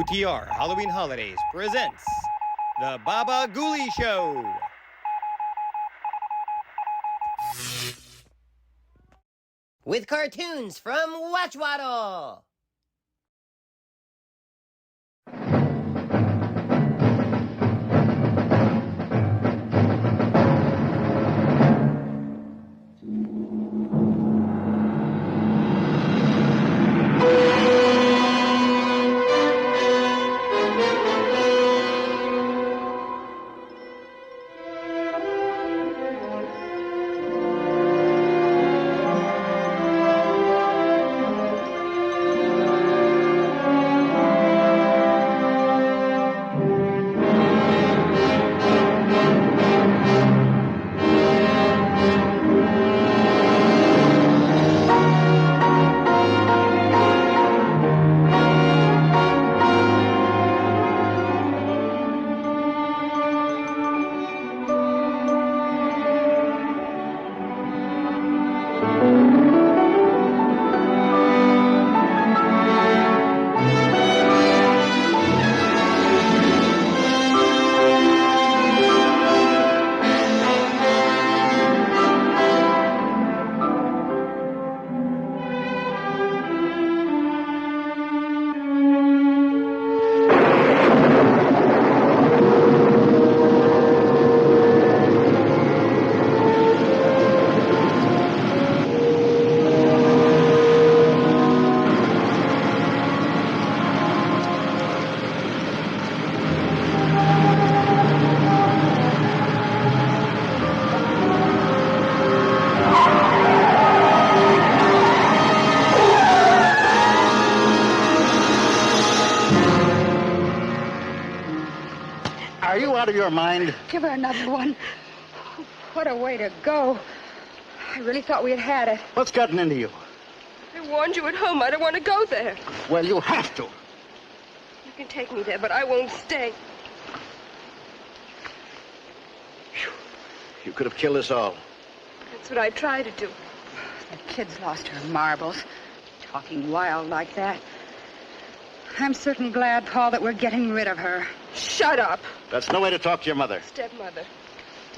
OTR Halloween Holidays presents The Baba Ghoulie Show. With cartoons from Watchwaddle. Are you out of your mind? Give her another one. What a way to go. I really thought we had it. What's gotten into you? I warned you at home. I don't want to go there. Well, you have to. You can take me there, but I won't stay. You could have killed us all. That's what I tried to do. That kid's lost her marbles. Talking wild like that. I'm certain glad, Paul, that we're getting rid of her. Shut up. That's no way to talk to your mother. Stepmother.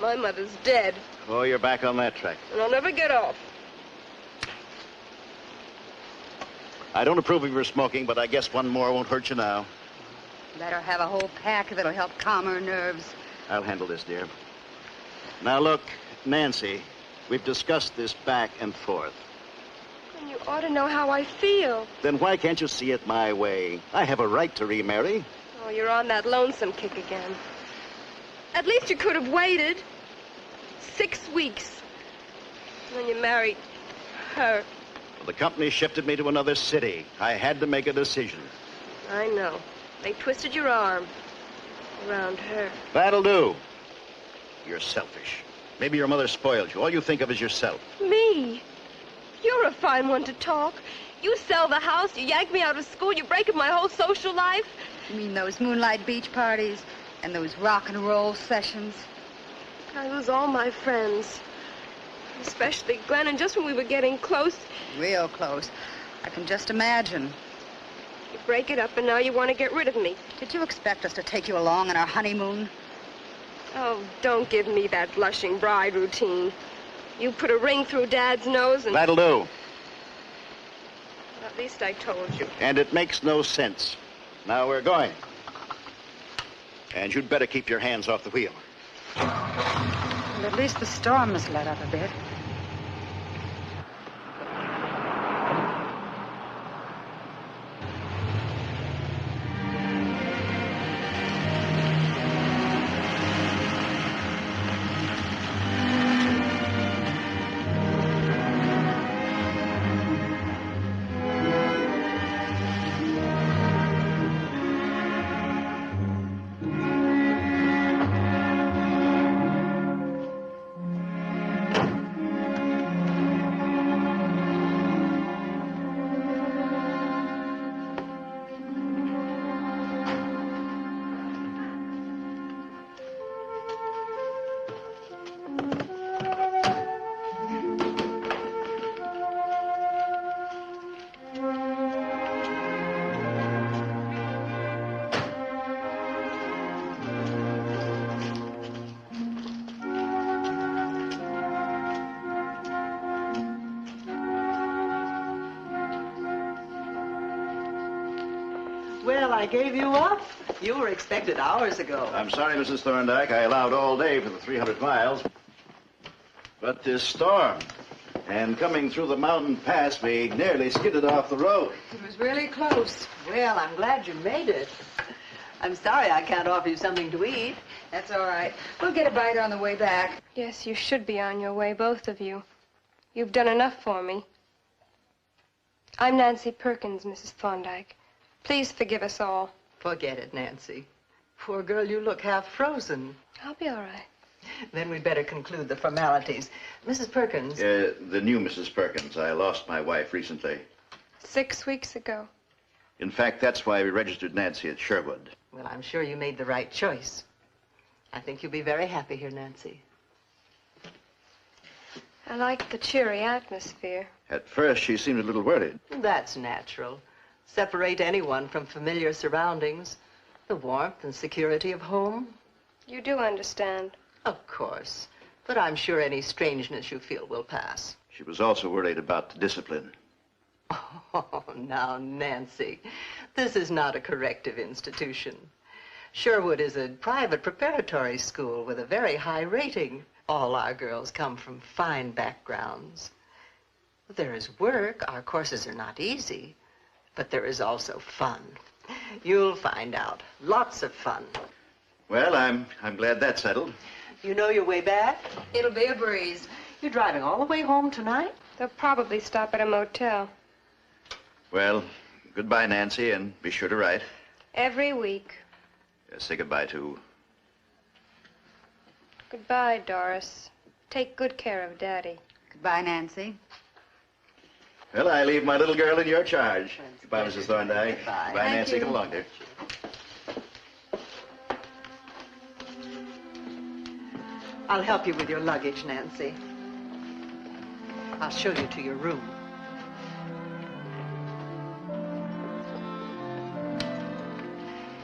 My mother's dead. Oh, you're back on that track. And I'll never get off. I don't approve of your smoking, but I guess one more won't hurt you now. Let her have a whole pack that'll help calm her nerves. I'll handle this, dear. Now, look, Nancy, we've discussed this back and forth. And you ought to know how I feel. Then why can't you see it my way? I have a right to remarry. Oh, you're on that lonesome kick again. At least you could have waited 6 weeks. And then you married her. The company shifted me to another city. I had to make a decision. I know. They twisted your arm around her. That'll do. You're selfish. Maybe your mother spoiled you. All you think of is yourself. Me? You're a fine one to talk. You sell the house, you yank me out of school, you break up my whole social life. You mean those moonlight beach parties and those rock and roll sessions? I lose all my friends. Especially Glenn, and just when we were getting close. Real close. I can just imagine. You break it up and now you want to get rid of me. Did you expect us to take you along on our honeymoon? Oh, don't give me that blushing bride routine. You put a ring through Dad's nose and... That'll do. At least I told you. And it makes no sense. Now we're going. And you'd better keep your hands off the wheel. Well, at least the storm has let up a bit. Well, I gave you up. You were expected hours ago. I'm sorry, Mrs. Thorndyke. I allowed all day for the 300 miles. But this storm, and coming through the mountain pass, we nearly skidded off the road. It was really close. Well, I'm glad you made it. I'm sorry I can't offer you something to eat. That's all right. We'll get a bite on the way back. Yes, you should be on your way, both of you. You've done enough for me. I'm Nancy Perkins, Mrs. Thorndyke. Please forgive us all. Forget it, Nancy. Poor girl, you look half frozen. I'll be all right. Then we'd better conclude the formalities. Mrs. Perkins. The new Mrs. Perkins. I lost my wife recently. 6 weeks ago. In fact, that's why we registered Nancy at Sherwood. Well, I'm sure you made the right choice. I think you'll be very happy here, Nancy. I like the cheery atmosphere. At first, she seemed a little worried. That's natural. Separate anyone from familiar surroundings. The warmth and security of home. You do understand. Of course. But I'm sure any strangeness you feel will pass. She was also worried about the discipline. Oh, now, Nancy, this is not a corrective institution. Sherwood is a private preparatory school with a very high rating. All our girls come from fine backgrounds. There is work. Our courses are not easy. But there is also fun. You'll find out. Lots of fun. Well, I'm glad that's settled. You know your way back? It'll be a breeze. You're driving all the way home tonight? They'll probably stop at a motel. Well, goodbye, Nancy, and be sure to write. Every week. Say goodbye to... Goodbye, Doris. Take good care of Daddy. Goodbye, Nancy. Well, I leave my little girl in your charge. Goodbye, Mrs. Thorndyke. Goodbye. Goodbye, Nancy. Come along, dear. I'll help you with your luggage, Nancy. I'll show you to your room.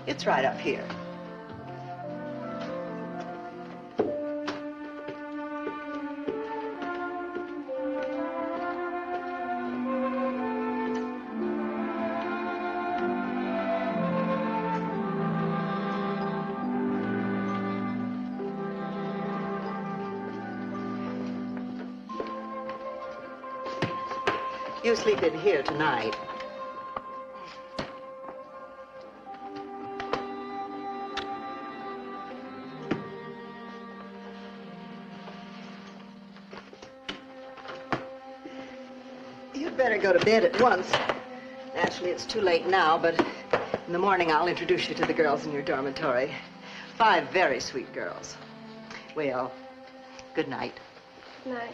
It's right up here. You sleep in here tonight. You'd better go to bed at once. Naturally, it's too late now, but in the morning I'll introduce you to the girls in your dormitory. 5 very sweet girls. Well, good night. Good night.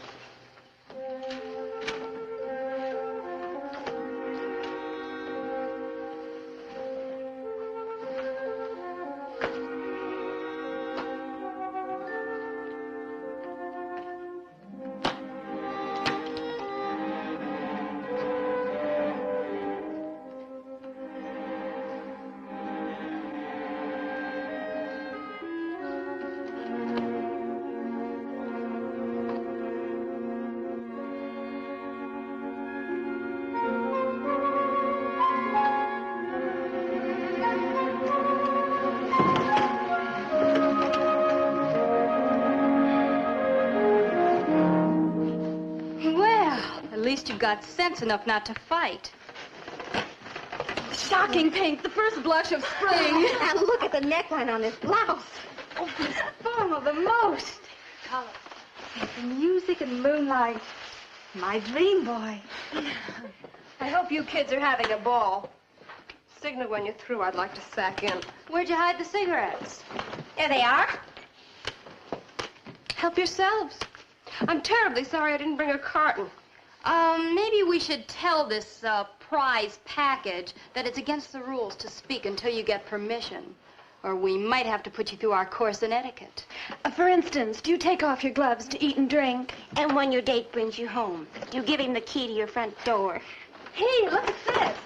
You've got sense enough not to fight. Shocking pink, the first blush of spring. And look at the neckline on this blouse. Oh, the form of the most. Color. The music and moonlight. My dream boy. I hope you kids are having a ball. Signal when you're through. I'd like to sack in. Where'd you hide the cigarettes? There they are. Help yourselves. I'm terribly sorry I didn't bring a carton. Maybe we should tell this prize package that it's against the rules to speak until you get permission. Or we might have to put you through our course in etiquette. For instance, do you take off your gloves to eat and drink? And when your date brings you home, you give him the key to your front door. Hey, look at this.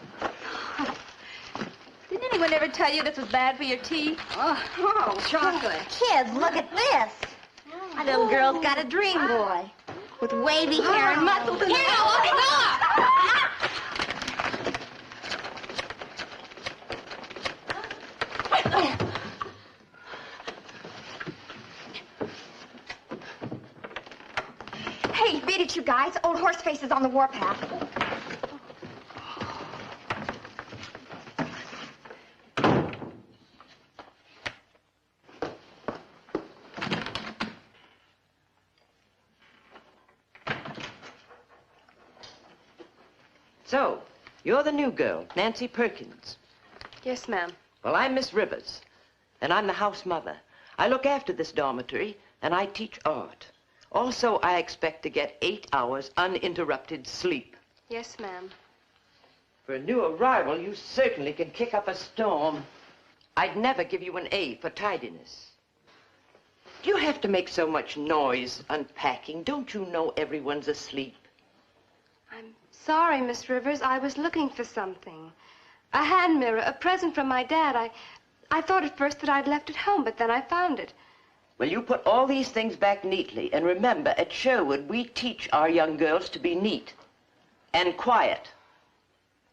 Didn't anyone ever tell you this was bad for your teeth? Oh, chocolate. Kids, look at this. My little girl's got a dream boy. With wavy hair and muscles and... Here, now, let me go! Hey, beat it, you guys. Old Horseface is on the warpath. So, you're the new girl, Nancy Perkins. Yes, ma'am. Well, I'm Miss Rivers, and I'm the house mother. I look after this dormitory, and I teach art. Also, I expect to get 8 hours uninterrupted sleep. Yes, ma'am. For a new arrival, you certainly can kick up a storm. I'd never give you an A for tidiness. Do you have to make so much noise unpacking? Don't you know everyone's asleep? I'm sorry, Miss Rivers. I was looking for something. A hand mirror, a present from my dad. I thought at first that I'd left it home, but then I found it. Well, you put all these things back neatly. And remember, at Sherwood, we teach our young girls to be neat and quiet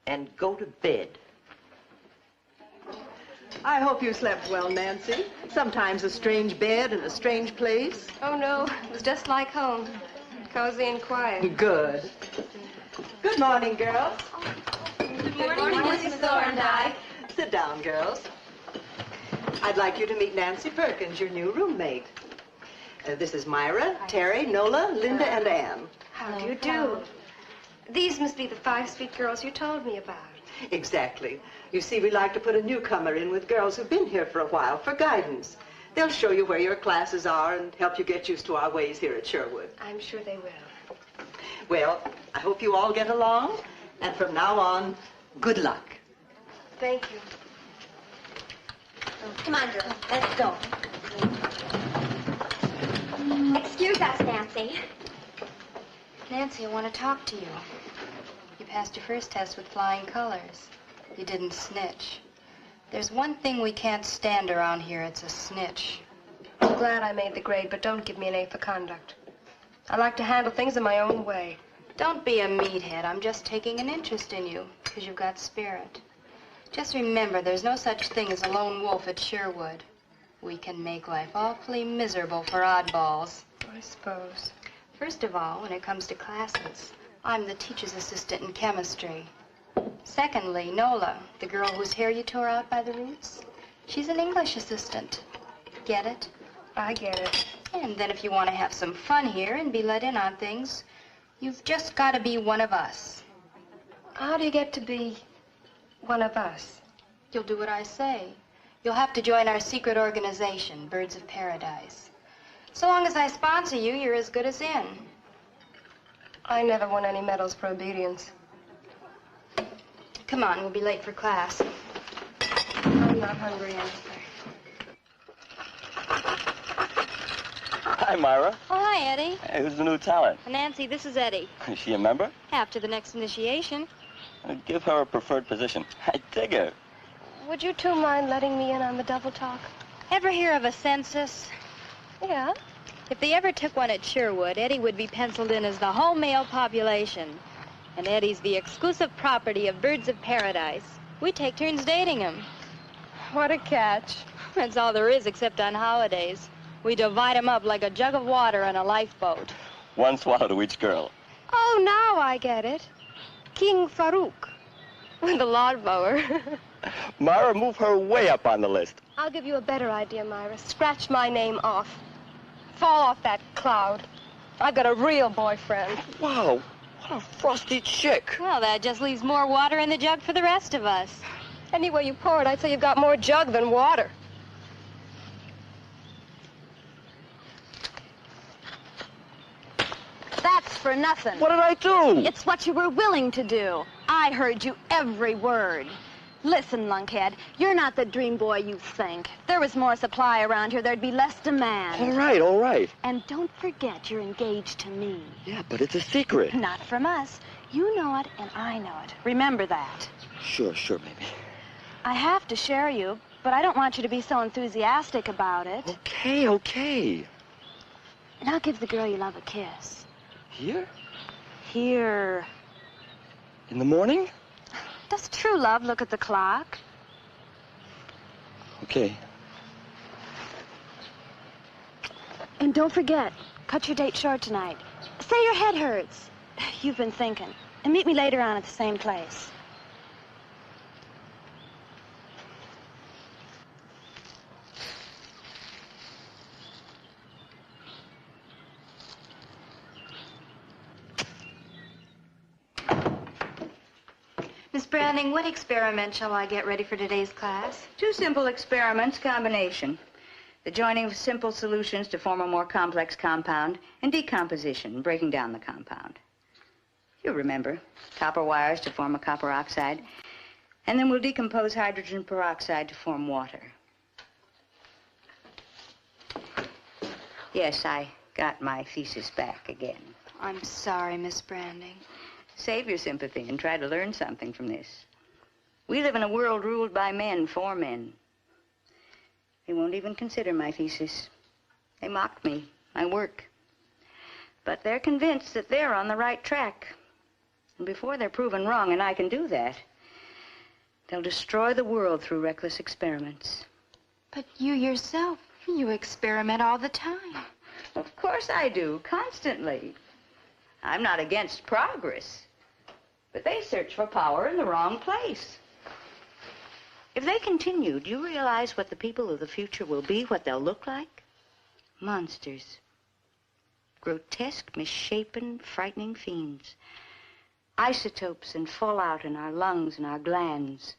and go to bed. I hope you slept well, Nancy. Sometimes a strange bed in a strange place. Oh, no. It was just like home. Cozy and quiet. Good. Good morning, girls. Good morning, Mrs. Thorndike. Sit down, girls. I'd like you to meet Nancy Perkins, your new roommate. This is Myra, Terry, Nola, Linda, and Ann. How do you do? These must be the 5 sweet girls you told me about. Exactly. You see, we like to put a newcomer in with girls who've been here for a while for guidance. They'll show you where your classes are and help you get used to our ways here at Sherwood. I'm sure they will. Well, I hope you all get along. And from now on, good luck. Thank you. Come on, girls. Let's go. Excuse us, Nancy. Nancy, I want to talk to you. You passed your first test with flying colors. You didn't snitch. There's one thing we can't stand around here. It's a snitch. I'm glad I made the grade, but don't give me an A for conduct. I like to handle things in my own way. Don't be a meathead. I'm just taking an interest in you because you've got spirit. Just remember, there's no such thing as a lone wolf at Sherwood. We can make life awfully miserable for oddballs. I suppose. First of all, when it comes to classes, I'm the teacher's assistant in chemistry. Secondly, Nola, the girl whose hair you tore out by the roots, she's an English assistant. Get it? I get it. And then if you want to have some fun here and be let in on things, you've just got to be one of us. How do you get to be one of us? You'll do what I say. You'll have to join our secret organization, Birds of Paradise. So long as I sponsor you, you're as good as in. I never won any medals for obedience. Come on, we'll be late for class. I'm not hungry anyway. Hi, Myra. Oh, hi, Eddie. Hey, who's the new talent? Nancy, this is Eddie. Is she a member? After the next initiation. Give her a preferred position. I dig her. Would you two mind letting me in on the double talk? Ever hear of a census? Yeah. If they ever took one at Sherwood, Eddie would be penciled in as the whole male population. And Eddie's the exclusive property of Birds of Paradise. We take turns dating him. What a catch. That's all there is, except on holidays. We divide him up like a jug of water on a lifeboat. One swallow to each girl. Oh, now I get it. King Farouk. The lawnmower. Myra, move her way up on the list. I'll give you a better idea, Myra. Scratch my name off. Fall off that cloud. I've got a real boyfriend. Wow, what a frosty chick. Well, that just leaves more water in the jug for the rest of us. Any way you pour it, I'd say you've got more jug than water. That's for nothing. What did I do? It's what you were willing to do. I heard you every word. Listen, lunkhead, you're not the dream boy you think. If there was more supply around here, there'd be less demand. All right, all right. And don't forget you're engaged to me. Yeah, but it's a secret. Not from us. You know it, and I know it. Remember that. Sure, baby. I have to share you, but I don't want you to be so enthusiastic about it. Okay. Now give the girl you love a kiss. Here? Here. In the morning? Does true love look at the clock? Okay. And don't forget, cut your date short tonight. Say your head hurts. You've been thinking. And meet me later on at the same place. Miss Browning, what experiment shall I get ready for today's class? 2 simple experiments, combination. The joining of simple solutions to form a more complex compound, and decomposition, breaking down the compound. You'll remember, copper wires to form a copper oxide, and then we'll decompose hydrogen peroxide to form water. Yes, I got my thesis back again. I'm sorry, Miss Branding. Save your sympathy and try to learn something from this. We live in a world ruled by men for men. They won't even consider my thesis. They mocked me, my work. But they're convinced that they're on the right track. And before they're proven wrong, and I can do that, they'll destroy the world through reckless experiments. But you yourself, you experiment all the time. Of course I do, constantly. I'm not against progress. But they search for power in the wrong place. If they continue, do you realize what the people of the future will be, what they'll look like? Monsters. Grotesque, misshapen, frightening fiends. Isotopes and fallout in our lungs and our glands,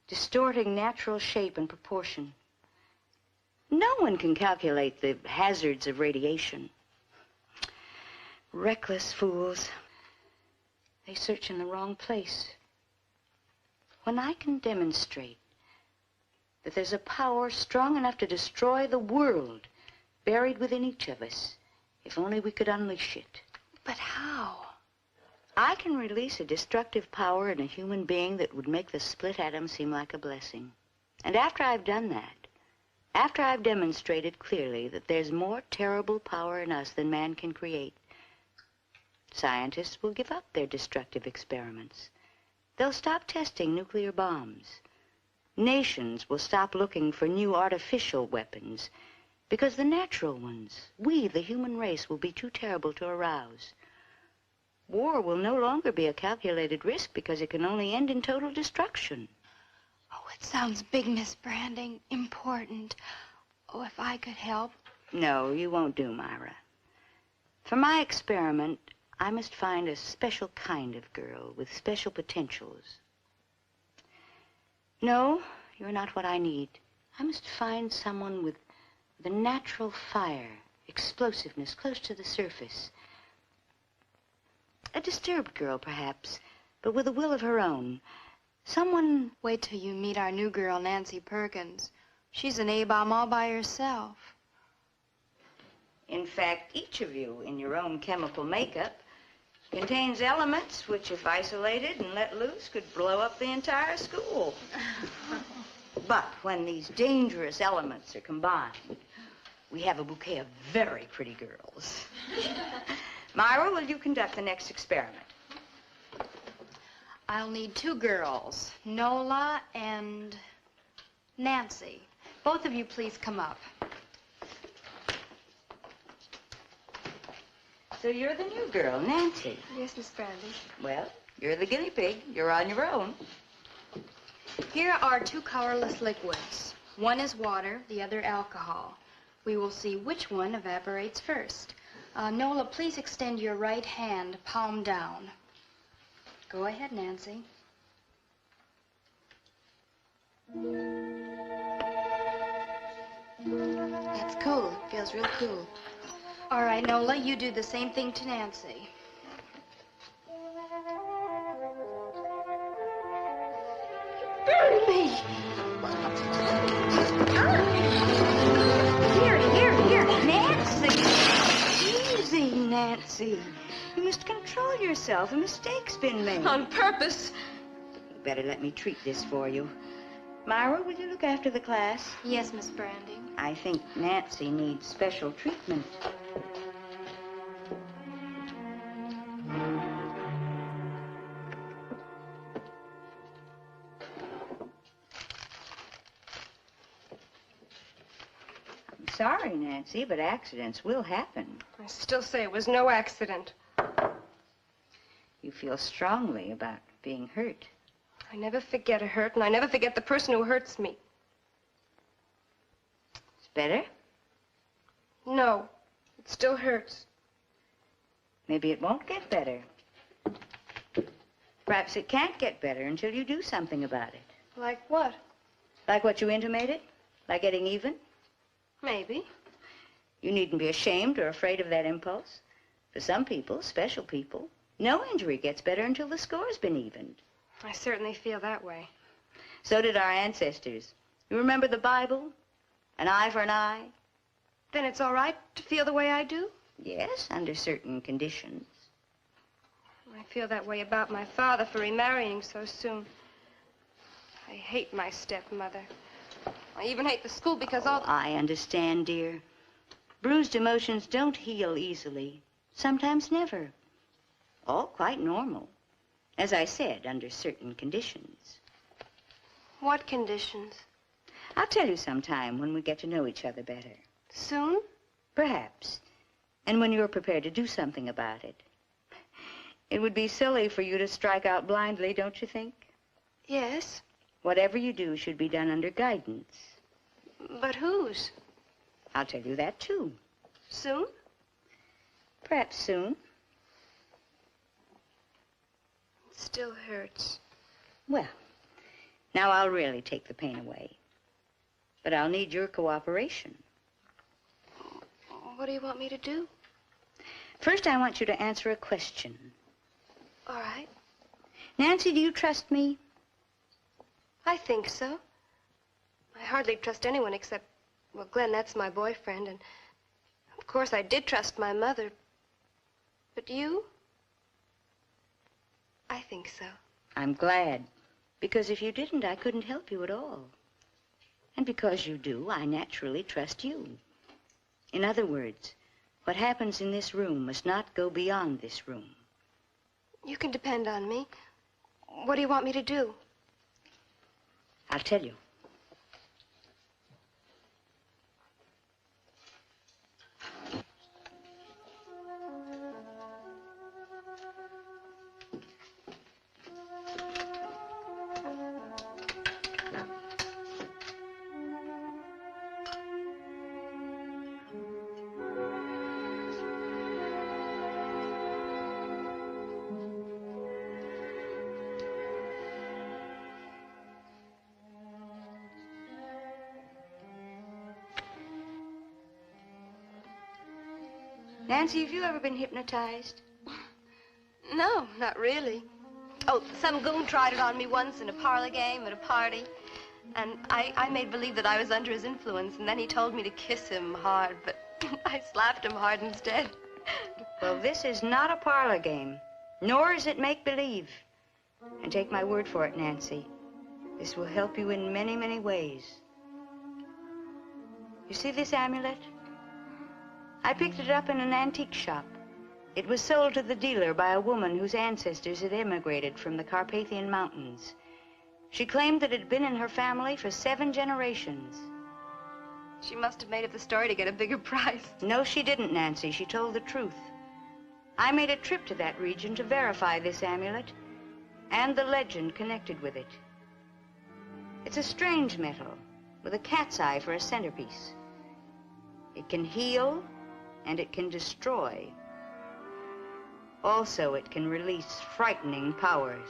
distorting natural shape and proportion. No one can calculate the hazards of radiation. Reckless fools. They search in the wrong place. When I can demonstrate that there's a power strong enough to destroy the world buried within each of us, if only we could unleash it. But how? I can release a destructive power in a human being that would make the split atom seem like a blessing. And after I've done that, after I've demonstrated clearly that there's more terrible power in us than man can create, scientists will give up their destructive experiments. They'll stop testing nuclear bombs. Nations will stop looking for new artificial weapons because the natural ones, we, the human race, will be too terrible to arouse. War will no longer be a calculated risk because it can only end in total destruction. Oh, it sounds big, Miss Branding. Important. Oh, if I could help. No, you won't do, Myra. For my experiment, I must find a special kind of girl with special potentials. No, you're not what I need. I must find someone with the natural fire, explosiveness close to the surface. A disturbed girl, perhaps, but with a will of her own. Someone... Wait till you meet our new girl, Nancy Perkins. She's an A-bomb all by herself. In fact, each of you, in your own chemical makeup, contains elements which, if isolated and let loose, could blow up the entire school. But when these dangerous elements are combined, we have a bouquet of very pretty girls. Myra, will you conduct the next experiment? I'll need 2 girls, Nola and Nancy. Both of you please come up. So you're the new girl, Nancy. Yes, Miss Branding. Well, you're the guinea pig. You're on your own. Here are 2 colorless liquids. One is water, the other alcohol. We will see which one evaporates first. Nola, please extend your right hand, palm down. Go ahead, Nancy. That's cool. Feels real cool. All right, Nola, you do the same thing to Nancy. Burn me! Here, Nancy! Easy, Nancy. You must control yourself. A mistake's been made. On purpose. You better let me treat this for you. Myra, will you look after the class? Yes, Miss Branding. I think Nancy needs special treatment. I'm sorry, Nancy, but accidents will happen. I still say it was no accident. You feel strongly about being hurt. I never forget a hurt, and I never forget the person who hurts me. It's better? No, it still hurts. Maybe it won't get better. Perhaps it can't get better until you do something about it. Like what? Like what you intimated? Like getting even? Maybe. You needn't be ashamed or afraid of that impulse. For some people, special people, no injury gets better until the score's been evened. I certainly feel that way. So did our ancestors. You remember the Bible? An eye for an eye? Then it's all right to feel the way I do? Yes, under certain conditions. I feel that way about my father for remarrying so soon. I hate my stepmother. I even hate the school because all... I understand, dear. Bruised emotions don't heal easily. Sometimes never. All quite normal. As I said, under certain conditions. What conditions? I'll tell you sometime when we get to know each other better. Soon? Perhaps. And when you're prepared to do something about it. It would be silly for you to strike out blindly, don't you think? Yes. Whatever you do should be done under guidance. But whose? I'll tell you that, too. Soon? Perhaps soon. It still hurts. Well, now I'll really take the pain away. But I'll need your cooperation. What do you want me to do? First, I want you to answer a question. All right. Nancy, do you trust me? I think so. I hardly trust anyone except, well, Glenn, that's my boyfriend, and of course I did trust my mother. But you? I think so. I'm glad. Because if you didn't, I couldn't help you at all. And because you do, I naturally trust you. In other words, what happens in this room must not go beyond this room. You can depend on me. What do you want me to do? I'll tell you. Nancy, have you ever been hypnotized? No, not really. Oh, some goon tried it on me once in a parlor game at a party. And I made believe that I was under his influence, and then he told me to kiss him hard, but I slapped him hard instead. Well, this is not a parlor game, nor is it make-believe. And take my word for it, Nancy, this will help you in many, many ways. You see this amulet? I picked it up in an antique shop. It was sold to the dealer by a woman whose ancestors had emigrated from the Carpathian Mountains. She claimed that it had been in her family for 7 generations. She must have made up the story to get a bigger price. No, she didn't, Nancy. She told the truth. I made a trip to that region to verify this amulet and the legend connected with it. It's a strange metal with a cat's eye for a centerpiece. It can heal and it can destroy. Also, it can release frightening powers.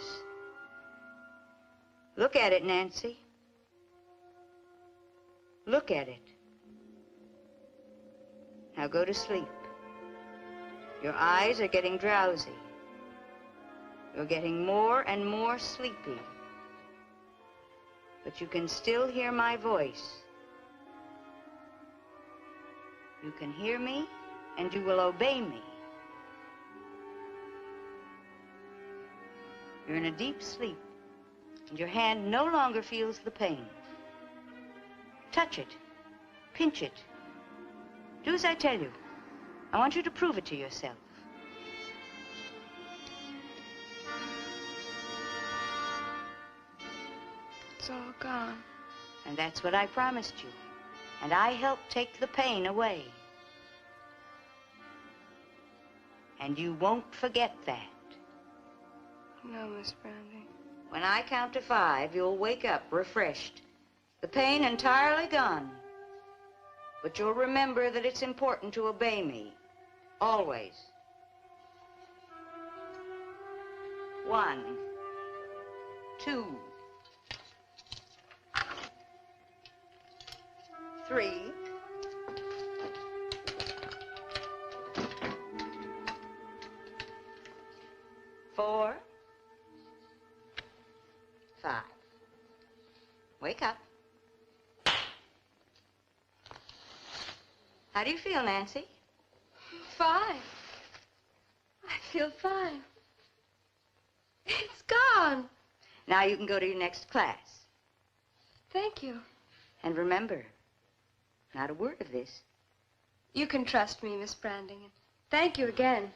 Look at it, Nancy. Look at it. Now go to sleep. Your eyes are getting drowsy. You're getting more and more sleepy. But you can still hear my voice. You can hear me, and you will obey me. You're in a deep sleep, and your hand no longer feels the pain. Touch it. Pinch it. Do as I tell you. I want you to prove it to yourself. It's all gone. And that's what I promised you. And I helped take the pain away. And you won't forget that. No, Miss Brandy. When I count to 5, you'll wake up refreshed. The pain entirely gone. But you'll remember that it's important to obey me. Always. 1, 2, 3, 4, 5. Wake up. How do you feel, Nancy? Fine. I feel fine. It's gone. Now you can go to your next class. Thank you. And remember, not a word of this. You can trust me, Miss Branding. Thank you again.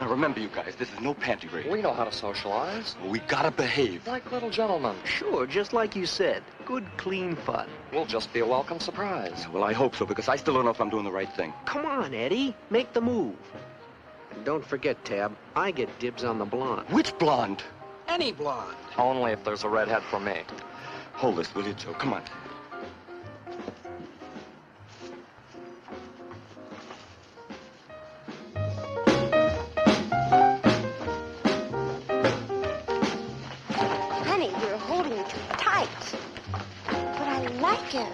Remember, you guys, this is no panty raid. We know how to socialize. We gotta behave. Like little gentlemen. Sure, just like you said. Good, clean fun. We'll just be a welcome surprise. Well, I hope so, because I still don't know if I'm doing the right thing. Come on, Eddie. Make the move. And don't forget, Tab, I get dibs on the blonde. Which blonde? Any blonde. Only if there's a redhead for me. Hold this, will you, Joe? Come on. Honey, you're holding it too tight. But I like it.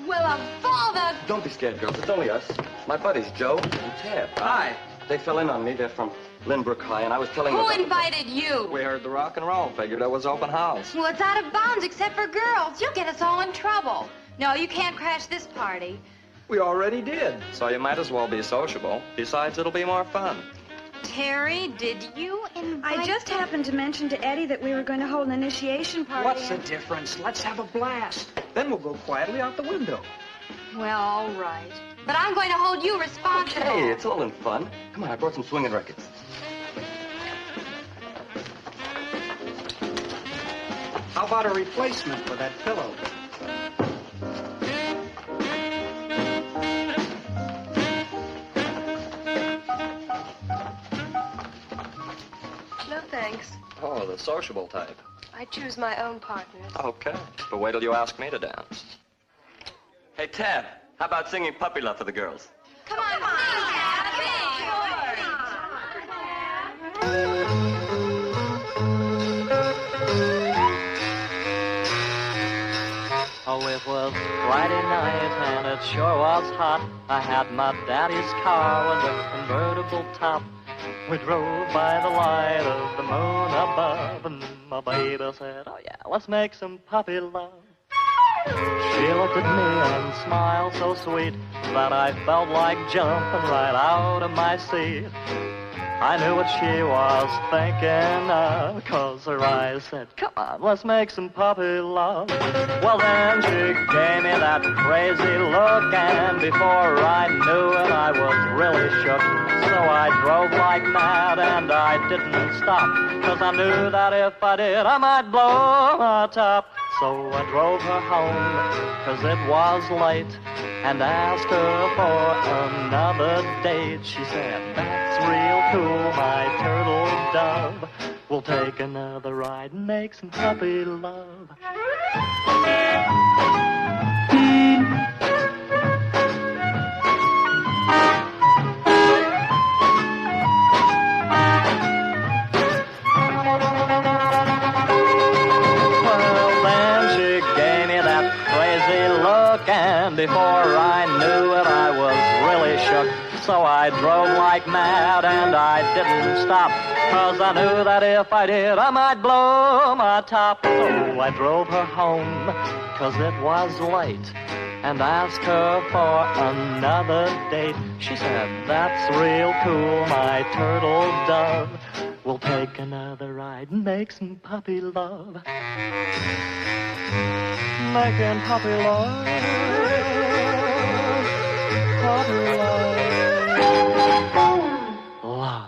Well, of all the... Don't be scared, girls. It's only us. My buddies, Joe and Tab. Hi. They fell in on me. They're from Lynbrook High, and I was telling them... Who about invited you? We heard the rock and roll. Figured it was open house. Well, it's out of bounds except for girls. You'll get us all in trouble. No, you can't crash this party. We already did. So you might as well be sociable. Besides, it'll be more fun. Terry, did you invite... I just happened to mention to Eddie that we were going to hold an initiation party. What's the difference? Let's have a blast. Then we'll go quietly out the window. Well, all right. But I'm going to hold you responsible. Hey, it's all in fun. Come on, I brought some swinging records. How about a replacement for that pillow? No, thanks. Oh, the sociable type. I choose my own partners. Okay. But wait till you ask me to dance. Hey, Tab, how about singing Puppy Love for the girls? Come on, come on. Oh, it was Friday night and it sure was hot. I had my daddy's car with a convertible top. We drove by the light of the moon above, and my baby said, oh yeah, let's make some puppy love. She looked at me and smiled so sweet that I felt like jumping right out of my seat. I knew what she was thinking of, 'cause her eyes said, come on, let's make some puppy love. Well, then she gave me that crazy look, and before I knew it, I was really shook. So I drove like mad, and I didn't stop, 'cause I knew that if I did, I might blow my top. So I drove her home, 'cause it was late, and asked her for another date. She said, that's real cool, my turtle dove. We'll take another ride and make some puppy love. And before I knew it, I was really shook. So I drove like mad, and I didn't stop, 'cause I knew that if I did, I might blow my top. So I drove her home, 'cause it was late, and asked her for another date. She said, that's real cool, my turtle dove. We'll take another ride and make some puppy love. Making puppy love. Puppy love. Love.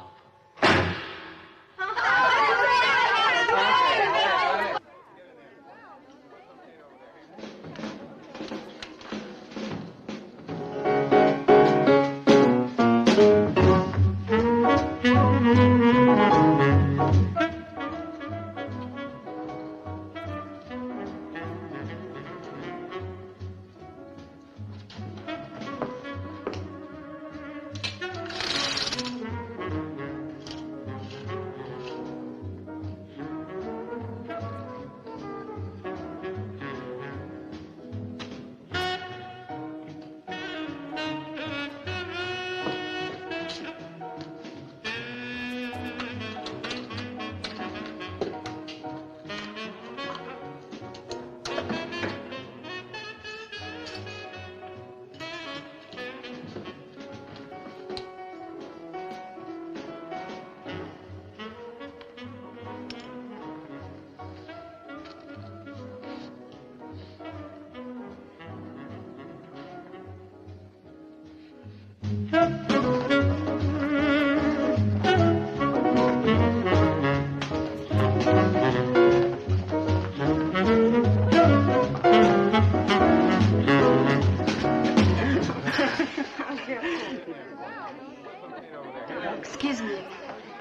Excuse me.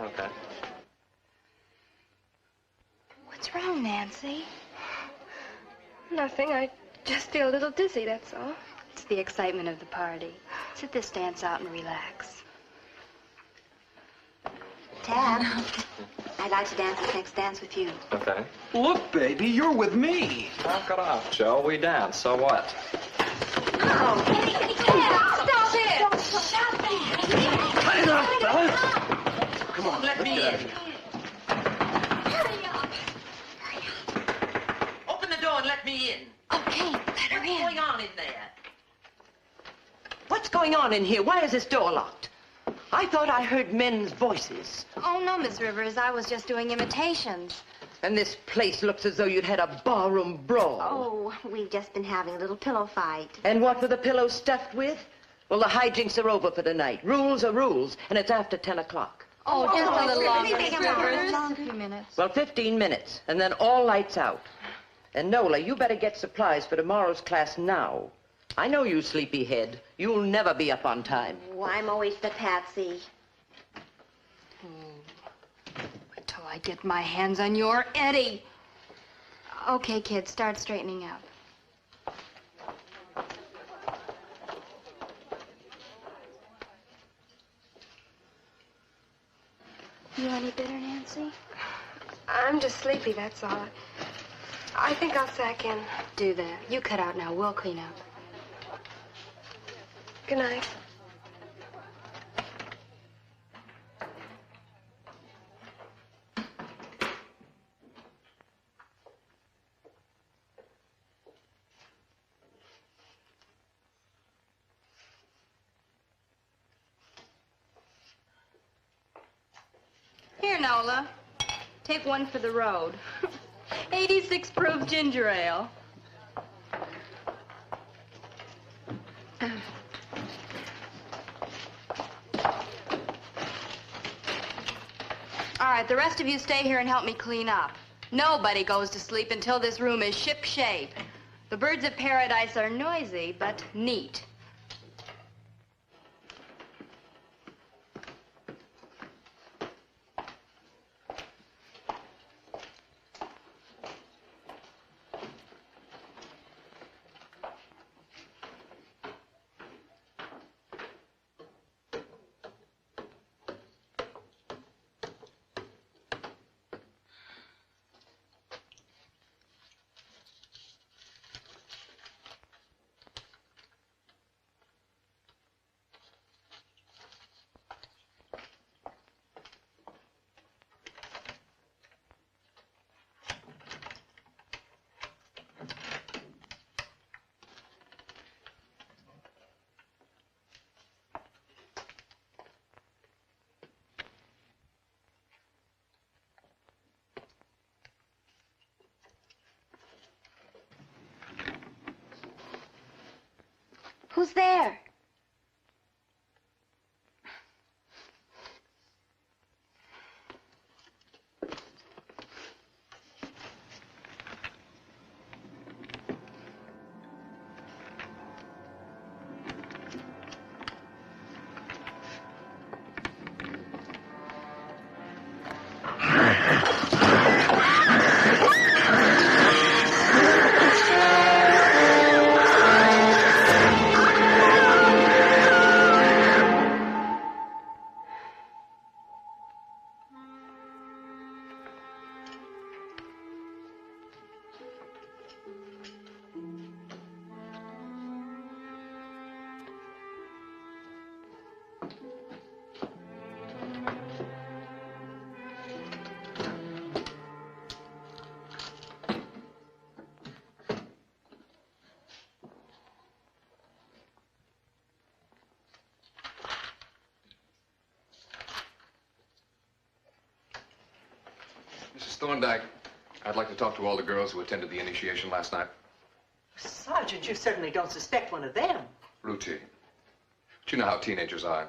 Okay. What's wrong, Nancy? Nothing. I just feel a little dizzy, that's all. It's the excitement of the party. Sit this dance out and relax. Tab, I'd like to dance this next dance with you. Okay. Look, baby, you're with me. Knock it off, Joe. We dance, so what? Stop it! Stop that! Cut it off, fellas. Come on, Let me in. Hurry up! Open the door and let me in. Okay, let her What's in. going on in there? What's going on in here? Why is this door locked? I thought I heard men's voices. Oh, no, Miss Rivers. I was just doing imitations. And this place looks as though you'd had a barroom brawl. Oh, we've just been having a little pillow fight. And what were the pillows stuffed with? Well, the hijinks are over for tonight. Rules are rules, and it's after 10 o'clock. Oh, just a little longer, Miss Miss Rivers. Rivers. Just a few minutes. Well, 15 minutes, and then all lights out. And Nola, you better get supplies for tomorrow's class now. I know you, sleepyhead. You'll never be up on time. Oh, I'm always the patsy. Wait till I get my hands on your Eddie. Okay, kids, start straightening up. You any better, Nancy? I'm just sleepy, that's all. I think I'll sack in. Do that. You cut out now. We'll clean up. Good night. Here, Nola. Take one for the road. 86 proof ginger ale. All right, the rest of you stay here and help me clean up. Nobody goes to sleep until this room is ship-shape. The birds of paradise are noisy, but neat. Who's there? Mrs. Thorndyke, I'd like to talk to all the girls who attended the initiation last night. Sergeant, you certainly don't suspect one of them. Routine. But you know how teenagers are.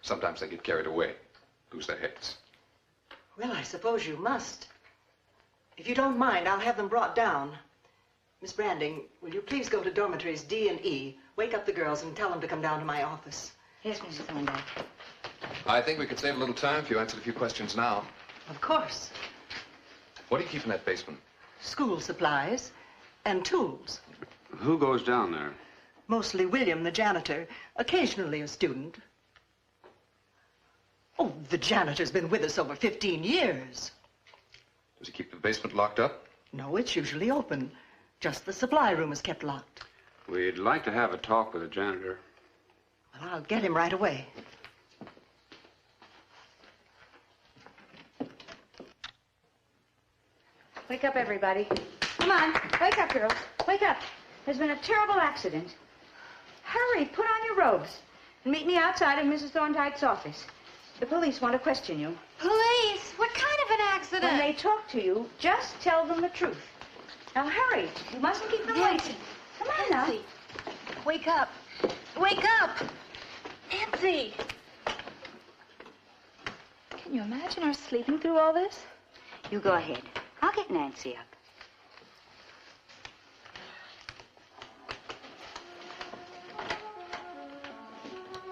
Sometimes they get carried away, lose their heads. Well, I suppose you must. If you don't mind, I'll have them brought down. Miss Branding, will you please go to dormitories D and E, wake up the girls, and tell them to come down to my office? Yes, Mrs. Thorndyke. I think we could save a little time if you answered a few questions now. Of course. What do you keep in that basement? School supplies and tools. Who goes down there? Mostly William, the janitor. Occasionally a student. Oh, the janitor's been with us over 15 years. Does he keep the basement locked up? No, it's usually open. Just the supply room is kept locked. We'd like to have a talk with the janitor. Well, I'll get him right away. Wake up, everybody. Come on. Wake up, girls. Wake up. There's been a terrible accident. Hurry, put on your robes and meet me outside of Mrs. Thorndyke's office. The police want to question you. Police? What kind of an accident? When they talk to you, just tell them the truth. Now, hurry. You mustn't keep them waiting. Come on Nancy. now. Wake up. Wake up. Nancy. Can you imagine her sleeping through all this? You go ahead. I'll get Nancy up.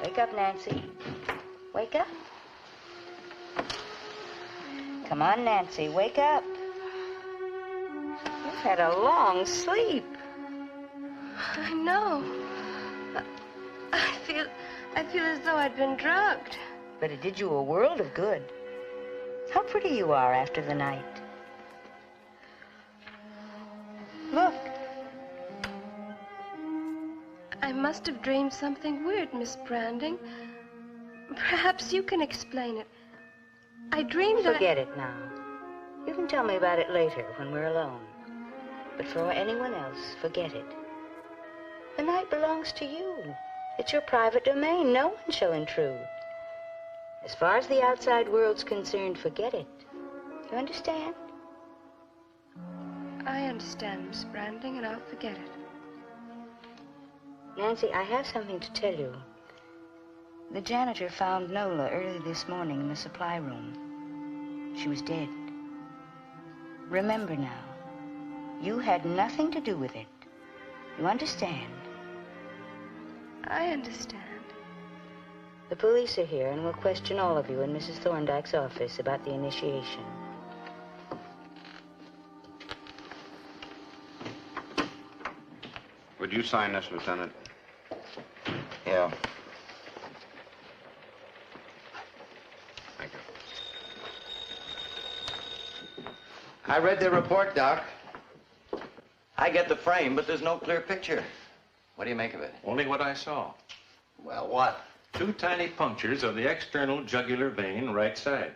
Wake up, Nancy. Wake up. Come on, Nancy, wake up. You've had a long sleep. I know. I feel as though I'd been drugged. But it did you a world of good. How pretty you are after the night. Look. I must have dreamed something weird, Miss Branding. Perhaps you can explain it. I dreamed that... Forget it now. You can tell me about it later when we're alone. But for anyone else, forget it. The night belongs to you. It's your private domain. No one shall intrude. As far as the outside world's concerned, forget it. You understand? I understand, Miss Branding, and I'll forget it. Nancy, I have something to tell you. The janitor found Nola early this morning in the supply room. She was dead. Remember now, you had nothing to do with it. You understand? I understand. The police are here and will question all of you in Mrs. Thorndyke's office about the initiation. Would you sign this, Lieutenant? Yeah. Thank you. I read the report, Doc. I get the frame, but there's no clear picture. What do you make of it? Only what I saw. Well, what? 2 tiny punctures of the external jugular vein, right side.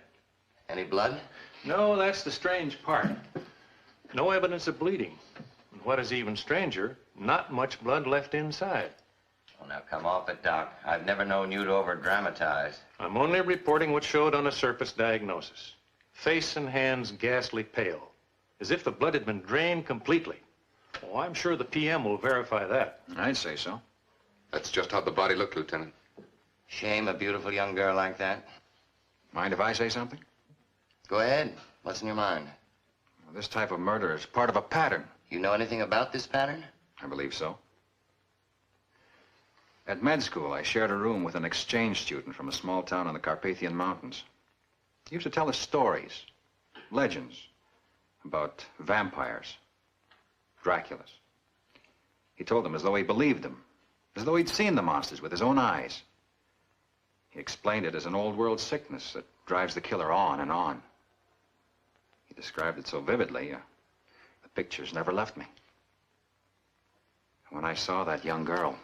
Any blood? No, that's the strange part. No evidence of bleeding. And what is even stranger, not much blood left inside. Well, now come off it, Doc. I've never known you to over-dramatize. I'm only reporting what showed on a surface diagnosis. Face and hands ghastly pale, as if the blood had been drained completely. Oh, I'm sure the PM will verify that. I'd say so. That's just how the body looked, Lieutenant. Shame a beautiful young girl like that. Mind if I say something? Go ahead. What's in your mind? Well, this type of murder is part of a pattern. You know anything about this pattern? I believe so. At med school, I shared a room with an exchange student from a small town in the Carpathian Mountains. He used to tell us stories, legends, about vampires, Draculas. He told them as though he believed them, as though he'd seen the monsters with his own eyes. He explained it as an old-world sickness that drives the killer on and on. He described it so vividly, the pictures never left me. When I saw that young girl,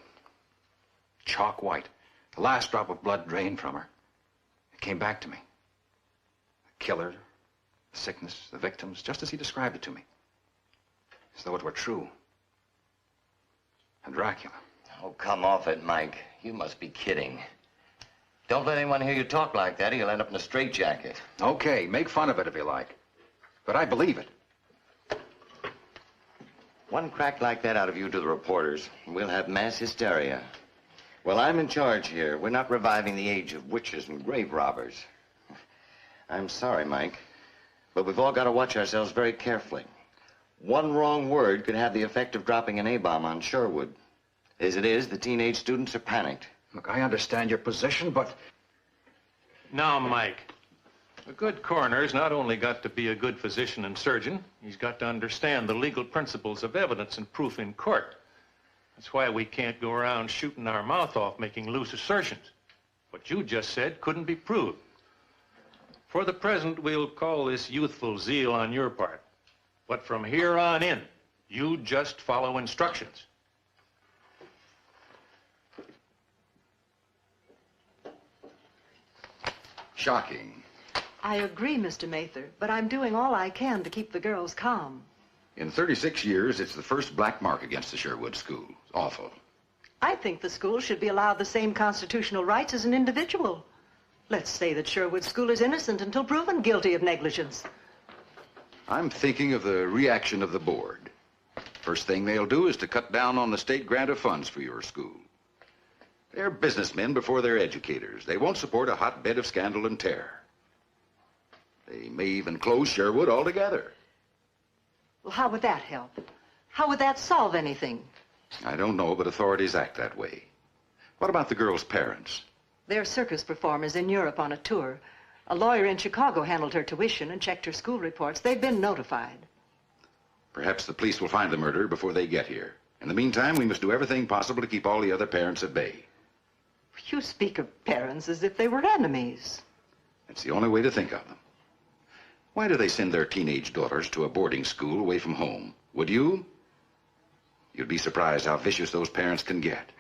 chalk white, the last drop of blood drained from her, it came back to me. The killer, the sickness, the victims, just as he described it to me. As though it were true. And Dracula. Oh, come off it, Mike. You must be kidding. Don't let anyone hear you talk like that or you'll end up in a straitjacket. Okay, make fun of it if you like. But I believe it. One crack like that out of you to the reporters, and we'll have mass hysteria. Well, I'm in charge here. We're not reviving the age of witches and grave robbers. I'm sorry, Mike, but we've all got to watch ourselves very carefully. One wrong word could have the effect of dropping an A-bomb on Sherwood. As it is, the teenage students are panicked. Look, I understand your position, but... Now, Mike, a good coroner's not only got to be a good physician and surgeon, he's got to understand the legal principles of evidence and proof in court. That's why we can't go around shooting our mouth off, making loose assertions. What you just said couldn't be proved. For the present, we'll call this youthful zeal on your part. But from here on in, you just follow instructions. Shocking. I agree, Mr. Mather, but I'm doing all I can to keep the girls calm. In 36 years, it's the first black mark against the Sherwood School. Awful. I think the school should be allowed the same constitutional rights as an individual. Let's say that Sherwood School is innocent until proven guilty of negligence. I'm thinking of the reaction of the board. First thing they'll do is to cut down on the state grant of funds for your school. They're businessmen before they're educators. They won't support a hotbed of scandal and terror. They may even close Sherwood altogether. Well, how would that help? How would that solve anything? I don't know, but authorities act that way. What about the girl's parents? They're circus performers in Europe on a tour. A lawyer in Chicago handled her tuition and checked her school reports. They've been notified. Perhaps the police will find the murderer before they get here. In the meantime, we must do everything possible to keep all the other parents at bay. You speak of parents as if they were enemies. It's the only way to think of them. Why do they send their teenage daughters to a boarding school away from home? Would you? You'd be surprised how vicious those parents can get.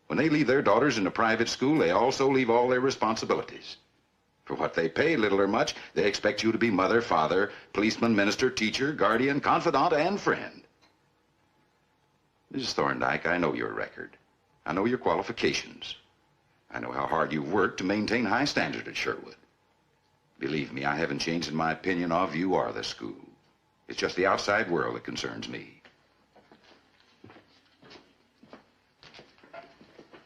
When they leave their daughters in a private school, they also leave all their responsibilities. For what they pay, little or much, they expect you to be mother, father, policeman, minister, teacher, guardian, confidant, and friend. Mrs. Thorndyke, I know your record. I know your qualifications. I know how hard you've worked to maintain high standards at Sherwood. Believe me, I haven't changed in my opinion of you or the school. It's just the outside world that concerns me.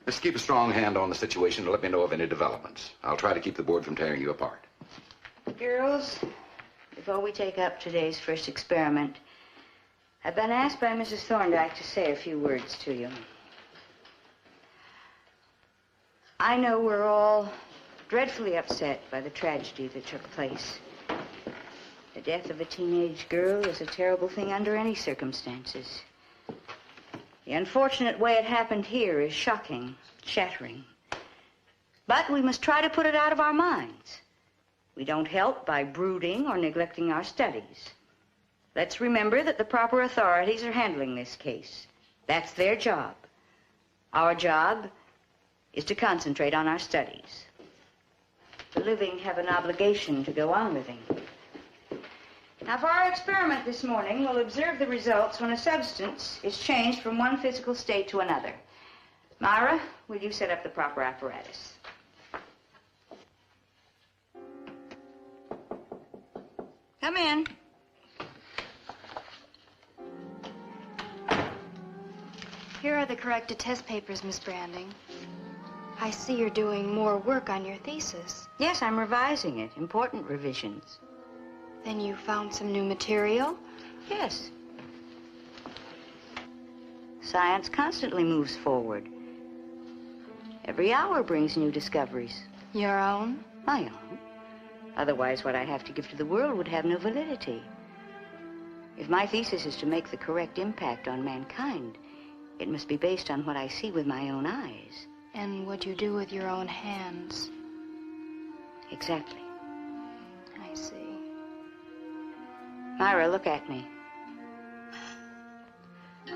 Let's keep a strong hand on the situation and let me know of any developments. I'll try to keep the board from tearing you apart. Girls, before we take up today's first experiment, I've been asked by Mrs. Thorndyke to say a few words to you. I know we're all dreadfully upset by the tragedy that took place. The death of a teenage girl is a terrible thing under any circumstances. The unfortunate way it happened here is shocking, shattering. But we must try to put it out of our minds. We don't help by brooding or neglecting our studies. Let's remember that the proper authorities are handling this case. That's their job. Our job is to concentrate on our studies. The living have an obligation to go on living. Now, for our experiment this morning, we'll observe the results when a substance is changed from one physical state to another. Myra, will you set up the proper apparatus? Come in. Here are the corrected test papers, Miss Branding. I see you're doing more work on your thesis. Yes, I'm revising it. Important revisions. Then you found some new material? Yes. Science constantly moves forward. Every hour brings new discoveries. Your own? My own. Otherwise, what I have to give to the world would have no validity. If my thesis is to make the correct impact on mankind, it must be based on what I see with my own eyes. And what you do with your own hands. Exactly. I see. Myra, look at me.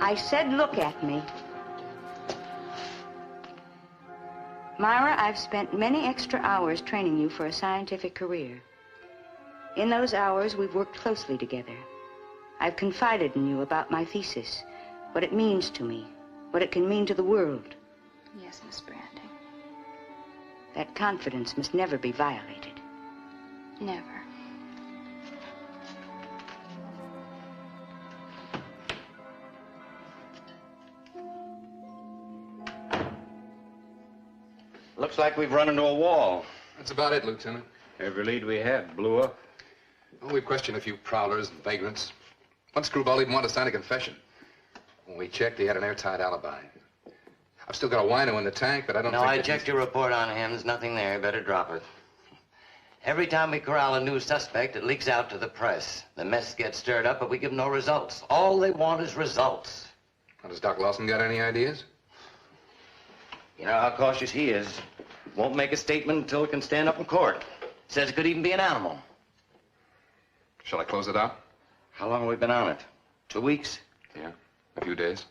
I said look at me. Myra, I've spent many extra hours training you for a scientific career. In those hours, we've worked closely together. I've confided in you about my thesis, what it means to me, what it can mean to the world. Yes, Miss Branding. That confidence must never be violated. Never. Looks like we've run into a wall. That's about it, Lieutenant. Every lead we had blew up. Well, we've questioned a few prowlers and vagrants. One screwball even wanted to sign a confession. When we checked, he had an airtight alibi. I've still got a wino in the tank, but I don't No, think I that checked your report on him. There's nothing there. Better drop it. Every time we corral a new suspect, it leaks out to the press. The mess gets stirred up, but we give no results. All they want is results. Well, has Doc Lawson got any ideas? You know how cautious he is. Won't make a statement until it can stand up in court. Says it could even be an animal. Shall I close it out? How long have we been on it? 2 weeks? Yeah, a few days.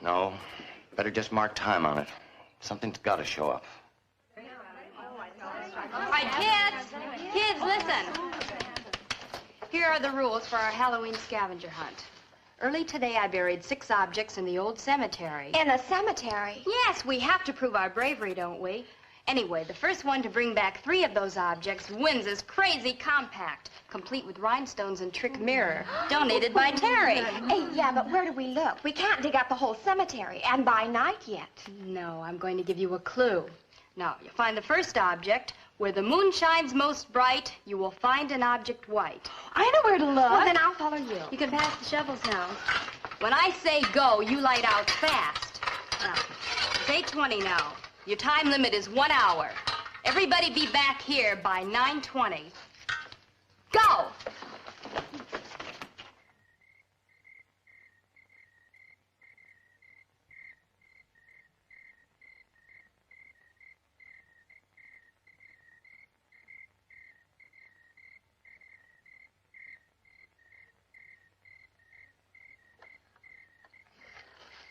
No. Better just mark time on it. Something's got to show up. All right, kids. Kids, listen. Here are the rules for our Halloween scavenger hunt. Early today, I buried 6 objects in the old cemetery. In a cemetery? Yes, we have to prove our bravery, don't we? Anyway, the first one to bring back 3 of those objects wins this crazy compact, complete with rhinestones and trick mirror, donated by Terry. Hey, yeah, but where do we look? We can't dig up the whole cemetery, and by night yet. No, I'm going to give you a clue. Now, you find the first object. Where the moon shines most bright, you will find an object white. I know where to look. Well, then I'll follow you. You can pass the shovels now. When I say go, you light out fast. Now, it's 8:20 now. Your time limit is 1 hour. Everybody be back here by 9:20. Go!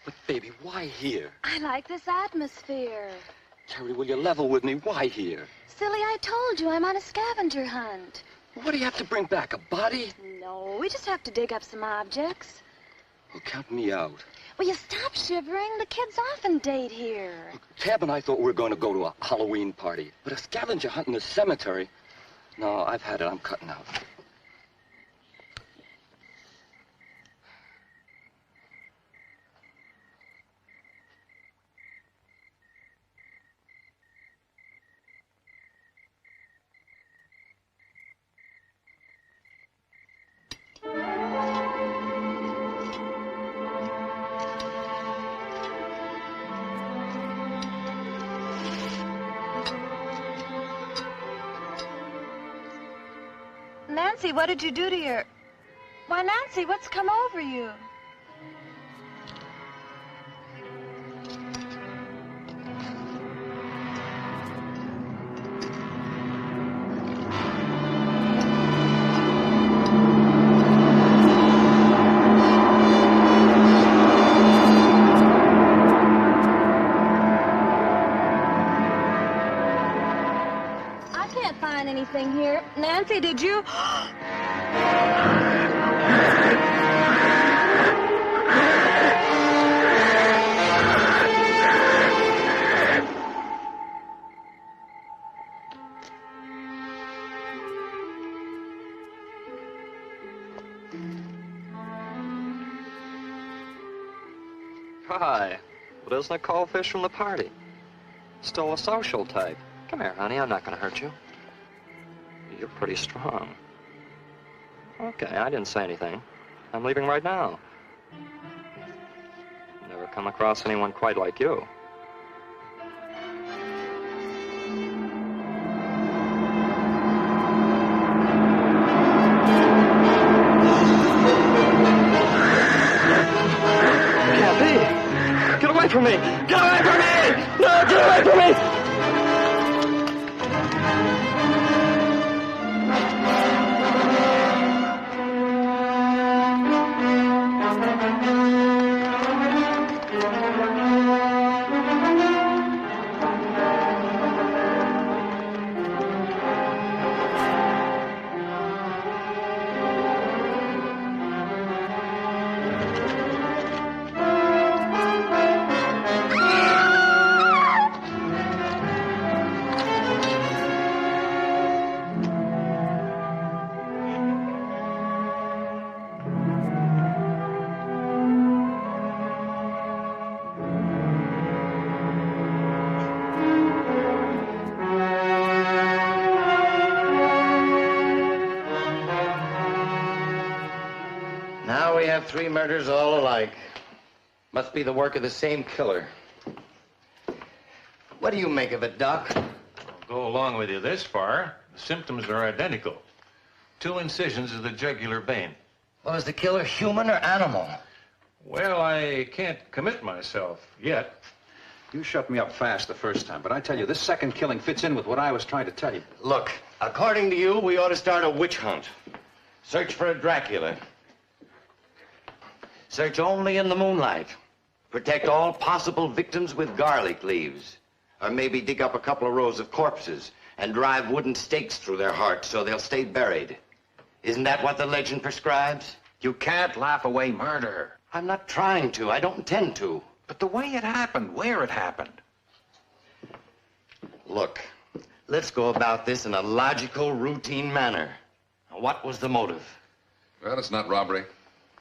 But, baby, why here? I like this atmosphere. Terry, will you level with me? Why here? Silly, I told you I'm on a scavenger hunt. What do you have to bring back, a body? No, we just have to dig up some objects. Well, count me out. Will you stop shivering? The kids often date here. Tab and I thought we were going to go to a Halloween party. But a scavenger hunt in the cemetery? No, I've had it. I'm cutting out. Nancy, what did you do to your... Why, Nancy, what's come over you? I can't find anything here. Nancy, did you... Why? Well, isn't it cold fish from the party? Still a social type. Come here, honey. I'm not going to hurt you. You're pretty strong. Okay, I didn't say anything. I'm leaving right now. Never come across anyone quite like you. Can't be! Get away from me! Get away from me! No, get away from me! Now we have 3 murders all alike. Must be the work of the same killer. What do you make of it, Doc? I'll go along with you this far. The symptoms are identical. 2 incisions of the jugular vein. Well, is the killer human or animal? Well, I can't commit myself yet. You shut me up fast the first time, but I tell you, this second killing fits in with what I was trying to tell you. Look, according to you, we ought to start a witch hunt. Search for a Dracula. Search only in the moonlight. Protect all possible victims with garlic leaves. Or maybe dig up a couple of rows of corpses and drive wooden stakes through their hearts so they'll stay buried. Isn't that what the legend prescribes? You can't laugh away murder. I'm not trying to. I don't intend to. But the way it happened, where it happened. Look, let's go about this in a logical, routine manner. What was the motive? Well, it's not robbery.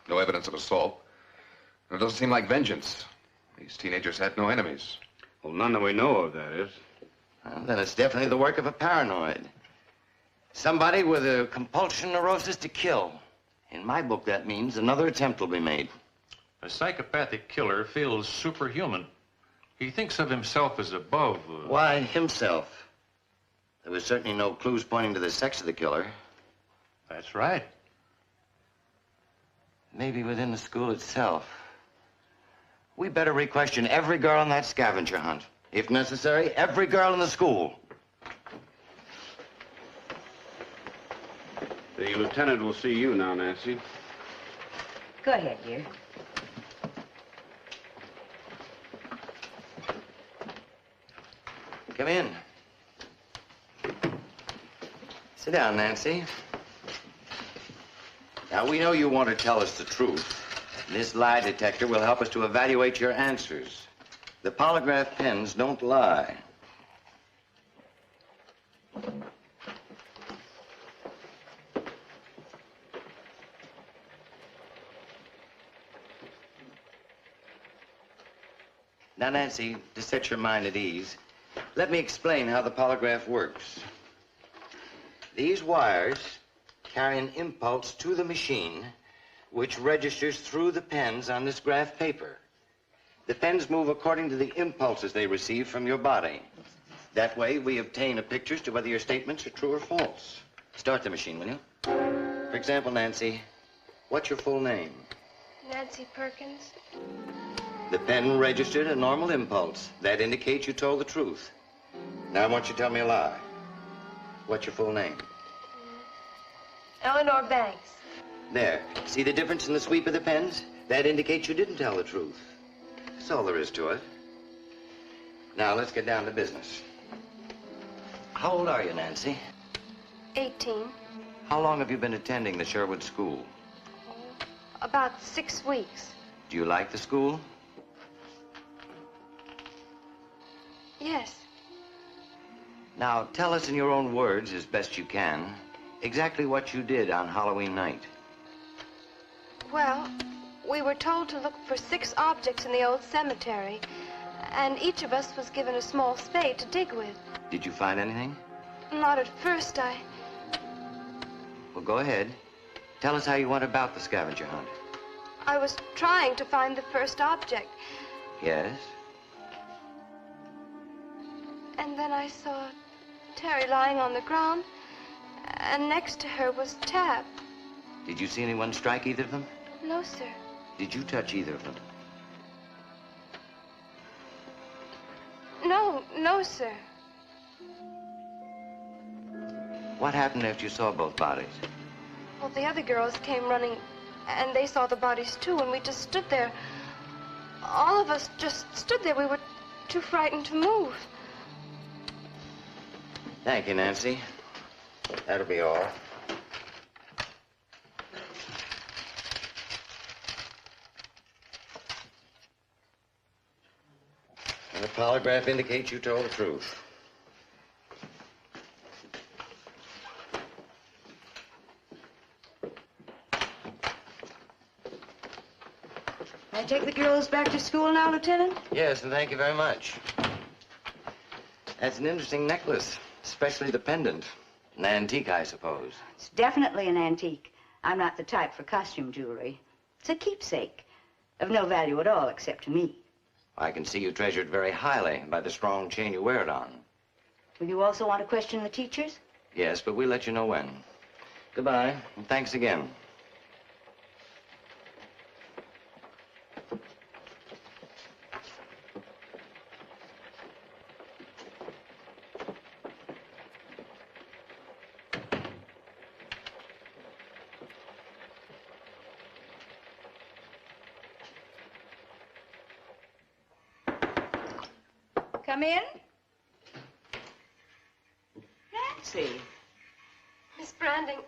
No evidence of assault. And it doesn't seem like vengeance. These teenagers had no enemies. Well, none that we know of, that is. Well, then it's definitely the work of a paranoid. Somebody with a compulsion neurosis to kill. In my book, that means another attempt will be made. A psychopathic killer feels superhuman. He thinks of himself as above. Why himself? There was certainly no clues pointing to the sex of the killer. That's right. Maybe within the school itself. We better re-question every girl on that scavenger hunt. If necessary, every girl in the school. The lieutenant will see you now, Nancy. Go ahead, dear. Come in. Sit down, Nancy. Now, we know you want to tell us the truth. This lie detector will help us to evaluate your answers. The polygraph pens don't lie. Now, Nancy, to set your mind at ease, let me explain how the polygraph works. These wires carry an impulse to the machine, which registers through the pens on this graph paper. The pens move according to the impulses they receive from your body. That way, we obtain a picture as to whether your statements are true or false. Start the machine, will you? For example, Nancy, what's your full name? Nancy Perkins. The pen registered a normal impulse. That indicates you told the truth. Now I want you to tell me a lie. What's your full name? Eleanor Banks. There. See the difference in the sweep of the pens? That indicates you didn't tell the truth. That's all there is to it. Now, let's get down to business. How old are you, Nancy? 18. How long have you been attending the Sherwood School? About 6 weeks. Do you like the school? Yes. Now, tell us in your own words, as best you can, exactly what you did on Halloween night. Well, We were told to look for 6 objects in the old cemetery, and each of us was given a small spade to dig with. Did you find anything? Not at first, Well, go ahead. Tell us how you went about the scavenger hunt. I was trying to find the first object, Yes? and then I saw Terry lying on the ground, and next to her was Tab. Did you see anyone strike either of them? No, sir. Did you touch either of them? No, sir. What happened after you saw both bodies? Well, the other girls came running, and they saw the bodies too, and we just stood there. All of us just stood there. We were too frightened to move. Thank you, Nancy. That'll be all. And the polygraph indicates you told the truth. May I take the girls back to school now, Lieutenant? Yes, and thank you very much. That's an interesting necklace, especially the pendant. An antique, I suppose. It's definitely an antique. I'm not the type for costume jewelry. It's a keepsake, of no value at all except to me. I can see you treasure it very highly by the strong chain you wear it on. Will you also want to question the teachers? Yes, but we'll let you know when. Goodbye, and thanks again. Come in. Nancy. Miss Branding,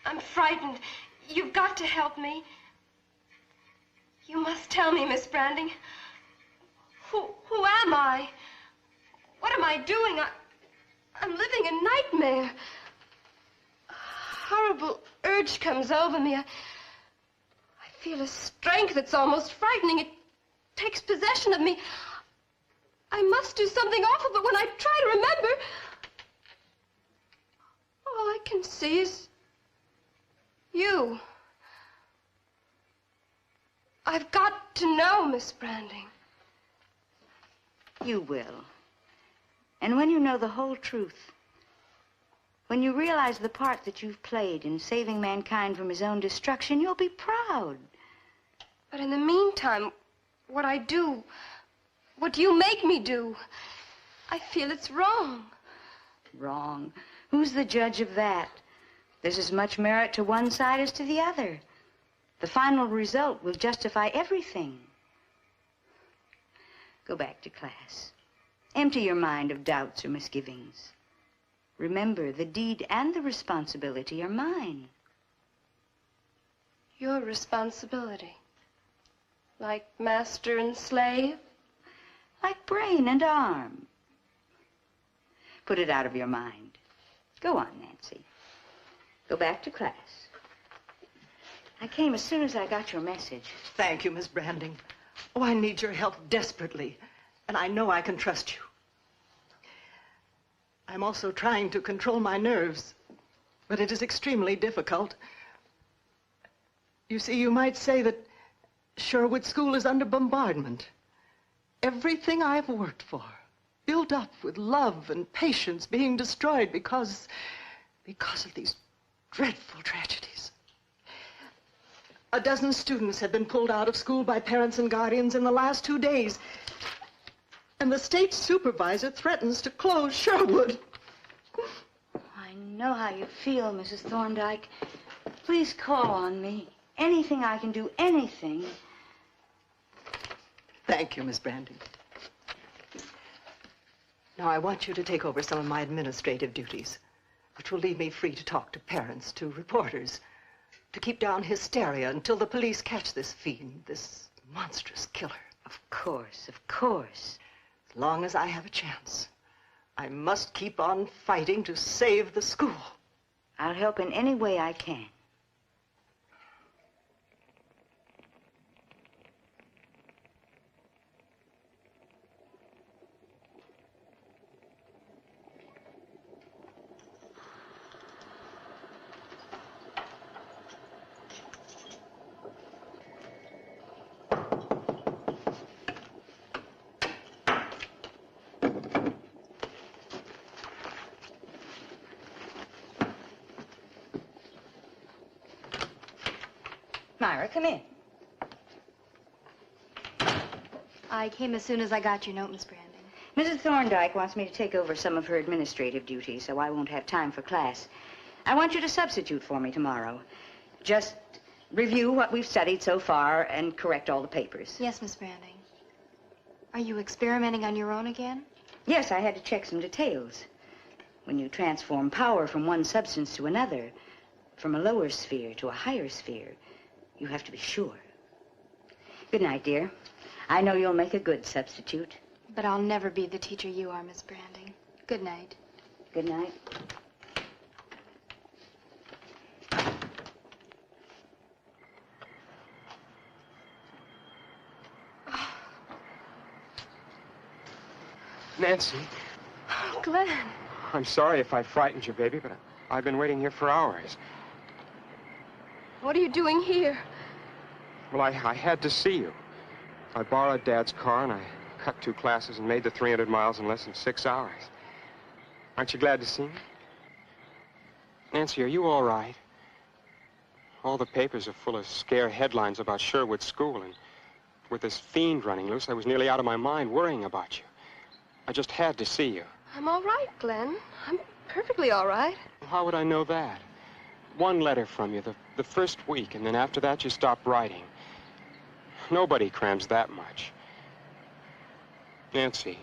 I'm frightened. You've got to help me. You must tell me, Miss Branding. Who am I? What am I doing? I'm living a nightmare. A horrible urge comes over me. I feel a strength that's almost frightening. It takes possession of me. I must do something awful, but when I try to remember, all I can see is you. I've got to know, Miss Branding. You will. And when you know the whole truth, when you realize the part that you've played in saving mankind from his own destruction, you'll be proud. But in the meantime, what I do, what you make me do, I feel it's wrong. Wrong? Who's the judge of that? There's as much merit to one side as to the other. The final result will justify everything. Go back to class. Empty your mind of doubts or misgivings. Remember, the deed and the responsibility are mine. Your responsibility. Like master and slave? Like brain and arm. Put it out of your mind. Go on, Nancy. Go back to class. I came as soon as I got your message. Thank you, Miss Branding. Oh, I need your help desperately, and I know I can trust you. I'm also trying to control my nerves, but it is extremely difficult. You see, you might say that Sherwood School is under bombardment. Everything I've worked for, built up with love and patience, being destroyed because of these dreadful tragedies. A dozen students have been pulled out of school by parents and guardians in the last 2 days. And the state supervisor threatens to close Sherwood. I know how you feel, Mrs. Thorndike. Please call on me. Anything I can do, anything. Thank you, Miss Branding. Now, I want you to take over some of my administrative duties, which will leave me free to talk to parents, to reporters, to keep down hysteria until the police catch this fiend, this monstrous killer. Of course, of course. As long as I have a chance, I must keep on fighting to save the school. I'll help in any way I can. Myra, come in. I came as soon as I got your note, Miss Branding. Mrs. Thorndike wants me to take over some of her administrative duties, so I won't have time for class. I want you to substitute for me tomorrow. Just review what we've studied so far and correct all the papers. Yes, Miss Branding. Are you experimenting on your own again? Yes, I had to check some details. When you transform power from one substance to another, from a lower sphere to a higher sphere, you have to be sure. Good night, dear. I know you'll make a good substitute. But I'll never be the teacher you are, Miss Branding. Good night. Good night. Nancy. Oh, Glenn. I'm sorry if I frightened you, baby, but I've been waiting here for hours. What are you doing here? Well, I had to see you. I borrowed Dad's car, and I cut 2 classes and made the 300 miles in less than 6 hours. Aren't you glad to see me? Nancy, are you all right? All the papers are full of scare headlines about Sherwood School, and with this fiend running loose, I was nearly out of my mind worrying about you. I just had to see you. I'm all right, Glenn. I'm perfectly all right. Well, how would I know that? 1 letter from you the first week, and then after that you stopped writing. Nobody crams that much. Nancy,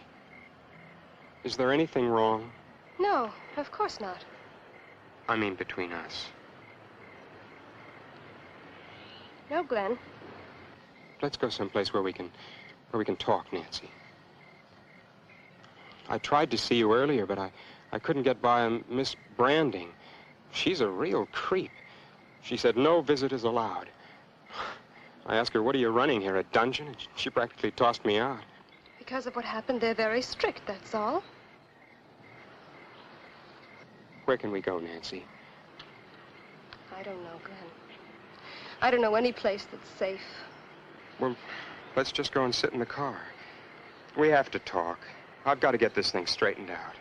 is there anything wrong? No, of course not. I mean, between us. No, Glenn. Let's go someplace where we can talk, Nancy. I tried to see you earlier, but I couldn't get by Miss Branding. She's a real creep. She said no visitors allowed. I asked her, what are you running here, a dungeon? And she practically tossed me out. Because of what happened, they're very strict, that's all. Where can we go, Nancy? I don't know, Glenn. I don't know any place that's safe. Well, let's just go and sit in the car. We have to talk. I've got to get this thing straightened out.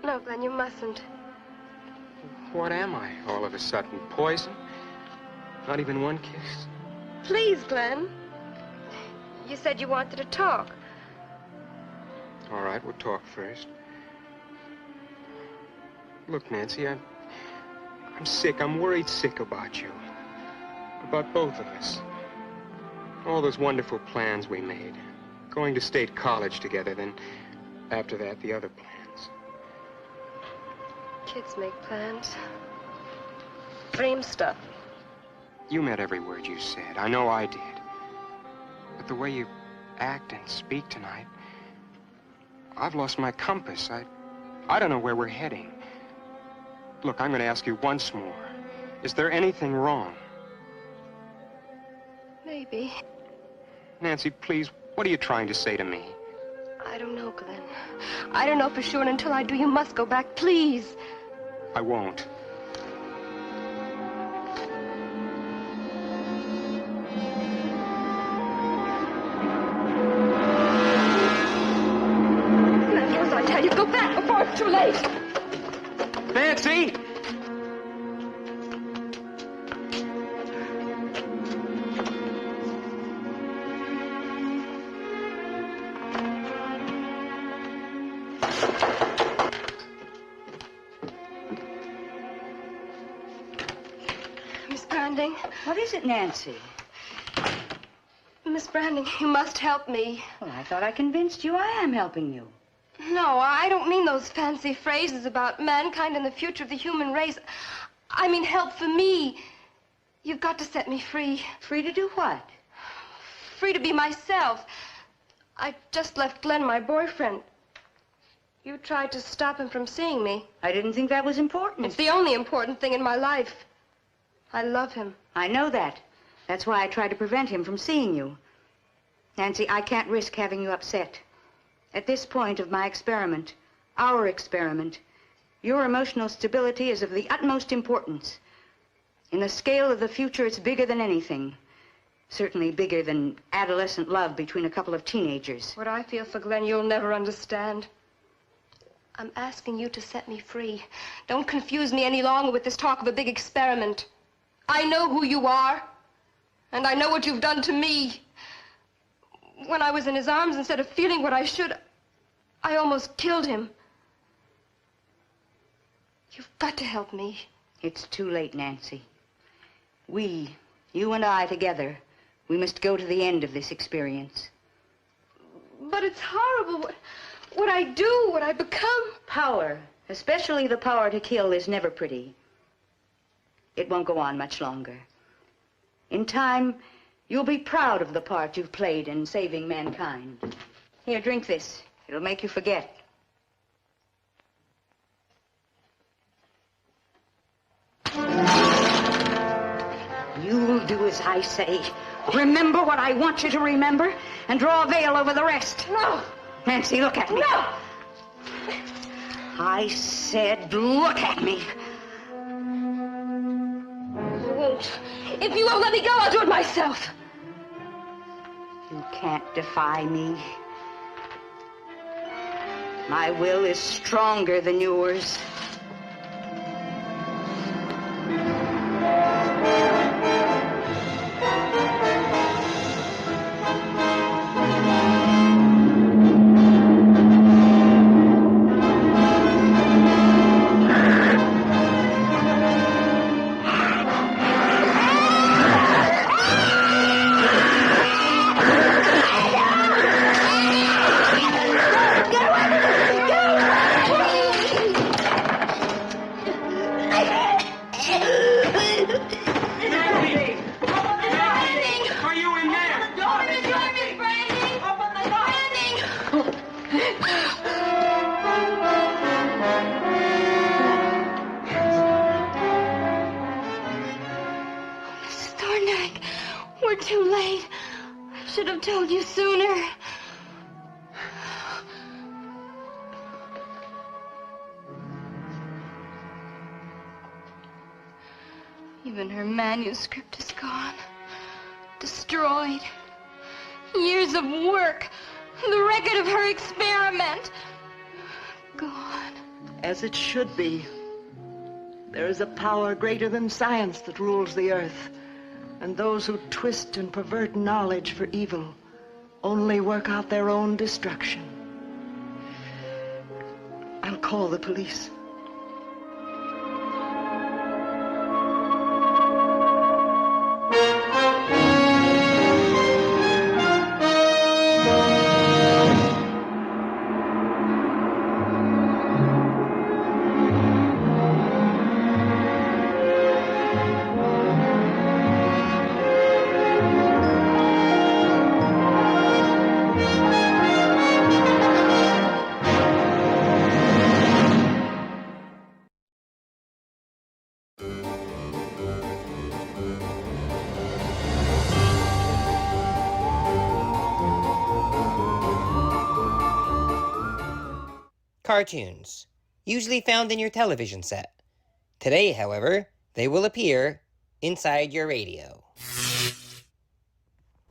No, Glenn, you mustn't. What am I, all of a sudden? Poison? Not even one kiss? Please, Glenn. You said you wanted to talk. All right, we'll talk first. Look, Nancy, I'm sick. I'm worried sick about you. About both of us. All those wonderful plans we made. Going to state college together, then after that, the other plans. Kids make plans. Dream stuff. You meant every word you said. I know I did. But the way you act and speak tonight, I've lost my compass. I don't know where we're heading. Look, I'm going to ask you once more. Is there anything wrong? Maybe. Nancy, please, what are you trying to say to me? I don't know, Glenn. I don't know for sure, and until I do, you must go back, please. I won't. Glenn, do as I tell you. Go back before it's too late. Nancy! What is it, Nancy? Miss Branding, you must help me. Well, I thought I convinced you I am helping you. No, I don't mean those fancy phrases about mankind and the future of the human race. I mean help for me. You've got to set me free. Free to do what? Free to be myself. I just left Glenn, my boyfriend. You tried to stop him from seeing me. I didn't think that was important. It's the only important thing in my life. I love him. I know that. That's why I tried to prevent him from seeing you. Nancy, I can't risk having you upset. At this point of my experiment, our experiment, your emotional stability is of the utmost importance. In the scale of the future, it's bigger than anything. Certainly bigger than adolescent love between a couple of teenagers. What I feel for Glenn, you'll never understand. I'm asking you to set me free. Don't confuse me any longer with this talk of a big experiment. I know who you are, and I know what you've done to me. When I was in his arms, instead of feeling what I should, I almost killed him. You've got to help me. It's too late, Nancy. We, you and I together, we must go to the end of this experience. But it's horrible. What I do, what I become. Power, especially the power to kill, is never pretty. It won't go on much longer. In time, you'll be proud of the part you've played in saving mankind. Here, drink this. It'll make you forget. You'll do as I say. Remember what I want you to remember, and draw a veil over the rest. No! Nancy, look at me. No! I said, look at me. I won't. If you won't let me go, I'll do it myself. You can't defy me. My will is stronger than yours. Even her manuscript is gone. Destroyed. Years of work. The record of her experiment. Gone. As it should be. There is a power greater than science that rules the earth. And those who twist and pervert knowledge for evil only work out their own destruction. I'll call the police. Cartoons, usually found in your television set. Today, however, they will appear inside your radio.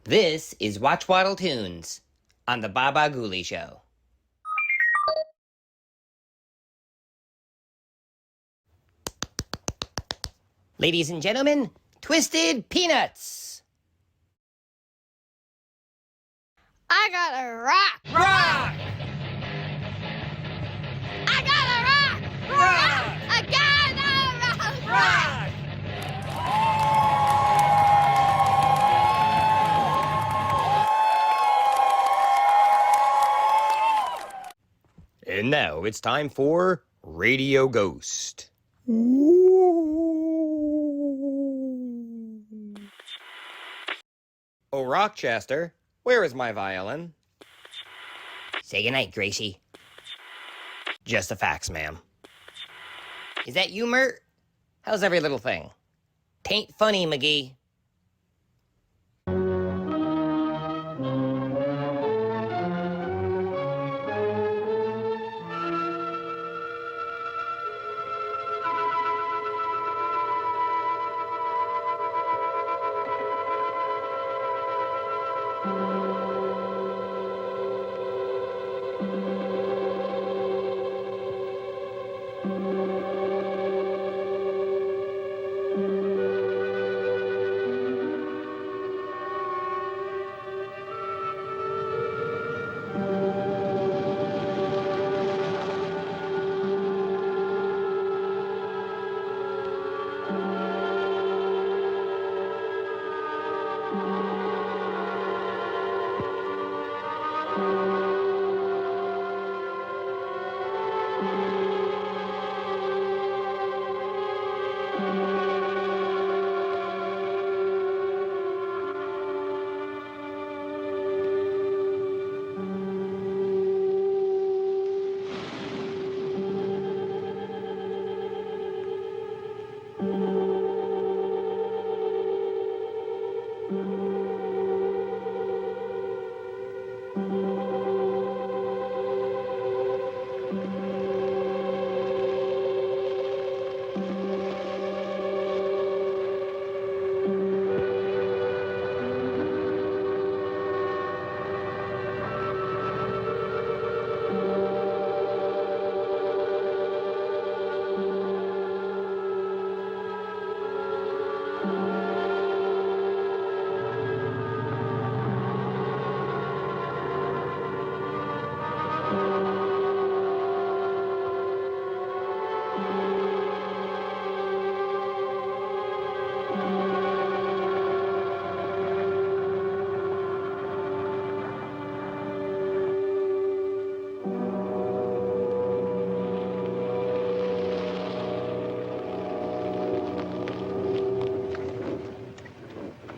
This is Watch Waddle Tunes on the Baba Ghoulie Show. Ladies and gentlemen, Twisted Peanuts! I got a rock! Rock! I got a rock! Rock! I got a rock! Rock! And now it's time for Radio Ghost. Oh, Rochester, where is my violin? Say goodnight, Gracie. Just the facts, ma'am. Is that you, Mert? How's every little thing? Tain't funny, McGee.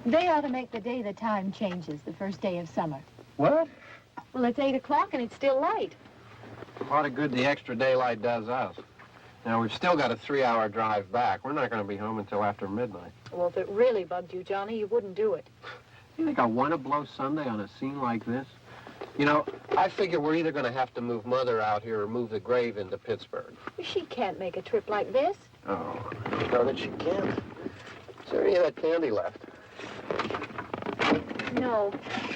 They ought to make the day the time changes, the first day of summer. What? Well, it's 8 o'clock and it's still light. A lot of good the extra daylight does us. Now, we've still got a 3-hour drive back. We're not going to be home until after midnight. Well, if it really bugged you, Johnny, you wouldn't do it. You think I want to blow Sunday on a scene like this? You know, I figure we're either going to have to move Mother out here or move the grave into Pittsburgh. She can't make a trip like this. Oh, I know that she can't. Is there any of that candy left? No.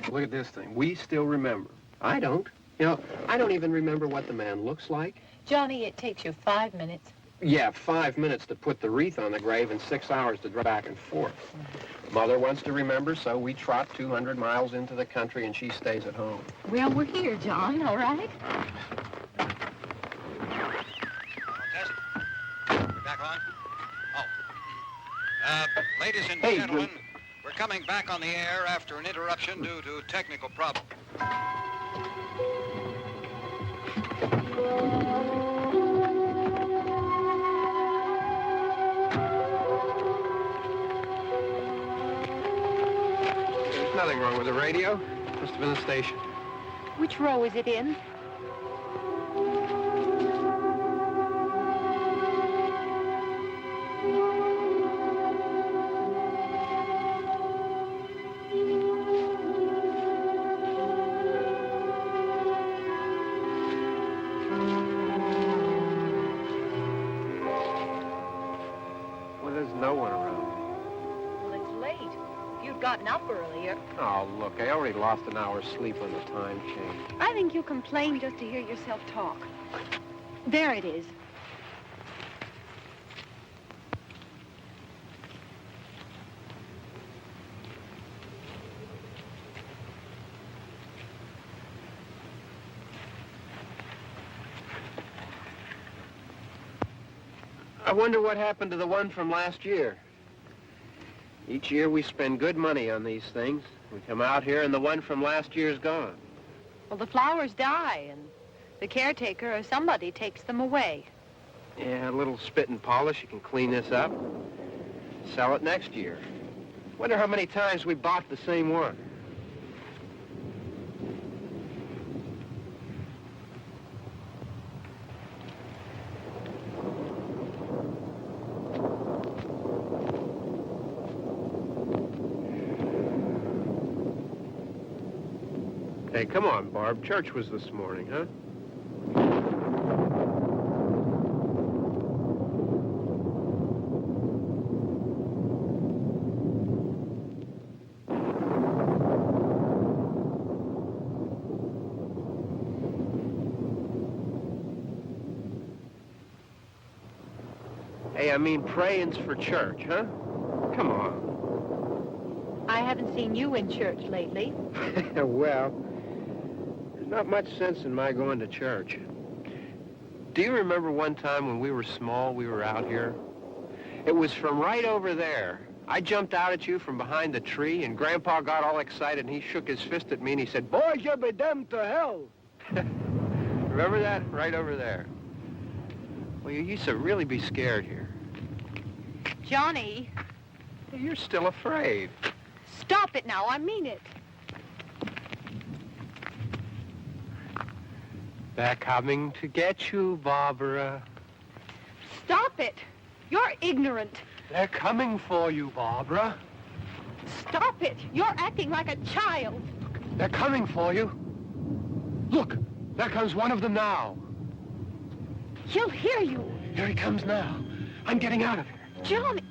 Look at this thing. We still remember. I don't. You know, I don't even remember what the man looks like. Johnny, it takes you 5 minutes. Yeah, 5 minutes to put the wreath on the grave and 6 hours to drive back and forth. Mother wants to remember, so we trot 200 miles into the country and she stays at home. Well, we're here, John, all right? We're back on? Oh. Ladies and gentlemen, we're coming back on the air after an interruption due to technical problems. There's nothing wrong with the radio. Must have been the station. Which row is it in? Well, there's no one around. Well, it's late. If you'd gotten up earlier. Oh, look, I already lost an hour's sleep on the time change. I think you complain just to hear yourself talk. There it is. I wonder what happened to the one from last year. Each year we spend good money on these things. We come out here and the one from last year's gone. Well, the flowers die, and the caretaker or somebody takes them away. Yeah, a little spit and polish. You can clean this up. Sell it next year. Wonder how many times we bought the same one. Hey, come on, Barb. Church was this morning, huh? Hey, I mean praying's for church, huh? Come on. I haven't seen you in church lately. Well, there's not much sense in my going to church. Do you remember one time when we were small, we were out here? It was from right over there I jumped out at you from behind the tree, and Grandpa got all excited, and he shook his fist at me, and he said, "Boys, you'll be damned to hell." Remember that? Right over there. Well, you used to really be scared here. Johnny, You're still afraid. stop it now. I mean it. They're coming to get you, Barbara. Stop it. You're ignorant. They're coming for you, Barbara. Stop it. You're acting like a child. They're coming for you. Look, there comes one of them now. He'll hear you. Here he comes now. I'm getting out of here. Johnny.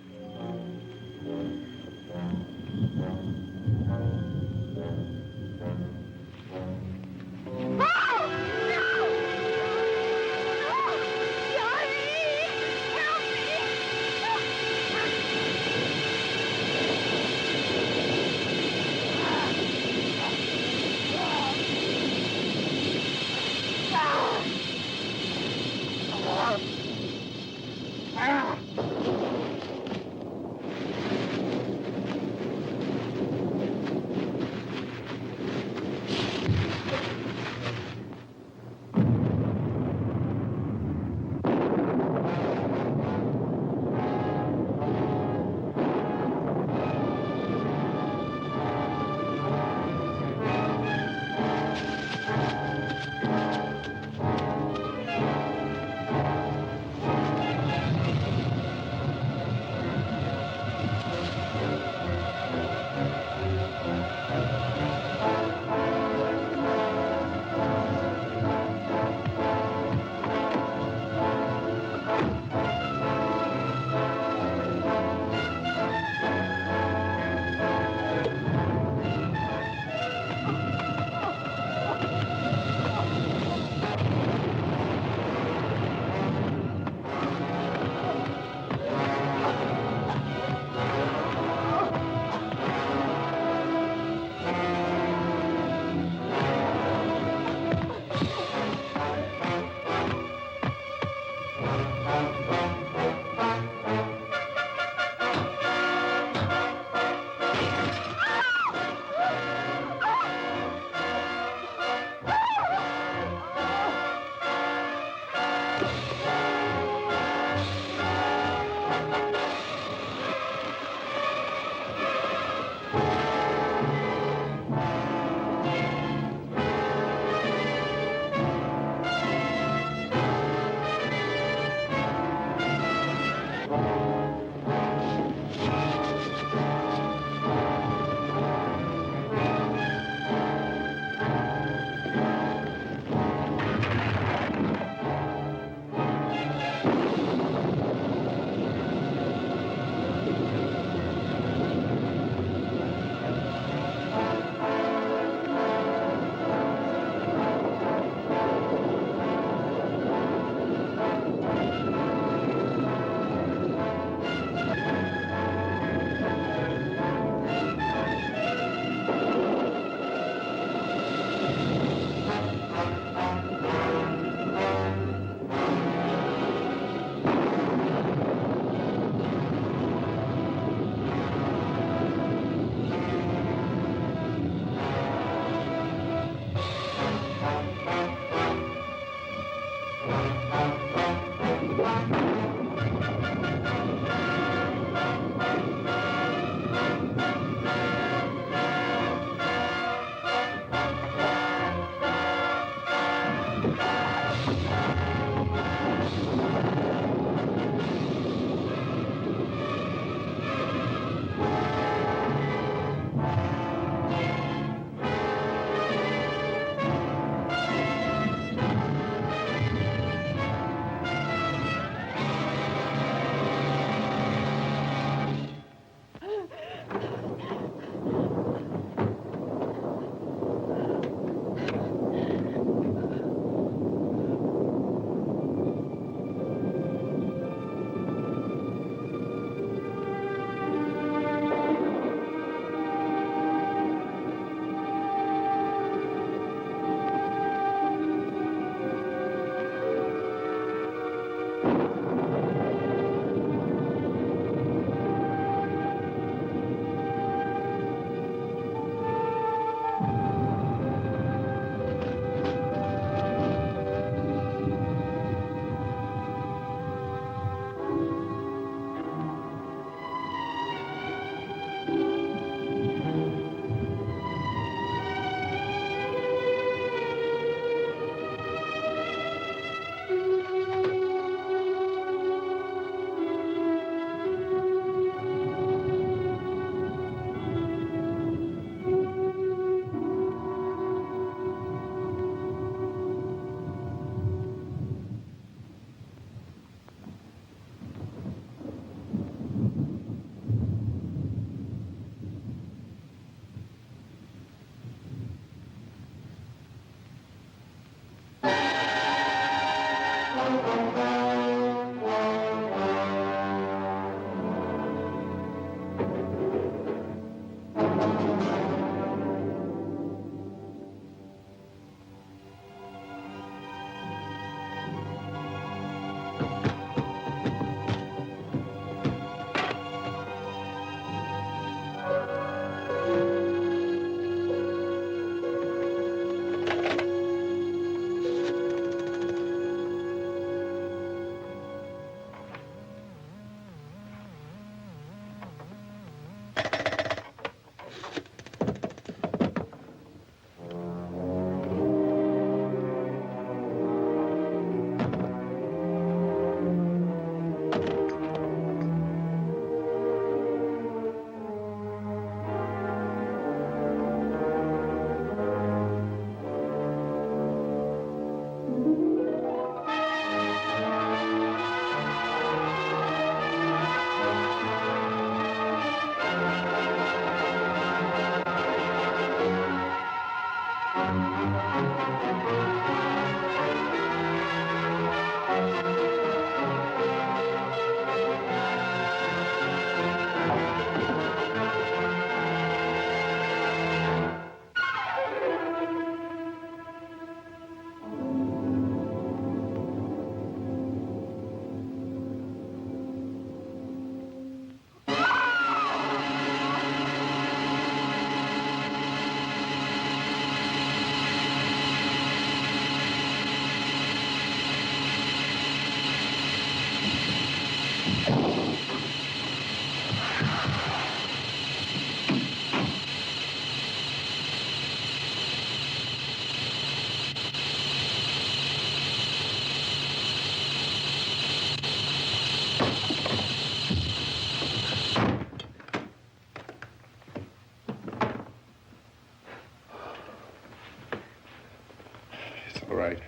All right.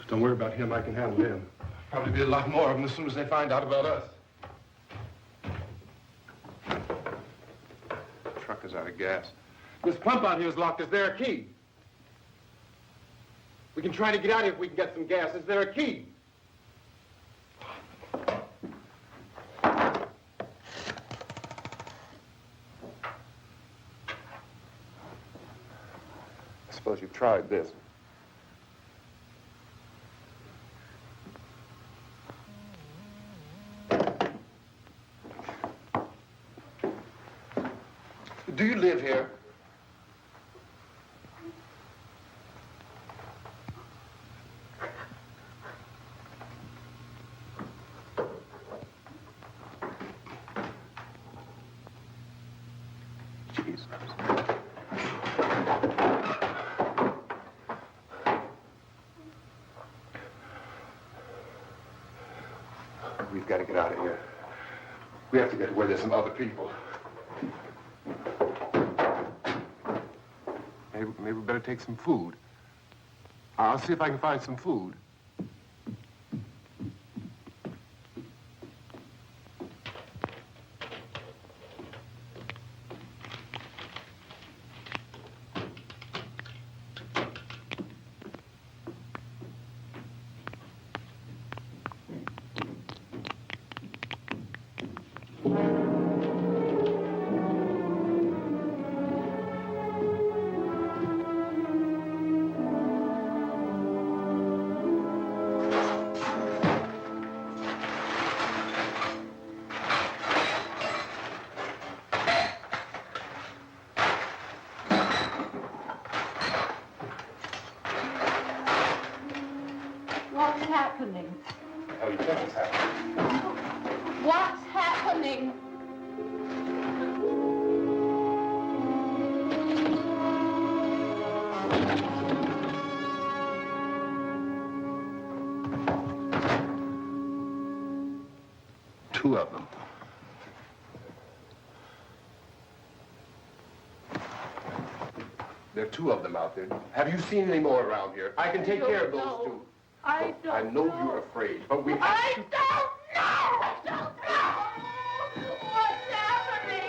Don't worry about him. I can handle him. Probably be a lot more of them as soon as they find out about us. Truck is out of gas. This pump out here is locked. Is there a key? We can try to get out of here if we can get some gas. Is there a key? I suppose you've tried this. Do you live here? Jesus. We've got to get out of here. We have to get to where there's some other people. Maybe we better take some food. I'll see if I can find some food. What's happening? How do you think it's happening? What's happening? Two of them. There are two of them out there. Have you seen any more around here? I can take care of those two. I don't I know you're afraid, but we have I to... don't know! I don't know! What's happening?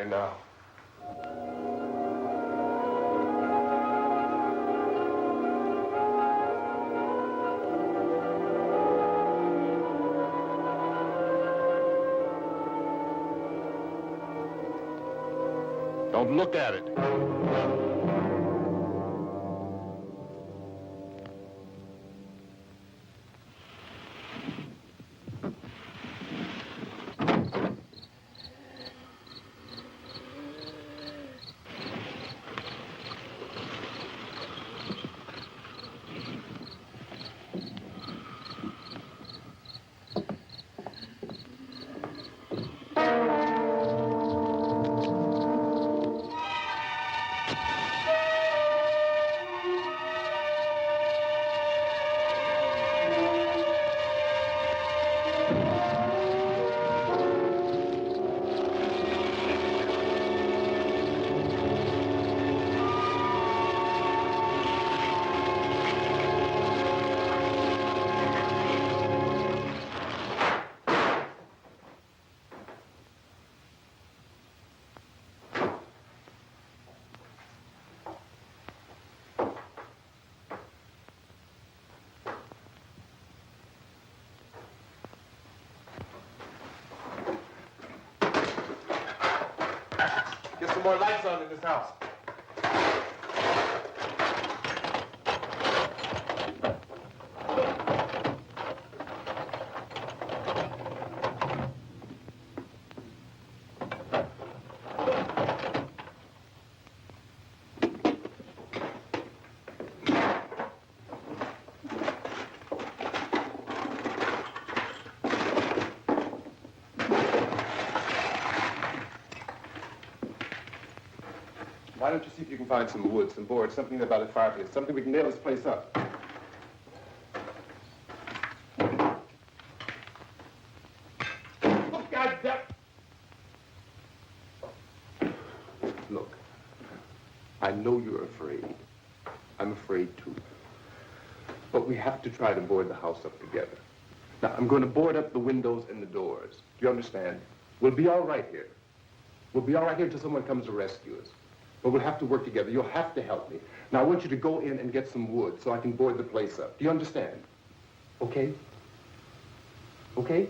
here now. Don't look at it. Get some more lights on in this house. Why don't you see if you can find some wood, some board, something about a fireplace, something we can nail this place up. Look, goddamn! Look, I know you're afraid. I'm afraid too. But we have to try to board the house up together. Now, I'm going to board up the windows and the doors. Do you understand? We'll be all right here. We'll be all right here until someone comes to rescue us. But we'll have to work together. You'll have to help me. Now, I want you to go in and get some wood so I can board the place up. Do you understand? Okay? Okay?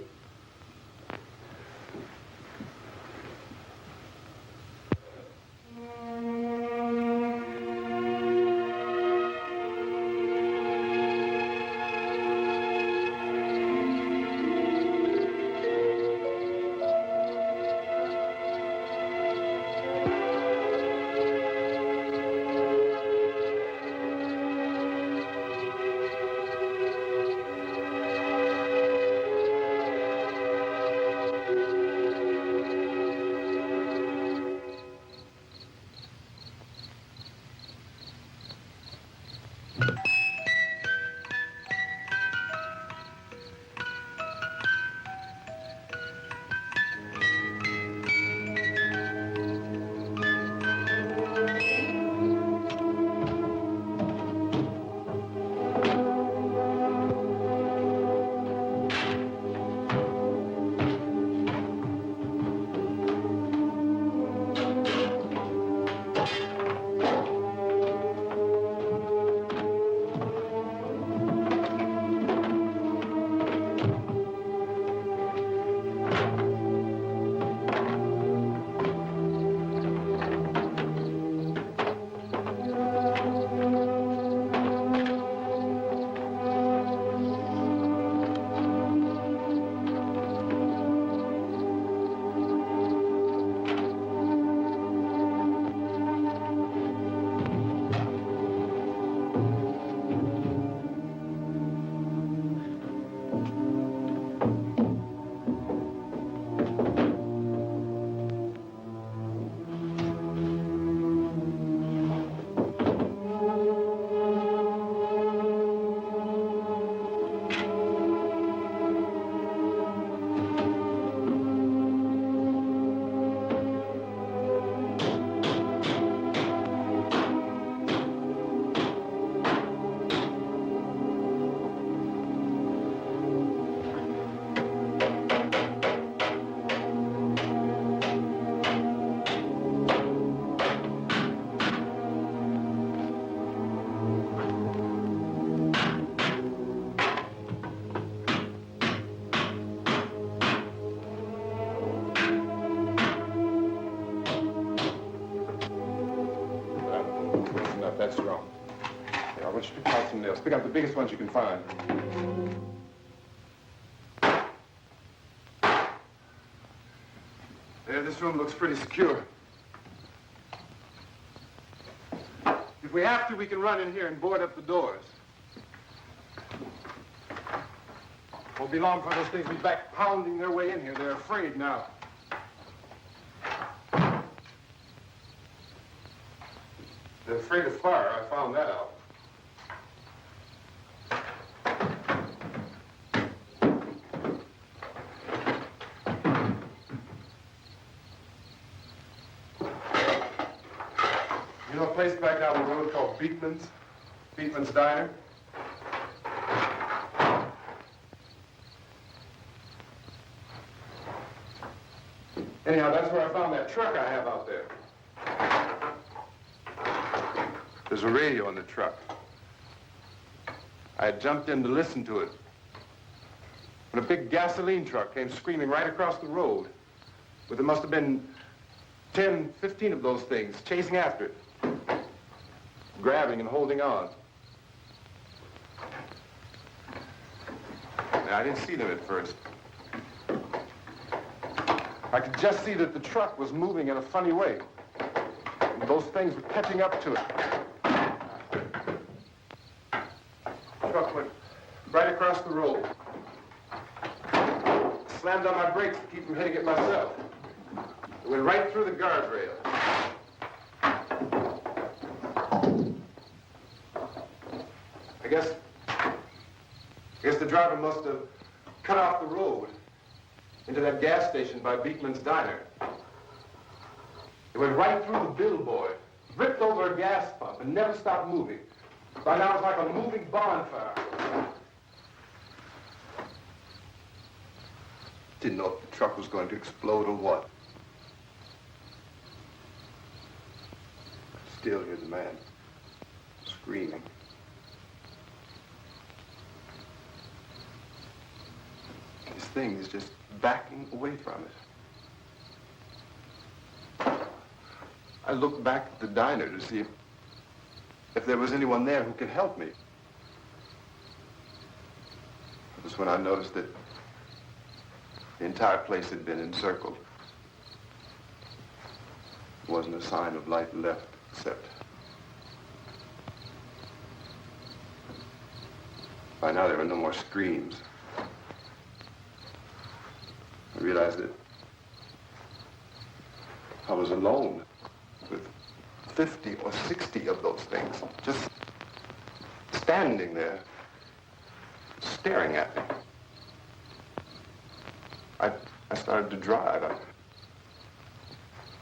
guardrails. Pick up the biggest ones you can find. There, this room looks pretty secure. If we have to, we can run in here and board up the doors. Won't be long before those things will be back pounding their way in here. They're afraid now. They're afraid of fire. I found that out. You know a place back down the road called Beekman's? Beekman's Diner? Anyhow, that's where I found that truck I have out there. There's a radio in the truck. I had jumped in to listen to it when a big gasoline truck came screaming right across the road. But there must have been 10, 15 of those things chasing after it, grabbing and holding on. Now, I didn't see them at first. I could just see that the truck was moving in a funny way. And those things were catching up to it. The truck went right across the road. Slammed on my brakes to keep from hitting it myself. It went right through the guardrail. I guess the driver must have cut off the road into that gas station by Beekman's Diner. It went right through the billboard, ripped over a gas pump, and never stopped moving. By now, it's like a moving bonfire. Didn't know if the truck was going to explode or what. Still, here's the man, screaming. This thing is just backing away from it. I looked back at the diner to see if there was anyone there who could help me. It was when I noticed that the entire place had been encircled. There wasn't a sign of light left, except by now there were no more screams. I realized that I was alone with 50 or 60 of those things, just standing there, staring at me. I started to drive. I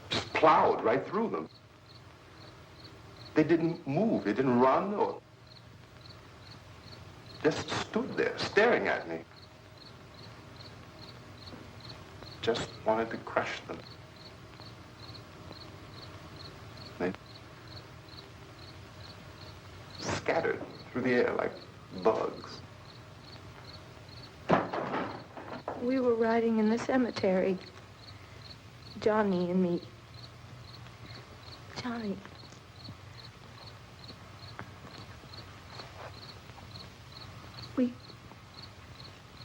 just plowed right through them. They didn't move. They didn't run or just stood there, staring at me. Just wanted to crush them. They scattered through the air like bugs. We were riding in the cemetery, Johnny and me. Johnny.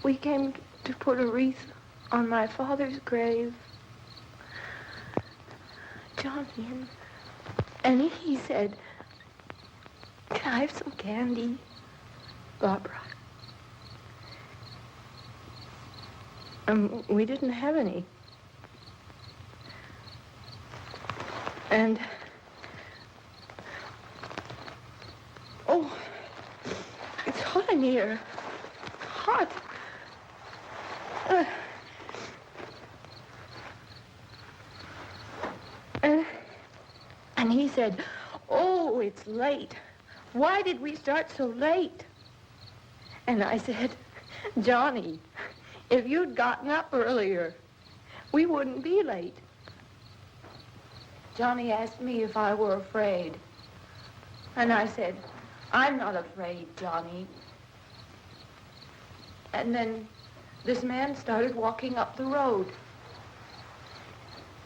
We came to put a wreath on my father's grave. Johnny, and he said, "Can I have some candy, Barbara?" We didn't have any. And, oh, it's hot in here. Hot. And he said, "Oh, it's late. Why did we start so late?" And I said, "Johnny, if you'd gotten up earlier, we wouldn't be late." Johnny asked me if I were afraid. And I said, "I'm not afraid, Johnny." And then this man started walking up the road.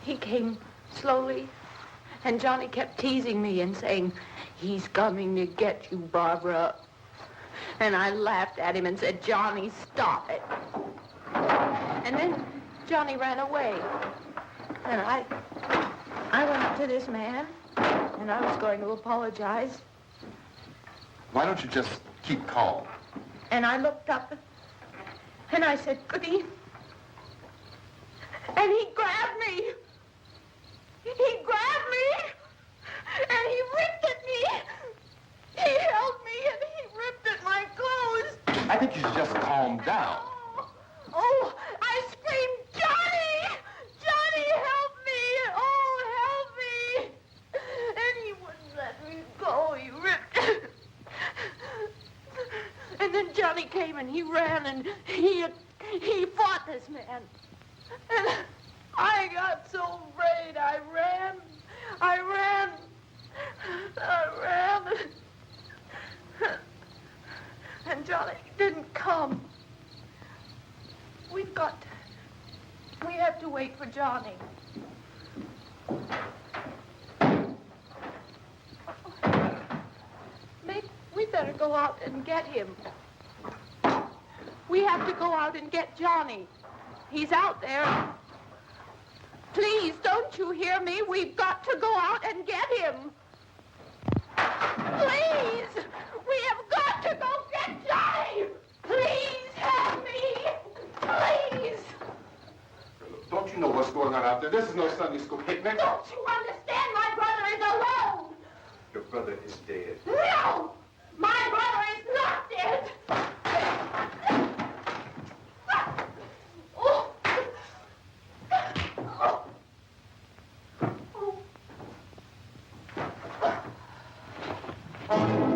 He came slowly, and Johnny kept teasing me and saying, "He's coming to get you, Barbara." And I laughed at him and said, Johnny, stop it. And then Johnny ran away. And I went up to this man, and I was going to apologize. Why don't you just keep calm? And I looked up, and I said, Goody. And he grabbed me. He grabbed me, and he ripped at me. He held me, and he ripped at my clothes. I think you should just calm down. Oh, I screamed, Johnny! Johnny, help me! Oh, help me! And he wouldn't let me go. He ripped. And then Johnny came and he ran and he fought this man. And I got so afraid. I ran. And Johnny didn't come. We have to wait for Johnny. We better go out and get him. We have to go out and get Johnny. He's out there. Please, don't you hear me? We've got to go out and get him. Please! We have got to go get Johnny! Please help me! Please! Don't you know what's going on out there? This is no Sunday school picnic. Don't you understand? My brother is alone! Your brother is dead. No! My brother is not dead! Oh. Oh.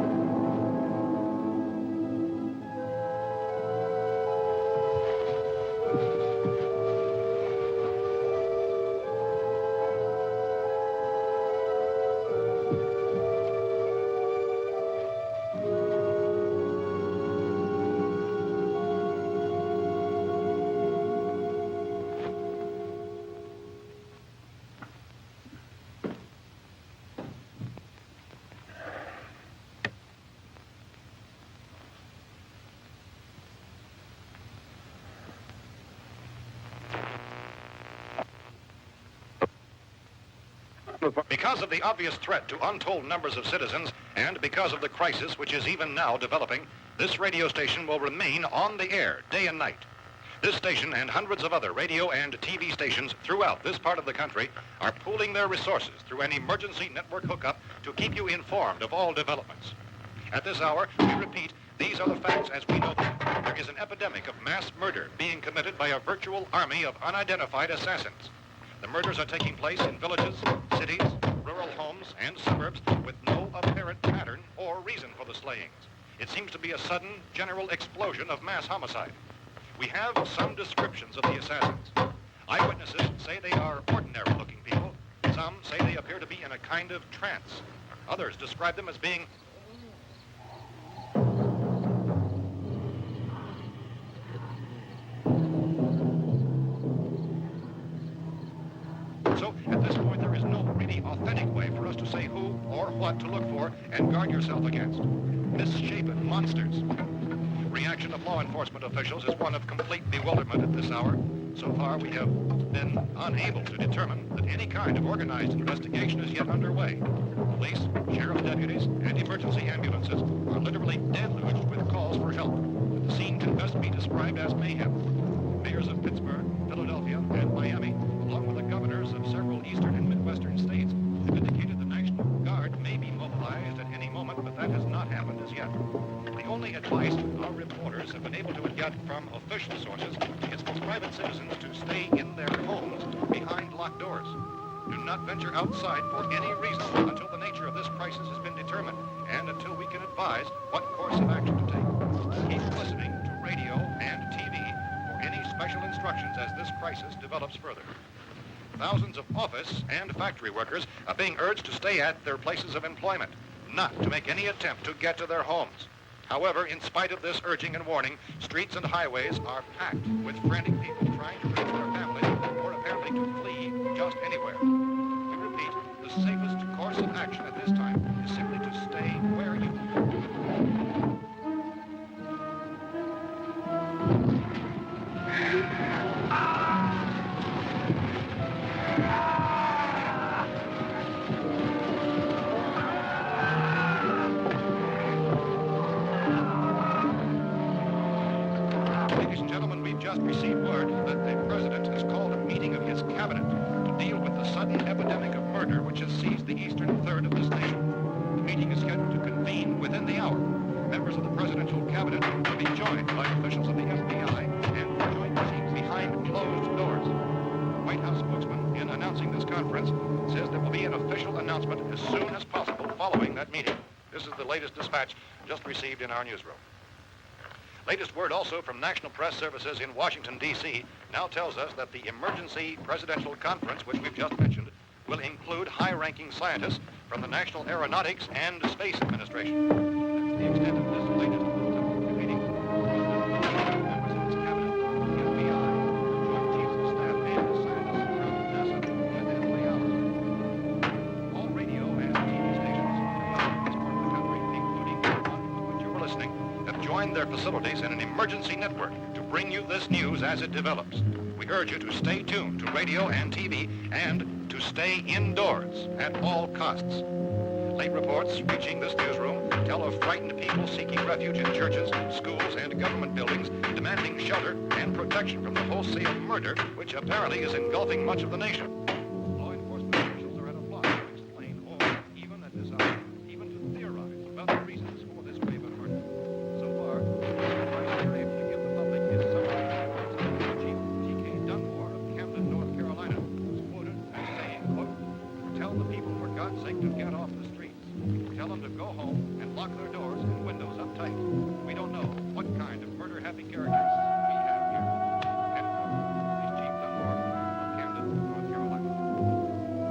Because of the obvious threat to untold numbers of citizens, and because of the crisis which is even now developing, this radio station will remain on the air day and night. This station and hundreds of other radio and TV stations throughout this part of the country are pooling their resources through an emergency network hookup to keep you informed of all developments. At this hour, we repeat, these are the facts as we know them. There is an epidemic of mass murder being committed by a virtual army of unidentified assassins. The murders are taking place in villages, cities, rural homes, and suburbs with no apparent pattern or reason for the slayings. It seems to be a sudden, general explosion of mass homicide. We have some descriptions of the assassins. Eyewitnesses say they are ordinary-looking people. Some say they appear to be in a kind of trance. Others describe them as being So, at this point, there is no really authentic way for us to say who or what to look for and guard yourself against. Misshapen monsters. Reaction of law enforcement officials is one of complete bewilderment at this hour. So far, we have been unable to determine that any kind of organized investigation is yet underway. Police, sheriff's deputies, and emergency ambulances are literally deluged with calls for help. The scene can best be described as mayhem. Mayors of Pittsburgh, Philadelphia, and Miami, along with the governors of several eastern and midwestern states, have indicated the National Guard may be mobilized at any moment, but that has not happened as yet. The only advice our reporters have been able to get from official sources is for private citizens to stay in their homes behind locked doors. Do not venture outside for any reason until the nature of this crisis has been determined and until we can advise what course of action to take. Keep listening to radio and TV for any special instructions as this crisis develops further. Thousands of office and factory workers are being urged to stay at their places of employment, not to make any attempt to get to their homes. However, in spite of this urging and warning, streets and highways are packed with frantic people trying to reach their families or apparently to flee just anywhere. We repeat, the safest course of action at this time is simply to stay where you are. Ladies and gentlemen, we've just received word that the president has called a meeting of his cabinet to deal with the sudden epidemic of murder which has seized the eastern third of this nation. The meeting is scheduled to convene within the hour. Members of the presidential cabinet will be joined by officials of the FBI and joint proceedings behind closed doors. The White House spokesman, in announcing this conference, says there will be an official announcement as soon as possible following that meeting. This is the latest dispatch just received in our newsroom. Latest word also from National Press Services in Washington, D.C. now tells us that the emergency presidential conference, which we've just mentioned, will include high-ranking scientists from the National Aeronautics and Space Administration. That's the extent of this latest meeting. Members of its cabinet, the FBI, Joint Chiefs of Staff, and scientists from NASA within the hour. All radio and TV stations in this part of the country, including the one on which you were listening, have joined their facilities in an emergency network to bring you this news as it develops. We urge you to stay tuned to radio and TV and to stay indoors at all costs. Late reports reaching this newsroom tell of frightened people seeking refuge in churches, schools, and government buildings, demanding shelter and protection from the wholesale murder which apparently is engulfing much of the nation. Law enforcement officials are at a loss to explain or even at this hour, even to theorize about the reasons for this grave murder. So far, the advice we're able to give the public is summary of Chief T.K. Dunmore of Camden, North Carolina, who's quoted as saying, quote, "Tell the people, for God's sake, to get off the streets. Tell them to go home and lock their doors and windows up tight. We don't know what kind of murder-happy characters we have here." End quote. Is Chief Dunmore of Camden, North Carolina.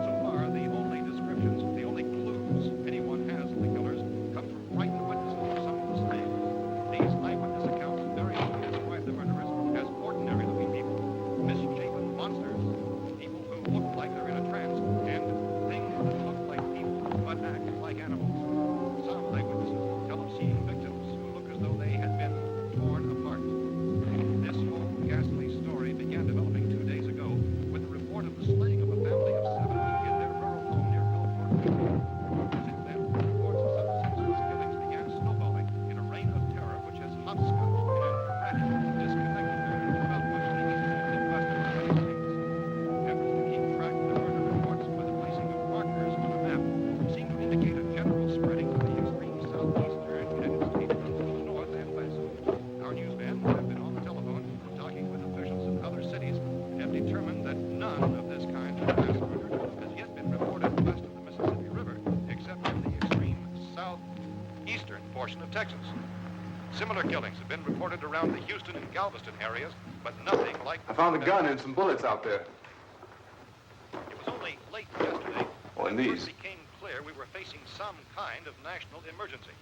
So far, the only descriptions, the only clues anyone has of the killers come from frightened witnesses of some of the slain. These eyewitness accounts variously describe the murderers as ordinary-looking people, misshapen monsters, people who look like they're in a trance, and things that look like people but act like animals. Some eyewitnesses tell of seeing victims who look as though they had been torn apart. This whole ghastly story began developing 2 days ago with the report of the slaying of a family of 7 in their rural home near Gulfport. Since then, reports of some senseless killings began snowballing in a reign of terror which has hopscotched in a dramatic, disconnected manner throughout much of the east and midwest of the United States. Efforts to keep track of the murder reports by the placing of markers on a map seem to indicate a general spreading to the extreme southeastern United States from the north and west. Our newsmen have been on the telephone talking with officials in other cities and have determined that none of this kind of mass murder has yet been reported west of the Mississippi River, except in the extreme southeastern portion of Texas. Similar killings have been reported around the Houston and Galveston areas, but nothing like... I found a gun and some bullets out there. It was only late yesterday and when these. it became clear we were facing some kind of national emergency.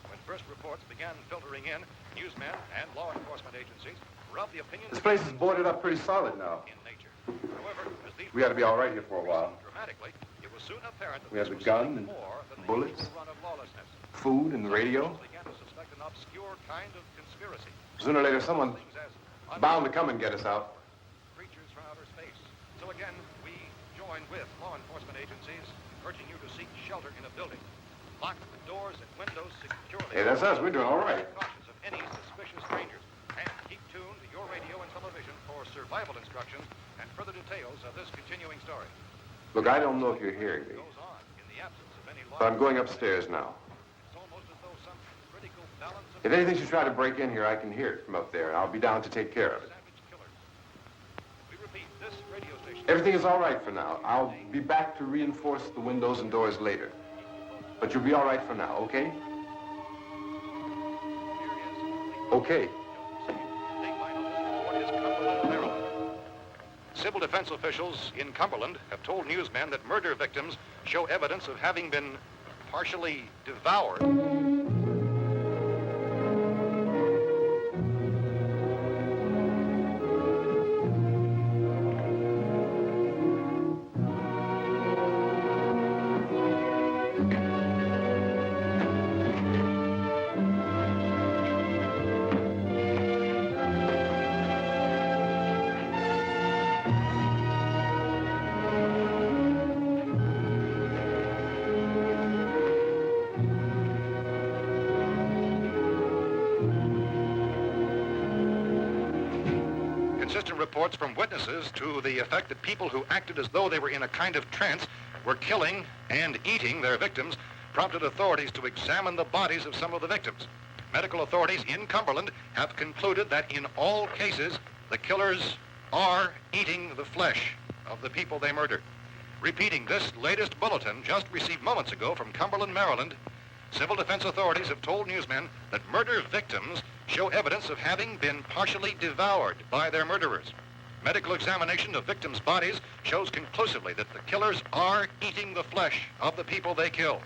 When first reports began filtering in, newsmen and law enforcement agencies were of the opinion This place is boarded up pretty solid now. in nature. However, as these We ought to be all right here for a while. dramatically, it was soon apparent that We have this the was gun something and more than the bullets. usual run of lawlessness. Food and the radio. Officials began to suspect an obscure kind of conspiracy. Sooner or later, someone's Things as bound to come and get us out. creatures from outer space. So again, we join with law enforcement agencies, urging you to seek shelter in a building. Lock the doors and windows securely. Hey, that's us. We're doing all right. Cautious of any suspicious strangers. And keep tuned to your radio and television for survival instructions and further details of this continuing story. Look, I don't know if you're hearing me, Goes on in the absence of any law. but I'm going upstairs now. It's almost as though some critical balance of If anything should try to break in here, I can hear it from up there, and I'll be down to take care of it. savage killers. We repeat, this radio station. Everything is all right for now. I'll be back to reinforce the windows and doors later. But you'll be all right for now, okay? Okay. Civil defense officials in Cumberland have told newsmen that murder victims show evidence of having been partially devoured. Consistent reports from witnesses to the effect that people who acted as though they were in a kind of trance were killing and eating their victims prompted authorities to examine the bodies of some of the victims. Medical authorities in Cumberland have concluded that in all cases, the killers are eating the flesh of the people they murdered. Repeating this latest bulletin just received moments ago from Cumberland, Maryland, civil defense authorities have told newsmen that murder victims show evidence of having been partially devoured by their murderers. Medical examination of victims' bodies shows conclusively that the killers are eating the flesh of the people they kill.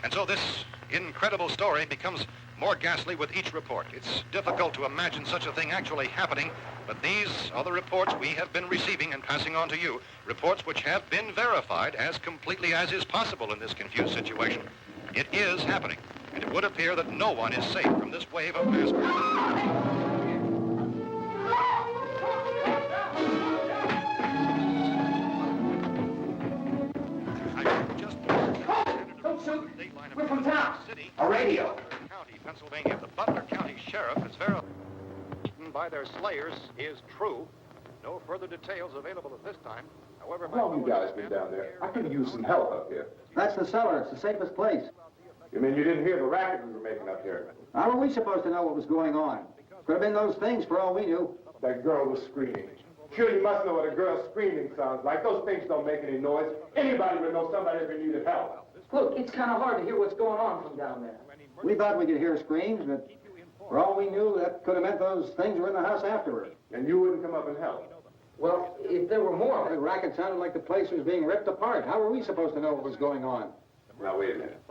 And so this incredible story becomes more ghastly with each report. It's difficult to imagine such a thing actually happening, but these are the reports we have been receiving and passing on to you, reports which have been verified as completely as is possible in this confused situation. It is happening, and it would appear that no one is safe from this wave of mass murder. We're from town. A radio. County, Pennsylvania. The Butler County Sheriff has verified by their slayers is true. No further details available at this time. However, how long you guys been down there? I could use some help up here. That's the cellar. It's the safest place. You mean you didn't hear the racket we were making up here? How were we supposed to know what was going on? Could have been those things for all we knew. That girl was screaming. Sure, you must know what a girl screaming sounds like. Those things don't make any noise. Anybody would know somebody ever needed help. Look, it's kind of hard to hear what's going on from down there. We thought we could hear screams, but for all we knew, that could have meant those things were in the house afterward. And you wouldn't come up and help? Well, if there were more... The racket sounded like the place was being ripped apart. How were we supposed to know what was going on? Now, wait a minute.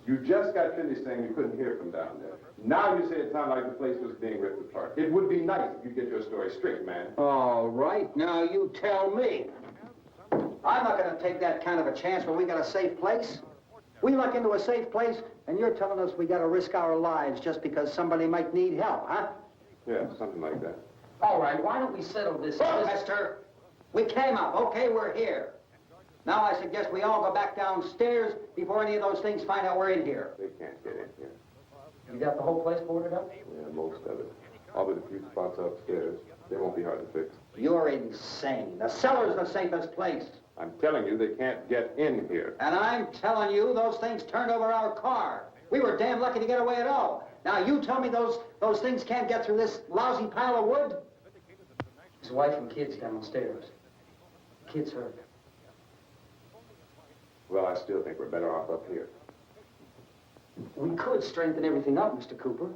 You just got finished saying you couldn't hear from down there. Now you say it sounded like the place was being ripped apart. It would be nice if you get your story straight, man. All right, now you tell me. I'm not going to take that kind of a chance when we got a safe place. We luck into a safe place, and you're telling us we got to risk our lives just because somebody might need help, huh? Yeah, something like that. All right, why don't we settle this? Look, mister, we came up. Okay, we're here. Now I suggest we all go back downstairs before any of those things find out we're in here. They can't get in here. You got the whole place boarded up? Yeah, most of it. All but a few spots upstairs. They won't be hard to fix. You're insane. The cellar's the safest place. I'm telling you, they can't get in here. And I'm telling you, those things turned over our car. We were damn lucky to get away at all. Now, you tell me those things can't get through this lousy pile of wood? His wife and kids downstairs. Kids hurt. Well, I still think we're better off up here. We could strengthen everything up, Mr. Cooper.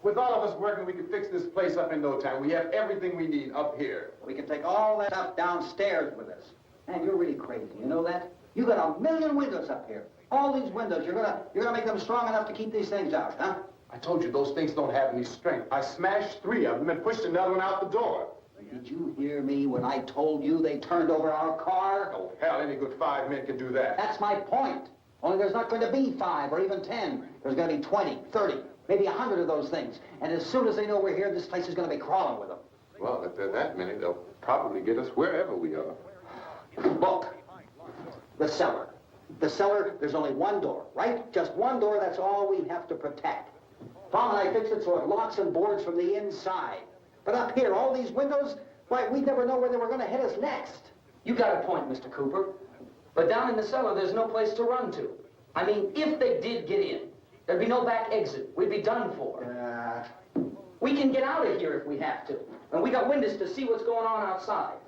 With all of us working, we could fix this place up in no time. We have everything we need up here. We can take all that stuff downstairs with us. Man, you're really crazy. You know that? You got 1,000,000 windows up here. All these windows, you're gonna make them strong enough to keep these things out, huh? I told you those things don't have any strength. I smashed 3 of them and pushed another one out the door. Did you hear me when I told you they turned over our car? Oh, hell, any good 5 men can do that. That's my point. Only there's not going to be 5 or even 10. There's going to be 20, 30, maybe 100 of those things. And as soon as they know we're here, this place is going to be crawling with them. Well, if there are that many, they'll probably get us wherever we are. Look, the cellar. The cellar, there's only one door, right? Just one door, that's all we have to protect. Tom and I fixed it so it locks and boards from the inside. But up here, all these windows, why, we never know where they were going to hit us next. You got a point, Mr. Cooper. But down in the cellar, there's no place to run to. I mean, if they did get in, there'd be no back exit. We'd be done for. We can get out of here if we have to. And we got windows to see what's going on outside.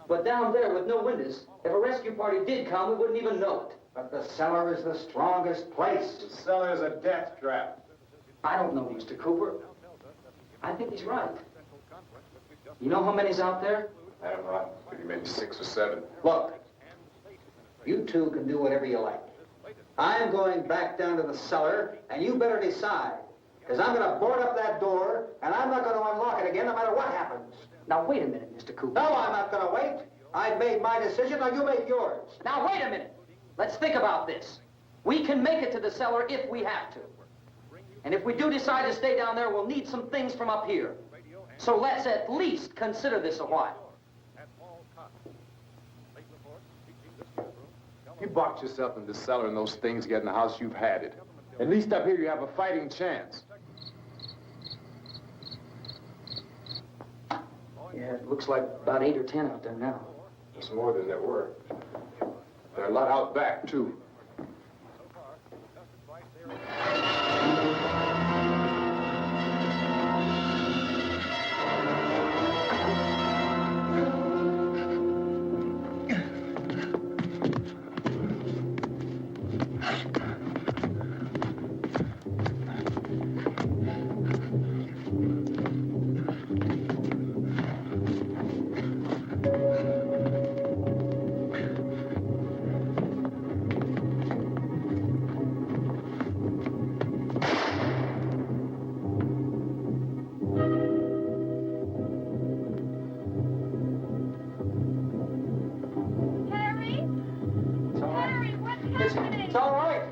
But down there with no windows, if a rescue party did come, we wouldn't even know it. But the cellar is the strongest place. The cellar is a death trap. I don't know, Mr. Cooper. I think he's right. You know how many's out there? I don't know. Maybe 6 or 7. Look, you two can do whatever you like. I'm going back down to the cellar, and you better decide. Because I'm going to board up that door, and I'm not going to unlock it again no matter what happens. Now, wait a minute, Mr. Cooper. No, I'm not going to wait. I've made my decision, now you make yours. Now, wait a minute. Let's think about this. We can make it to the cellar if we have to. And if we do decide to stay down there, we'll need some things from up here. So let's at least consider this a while. You box yourself in the cellar and those things get in the house, you've had it. At least up here you have a fighting chance. Yeah, it looks like about 8 or 10 out there now. There's more than there were. There are a lot out back, too. It's all right.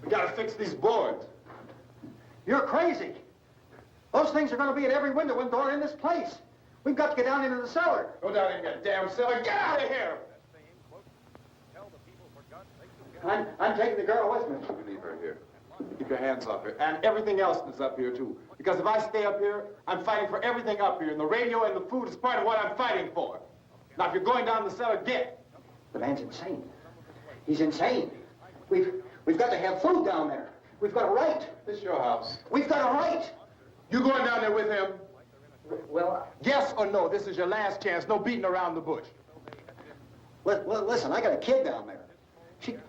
Gotta fix these boards. You're crazy. Those things are going to be at every window and door in this place. We've got to get down into the cellar. Go down in that damn cellar. Get out of here! I'm taking the girl with me. You leave her here. Keep your hands off her. And everything else that's up here, too. Because if I stay up here, I'm fighting for everything up here. And the radio and the food is part of what I'm fighting for. Now, if you're going down the cellar, get. The man's insane. He's insane. We've got to have food down there. We've got a right. This is your house. We've got a right. You going down there with him? Well, yes or no? This is your last chance. No beating around the bush. Listen, I got a kid down there.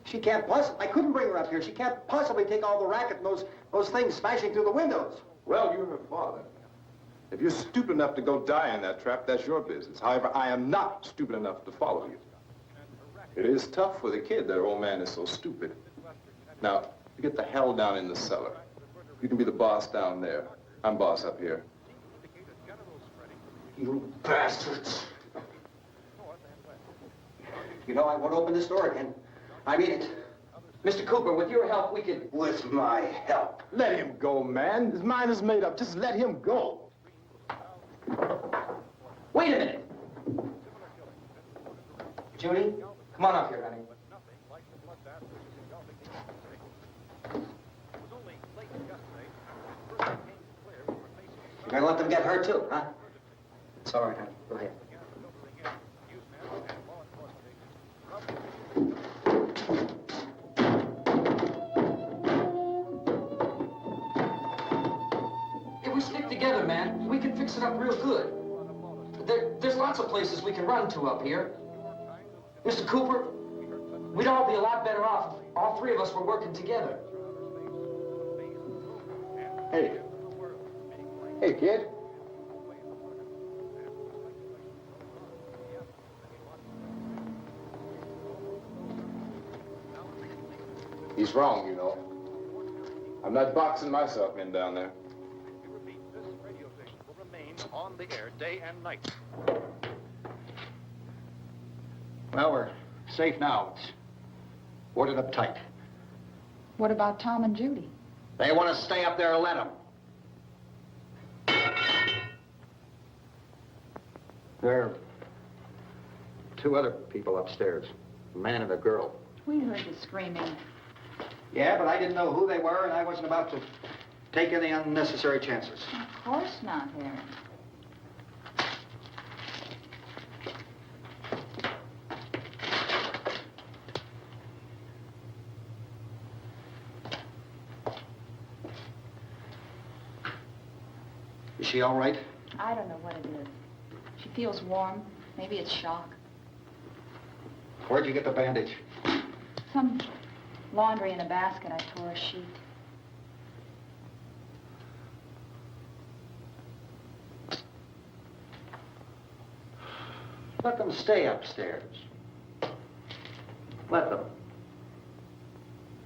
She can't possibly, I couldn't bring her up here. She can't possibly take all the racket and those things smashing through the windows. Well, you're her father. If you're stupid enough to go die in that trap, that's your business. However, I am not stupid enough to follow you. It is tough for the kid that old man is so stupid. Now, you get the hell down in the cellar. You can be the boss down there. I'm boss up here. You bastards. You know, I won't open this door again. I mean it. Mr. Cooper, with your help, we can... With my help? Let him go, man. His mind is made up. Just let him go. Wait a minute. Judy, come on up here, honey. You're gonna let them get hurt too, huh? It's all right, honey. Go ahead. If we stick together, man, we can fix it up real good. There's lots of places we can run to up here. Mr. Cooper, we'd all be a lot better off if all three of us were working together. Hey. Hey, kid. He's wrong, you know. I'm not boxing myself in down there. This radio station will remain on the air day and night. Well, we're safe now. It's boarded up tight. What about Tom and Judy? They want to stay up there, let them. There are two other people upstairs, a man and a girl. We heard the screaming. Yeah, but I didn't know who they were, and I wasn't about to take any unnecessary chances. Of course not, Harry. Is she all right? I don't know what it is. She feels warm. Maybe it's shock. Where'd you get the bandage? Some laundry in a basket. I tore a sheet. Let them stay upstairs. Let them.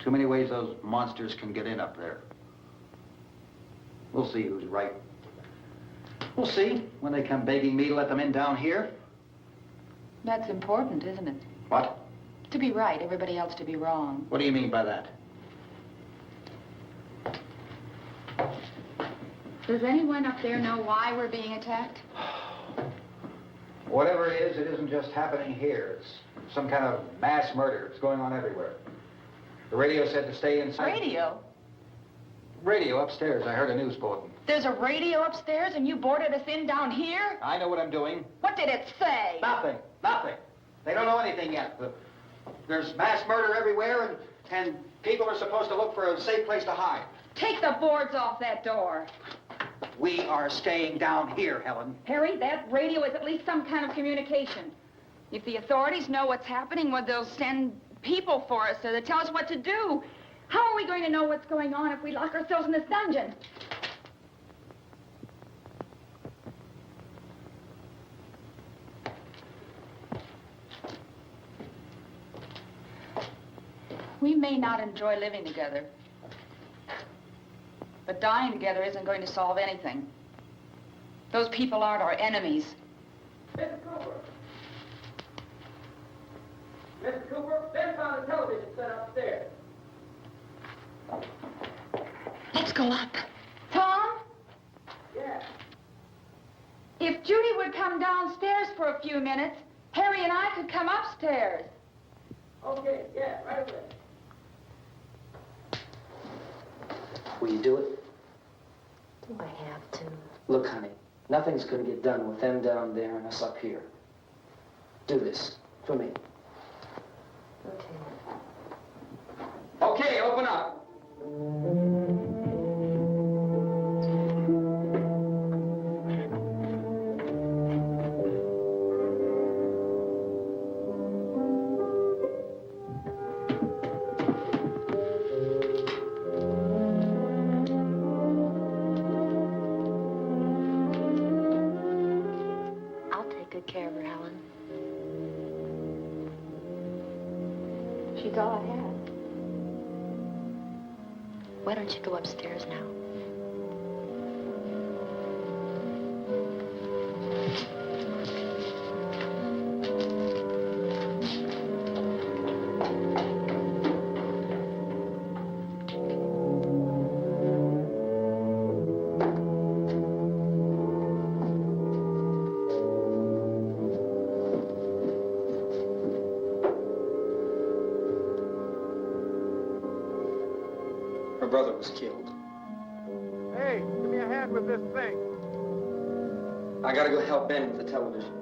Too many ways those monsters can get in up there. We'll see who's right. We'll see when they come begging me to let them in down here. That's important, isn't it? What? To be right, everybody else to be wrong. What do you mean by that? Does anyone up there know why we're being attacked? Whatever it isn't just happening here. It's some kind of mass murder. It's going on everywhere. The radio said to stay inside. Radio? Radio upstairs. I heard a news bulletin. There's a radio upstairs and you boarded us in down here? I know what I'm doing. What did it say? Nothing. Nothing. They don't know anything yet. There's mass murder everywhere, and people are supposed to look for a safe place to hide. Take the boards off that door. We are staying down here, Helen. Harry, that radio is at least some kind of communication. If the authorities know what's happening, well, they'll send people for us to tell us what to do. How are we going to know what's going on if we lock ourselves in this dungeon? We may not enjoy living together, but dying together isn't going to solve anything. Those people aren't our enemies. Mr. Cooper! Mr. Cooper, Ben found a television set upstairs. Let's go up. Tom? Yeah. If Judy would come downstairs for a few minutes, Harry and I could come upstairs. Okay, yeah, right away. Will you do it? Do I have to? Look, honey, nothing's going to get done with them down there and us up here. Do this for me. Okay. Okay, open up. I'll take good care of her, Helen. She's all I have. Why don't you go upstairs now? Her brother was killed. Hey, give me a hand with this thing. I gotta go help Ben with the television.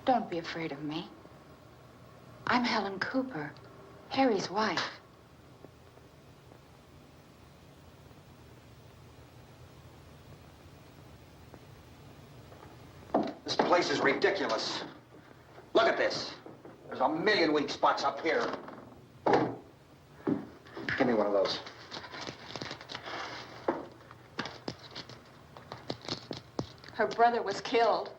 Don't be afraid of me. I'm Helen Cooper, Harry's wife. This place is ridiculous. Look at this. There's a million weak spots up here. Give me one of those. Her brother was killed.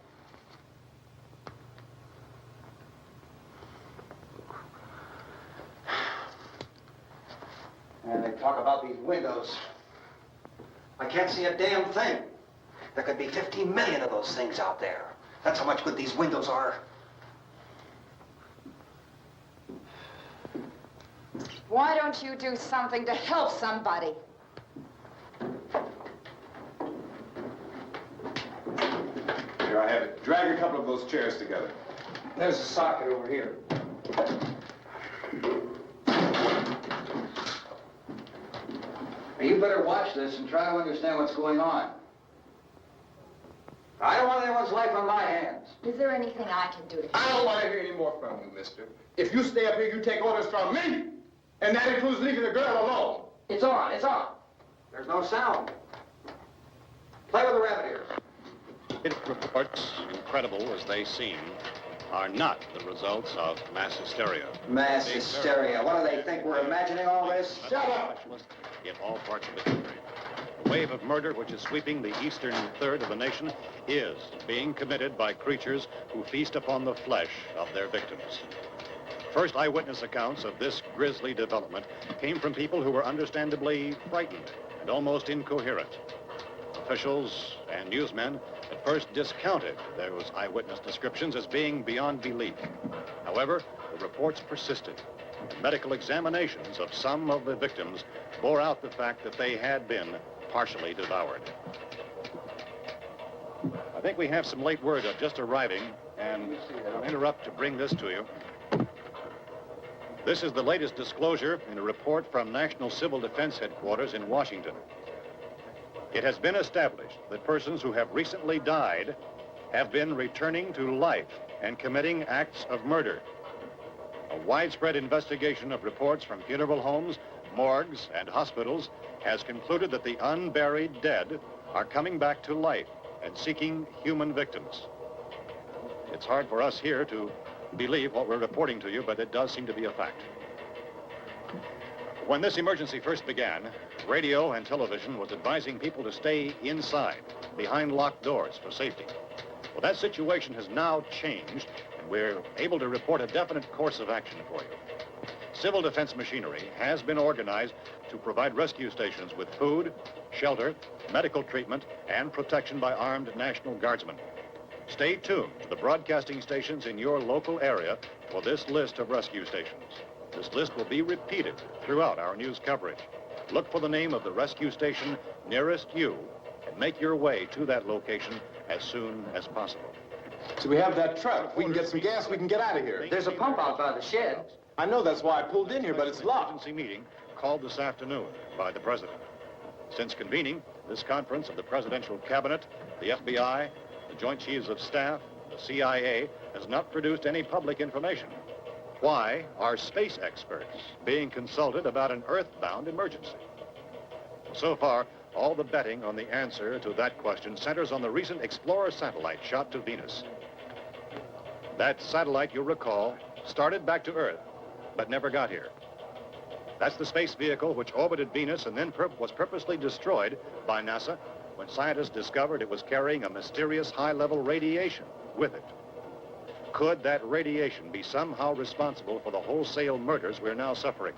And they talk about these windows. I can't see a damn thing. There could be 15 million of those things out there. That's how much good these windows are. Why don't you do something to help somebody? Here, I have it. Drag a couple of those chairs together. There's a socket over here. Now, you better watch this and try to understand what's going on. I don't want anyone's life on my hands. Is there anything I can do to I don't want to hear any more from you, mister. If you stay up here, you take orders from me. And that includes leaving the girl alone. It's on, it's on. There's no sound. Play with the rabbit ears. Reports, incredible as they seem, are not the results of mass hysteria. Mass hysteria. What do they think? We're imagining all this? Shut up! In all parts of the country. The wave of murder which is sweeping the eastern third of the nation is being committed by creatures who feast upon the flesh of their victims. First eyewitness accounts of this grisly development came from people who were understandably frightened and almost incoherent. Officials and newsmen at first discounted those eyewitness descriptions as being beyond belief. However, the reports persisted. Medical examinations of some of the victims bore out the fact that they had been partially devoured. I think we have some late word just arriving, and I'll interrupt to bring this to you. This is the latest disclosure in a report from National Civil Defense Headquarters in Washington. It has been established that persons who have recently died have been returning to life and committing acts of murder. A widespread investigation of reports from funeral homes, morgues, and hospitals has concluded that the unburied dead are coming back to life and seeking human victims. It's hard for us here to believe what we're reporting to you, but it does seem to be a fact. When this emergency first began, radio and television was advising people to stay inside, behind locked doors for safety. Well, that situation has now changed, and we're able to report a definite course of action for you. Civil defense machinery has been organized to provide rescue stations with food, shelter, medical treatment, and protection by armed National Guardsmen. Stay tuned to the broadcasting stations in your local area for this list of rescue stations. This list will be repeated throughout our news coverage. Look for the name of the rescue station nearest you and make your way to that location as soon as possible. So we have that truck. If we can get some gas, we can get out of here. There's a pump out by the shed. I know, that's why I pulled in here, but it's locked. Emergency meeting called this afternoon by the president. Since convening this conference of the presidential cabinet, the FBI, the Joint Chiefs of Staff, the CIA has not produced any public information. Why are space experts being consulted about an earthbound emergency? So far, all the betting on the answer to that question centers on the recent Explorer satellite shot to Venus. That satellite, you'll recall, started back to Earth, but never got here. That's the space vehicle which orbited Venus and then was purposely destroyed by NASA when scientists discovered it was carrying a mysterious high-level radiation with it. Could that radiation be somehow responsible for the wholesale murders we're now suffering?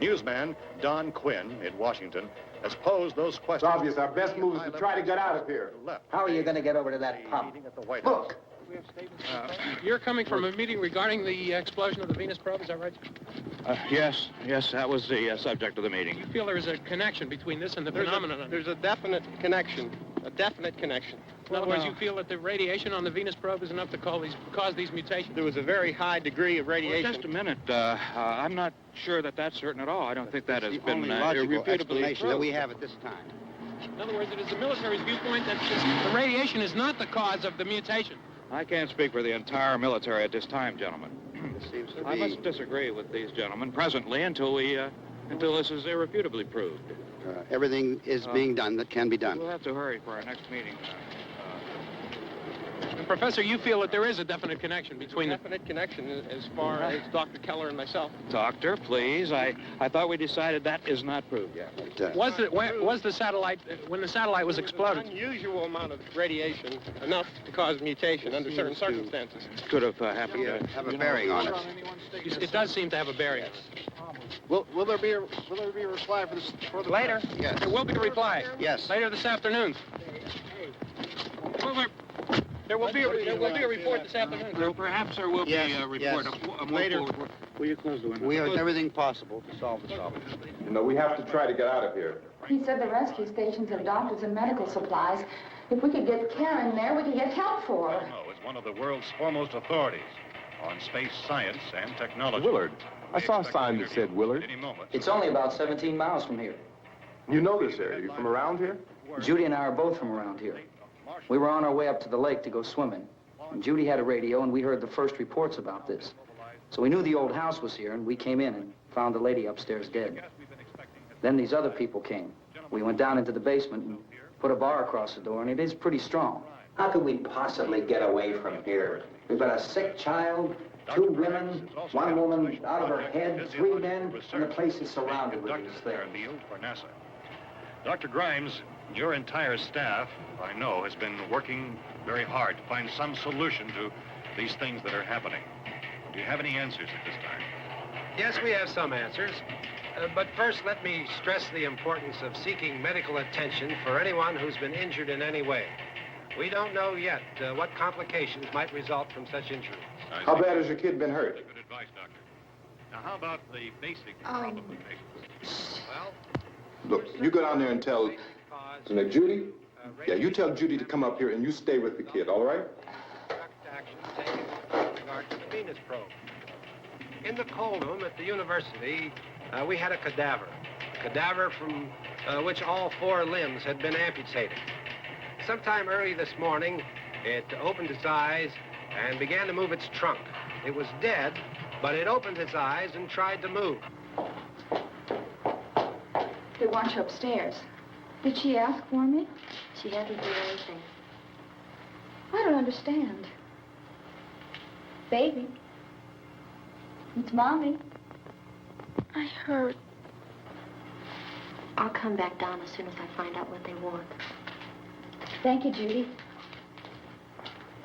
Newsman Don Quinn in Washington has posed those questions. It's obvious our best move is to try to get out of here. How are you going to get over to that pump? Look! You're coming from a meeting regarding the explosion of the Venus probe, is that right? Yes, that was the subject of the meeting. You feel there is a connection between this and the phenomenon? There's a definite connection. A definite connection. In other words, you feel that the radiation on the Venus probe is enough to cause these mutations? There was a very high degree of radiation. Well, just a minute. I'm not sure that that's certain at all. I don't think that has been only logical irrefutably explanation that we have at this time. In other words, it is the military's viewpoint that the radiation is not the cause of the mutation. I can't speak for the entire military at this time, gentlemen. This seems to I be... must disagree with these gentlemen presently until this is irrefutably proved. everything is being done that can be done. We'll have to hurry for our next meeting. Professor, you feel that there is a definite connection between a definite connection as far as Dr. Keller and myself. Doctor, please. I thought we decided that is not proved yet. Was the satellite, when the satellite was exploded? An unusual amount of radiation, enough to cause mutation under certain circumstances. Could have happened. Have a bearing on it. It does seem to have a bearing. Will there be a reply for this? Later? Yes. There will be a reply. Yes. Later this afternoon. There will be a report this afternoon, sir. Perhaps there will be a report. Yes. A Later. report. Will you close the window? We are everything possible to solve the problem. You know, we have to try to get out of here. He said the rescue stations have doctors and medical supplies. If we could get Karen there, we could get help for her. No, is one of the world's foremost authorities on space science and technology. Willard. I saw a sign that said Willard. Any moment. It's only about 17 miles from here. You know this area. You from around here? Judy and I are both from around here. We were on our way up to the lake to go swimming. And Judy had a radio, and we heard the first reports about this. So we knew the old house was here, and we came in and found the lady upstairs dead. Then these other people came. We went down into the basement and put a bar across the door, and it is pretty strong. How could we possibly get away from here? We've got a sick child, 2 women, 1 woman out of her head, 3 men, and the place is surrounded with these things. For NASA. Dr. Grimes, your entire staff, I know, has been working very hard to find some solution to these things that are happening. Do you have any answers at this time? Yes, we have some answers. But first, let me stress the importance of seeking medical attention for anyone who's been injured in any way. We don't know yet what complications might result from such injury. How bad has your kid been hurt? Good advice, Doctor. Now, how about the basic problem with patients? Well, Look, you go down there and tell Judy. Yeah, you tell Judy to come up here and you stay with the kid, all right? action taken with regard to the Venus probe. In the cold room at the university, we had a cadaver from which all 4 limbs had been amputated. Sometime early this morning, it opened its eyes and began to move its trunk. It was dead, but it opened its eyes and tried to move. They want you upstairs. Did she ask for me? She hadn't done anything. I don't understand. Baby. It's Mommy. I heard. I'll come back down as soon as I find out what they want. Thank you, Judy.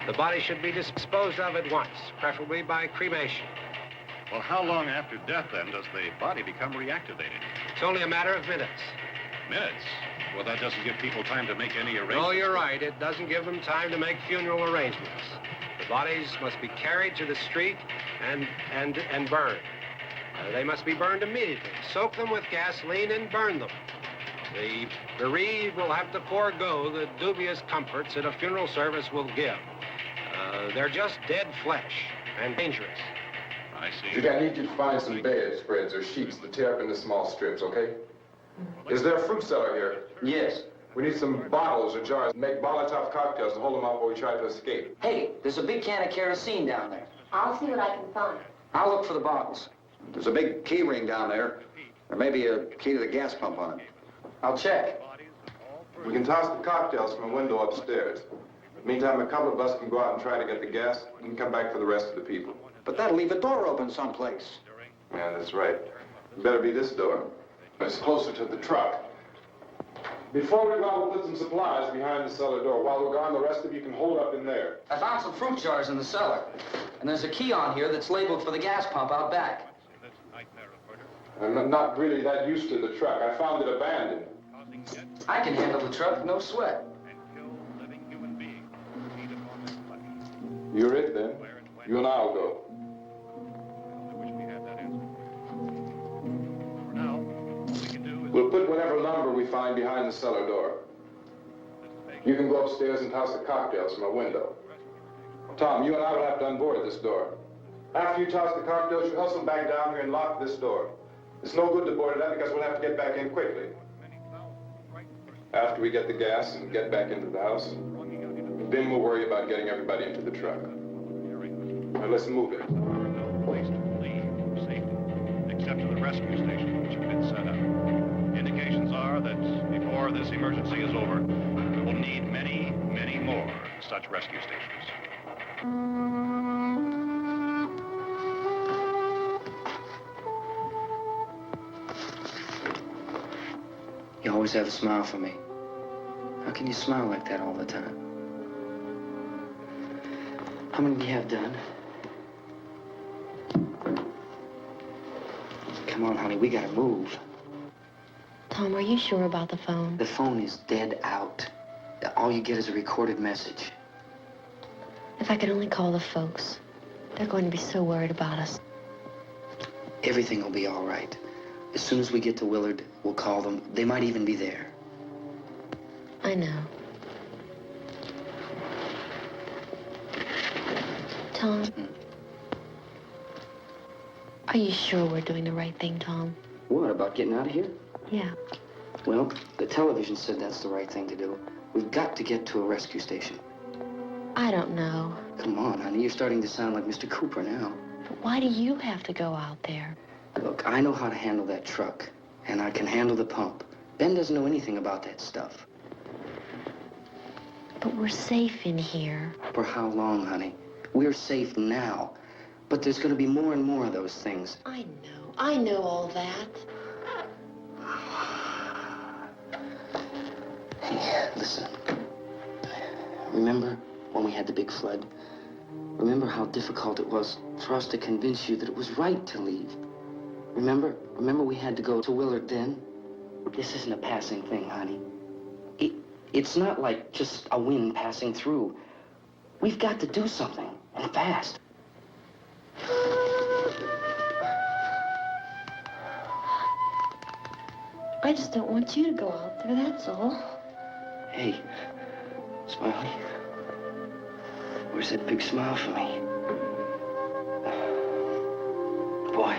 The body should be disposed of at once, preferably by cremation. Well, how long after death, then, does the body become reactivated? It's only a matter of minutes. Minutes? Well, that doesn't give people time to make any arrangements. No, you're right. It doesn't give them time to make funeral arrangements. The bodies must be carried to the street and burned. They must be burned immediately. Soak them with gasoline and burn them. The bereaved will have to forego the dubious comforts that a funeral service will give. They're just dead flesh and dangerous. I see. Judy, I need you to find some bedspreads or sheets to tear up into small strips, okay? Is there a fruit cellar here? Yes. We need some bottles or jars. Make Molotov cocktails to hold them up while we try to escape. Hey, there's a big can of kerosene down there. I'll see what I can find. I'll look for the bottles. There's a big key ring down there. There may be a key to the gas pump on it. I'll check. We can toss the cocktails from a window upstairs. Meantime, a couple of us can go out and try to get the gas and come back for the rest of the people. But that'll leave a door open someplace. Yeah, that's right. It better be this door. It's closer to the truck. Before we go, we'll put some supplies behind the cellar door. While we're gone, the rest of you can hold up in there. I found some fruit jars in the cellar. And there's a key on here that's labeled for the gas pump out back. I'm not really that used to the truck. I found it abandoned. I can handle the truck, no sweat. You're it, then. You and I'll go. We'll put whatever lumber we find behind the cellar door. You can go upstairs and toss the cocktails from a window. Tom, you and I will have to unboard this door. After you toss the cocktails, you hustle back down here and lock this door. It's no good to board it up because we'll have to get back in quickly. After we get the gas and get back into the house, then we'll worry about getting everybody into the truck. Now let's move it. No place to leave safely, except to the rescue station, which have been set up. Indications are that before this emergency is over, we will need many, many more such rescue stations. You always have a smile for me. How can you smile like that all the time? How many do you have done? Come on, honey, we gotta move. Tom, are you sure about the phone? The phone is dead out. All you get is a recorded message. If I could only call the folks. They're going to be so worried about us. Everything will be all right. As soon as we get to Willard, we'll call them. They might even be there. I know. Tom? Are you sure we're doing the right thing, Tom? What, about getting out of here? Yeah. Well, the television said that's the right thing to do. We've got to get to a rescue station. I don't know. Come on, honey, you're starting to sound like Mr. Cooper now. But why do you have to go out there? Look, I know how to handle that truck, and I can handle the pump. Ben doesn't know anything about that stuff. But we're safe in here. For how long, honey? We're safe now. But there's going to be more and more of those things. I know all that. Hey, listen. Remember when we had the big flood? Remember how difficult it was for us to convince you that it was right to leave? Remember we had to go to Willard then? This isn't a passing thing, honey. It's not like just a wind passing through. We've got to do something, and fast. I just don't want you to go out there, that's all. Hey, Smiley. Where's that big smile for me? Boy,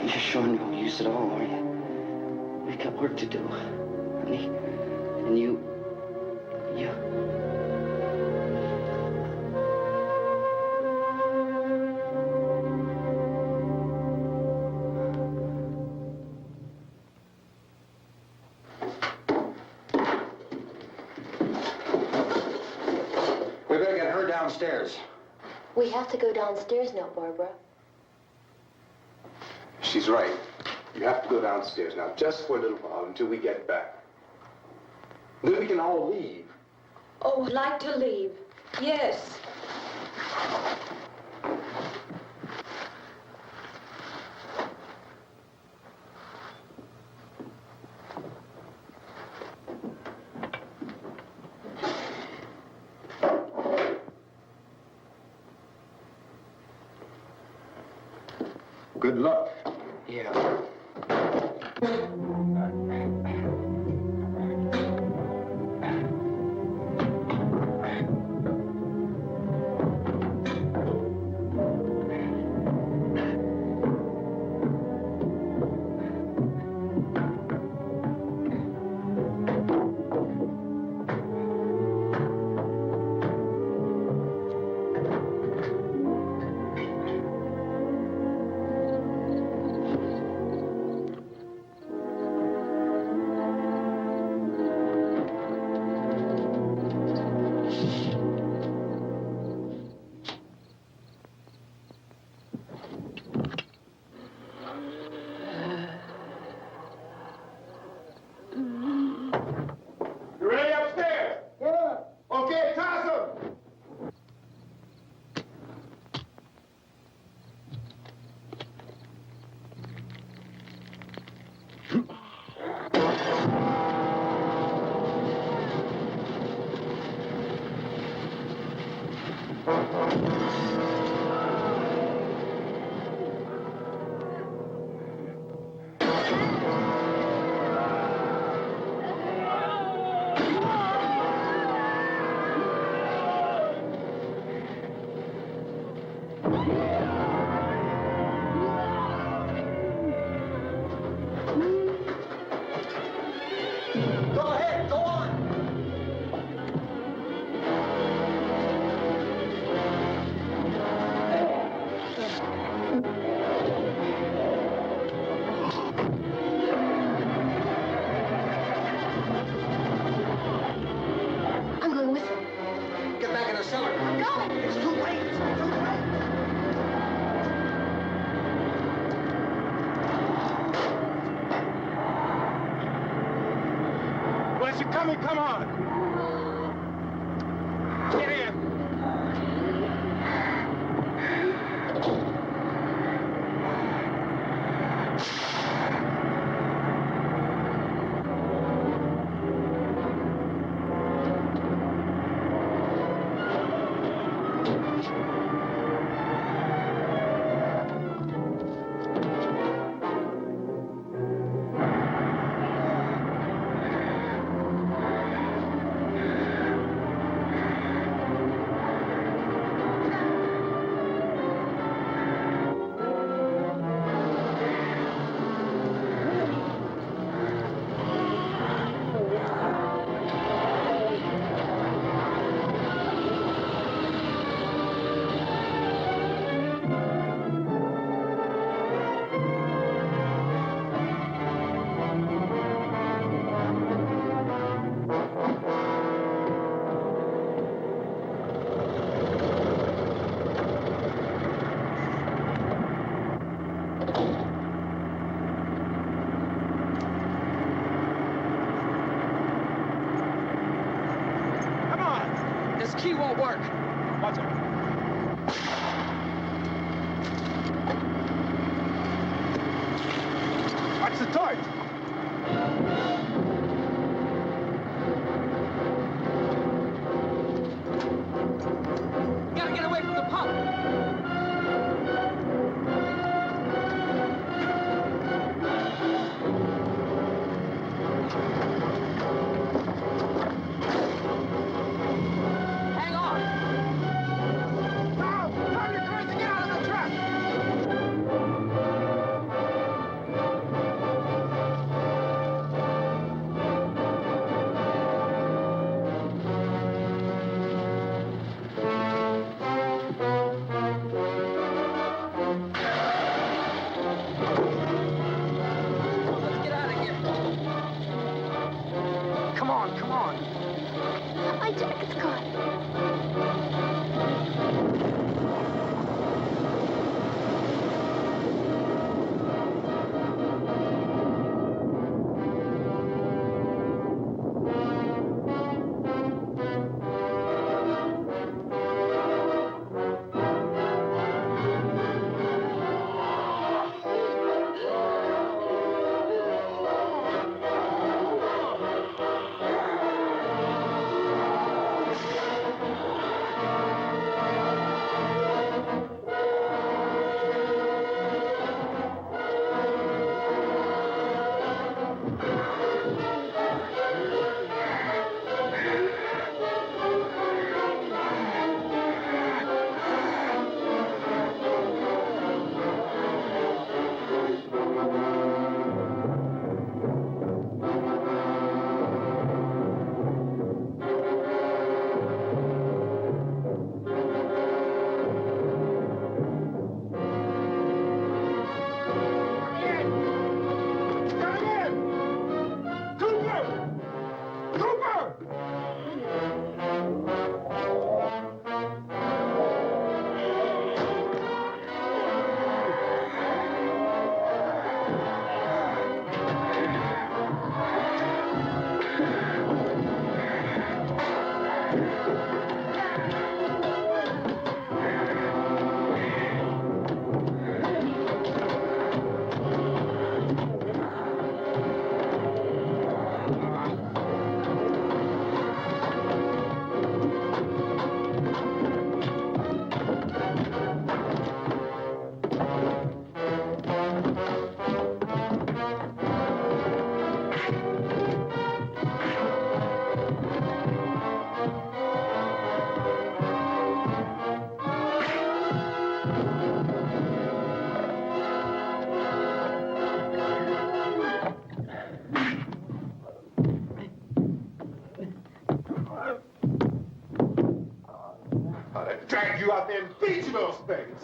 you're sure no use at all, are you? We've got work to do, honey. And you... We better get her downstairs. We have to go downstairs now, Barbara. She's right. You have to go downstairs now, just for a little while, until we get back. Then we can all leave. Oh, I'd like to leave. Yes. Good luck. Yeah. You ready upstairs? Yeah. Okay, toss 'em. Go ahead, go on. I'm going with him. Get back in the cellar. I'm going. It's too late. It's too late. Where's it coming? Come on. Get in. Come on! This key won't work. Watch it. Watch the torch. Gotta get away from the pump. Hang on. Now, turn your current to get out of the trap. Let's get out of here. Come on, come on. My jacket's caught. I'd drag you out there and beat you those things.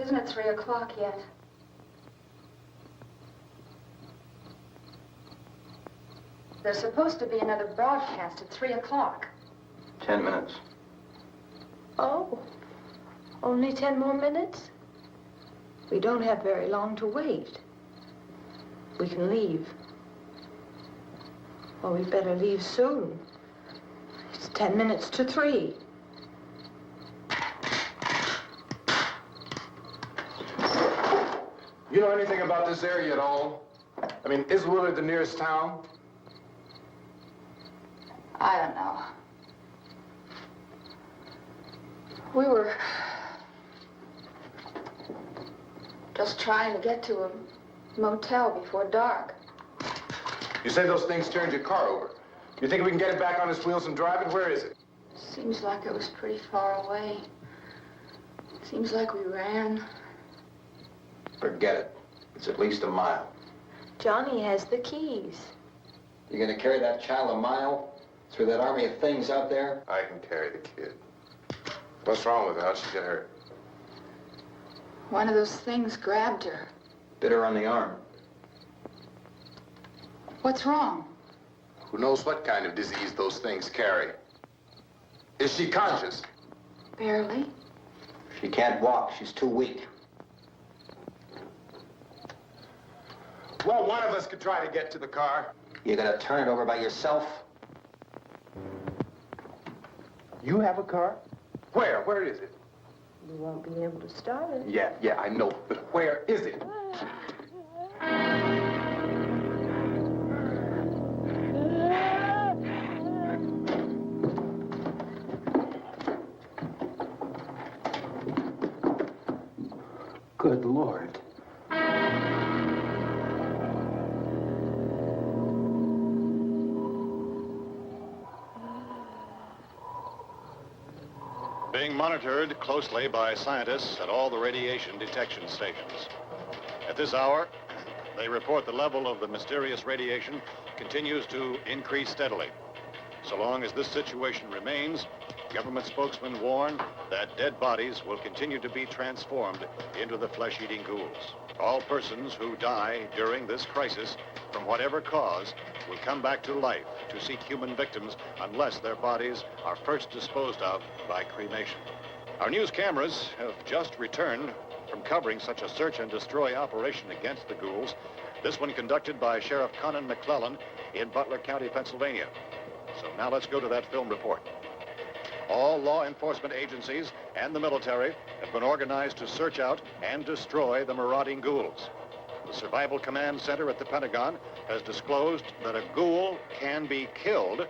Isn't it 3 o'clock yet? There's supposed to be another broadcast at 3 o'clock. 10 minutes. Oh, only 10 more minutes? We don't have very long to wait. We can leave. Well, we'd better leave soon. It's 10 minutes to 3. You know anything about this area at all? I mean, is Willard the nearest town? I don't know. We were just trying to get to a motel before dark. You say those things turned your car over. You think we can get it back on its wheels and drive it? Where is it? Seems like it was pretty far away. Seems like we ran. Forget it. It's at least a mile. Johnny has the keys. You gonna carry that child a mile through that army of things out there? I can carry the kid. What's wrong with her? How'd she get hurt? One of those things grabbed her. Bit her on the arm. What's wrong? Who knows what kind of disease those things carry? Is she conscious? Barely. She can't walk. She's too weak. Well, one of us could try to get to the car. You gonna turn it over by yourself? You have a car? Where? Where is it? You won't be able to start it. Yeah, I know. But where is it? Good Lord. Being monitored closely by scientists at all the radiation detection stations. At this hour, they report the level of the mysterious radiation continues to increase steadily. So long as this situation remains, government spokesmen warn that dead bodies will continue to be transformed into the flesh-eating ghouls. All persons who die during this crisis, from whatever cause, will come back to life to seek human victims unless their bodies are first disposed of by cremation. Our news cameras have just returned from covering such a search and destroy operation against the ghouls, this one conducted by Sheriff Conan McClellan in Butler County, Pennsylvania. So now let's go to that film report. All law enforcement agencies and the military have been organized to search out and destroy the marauding ghouls. The Survival Command Center at the Pentagon has disclosed that a ghoul can be killed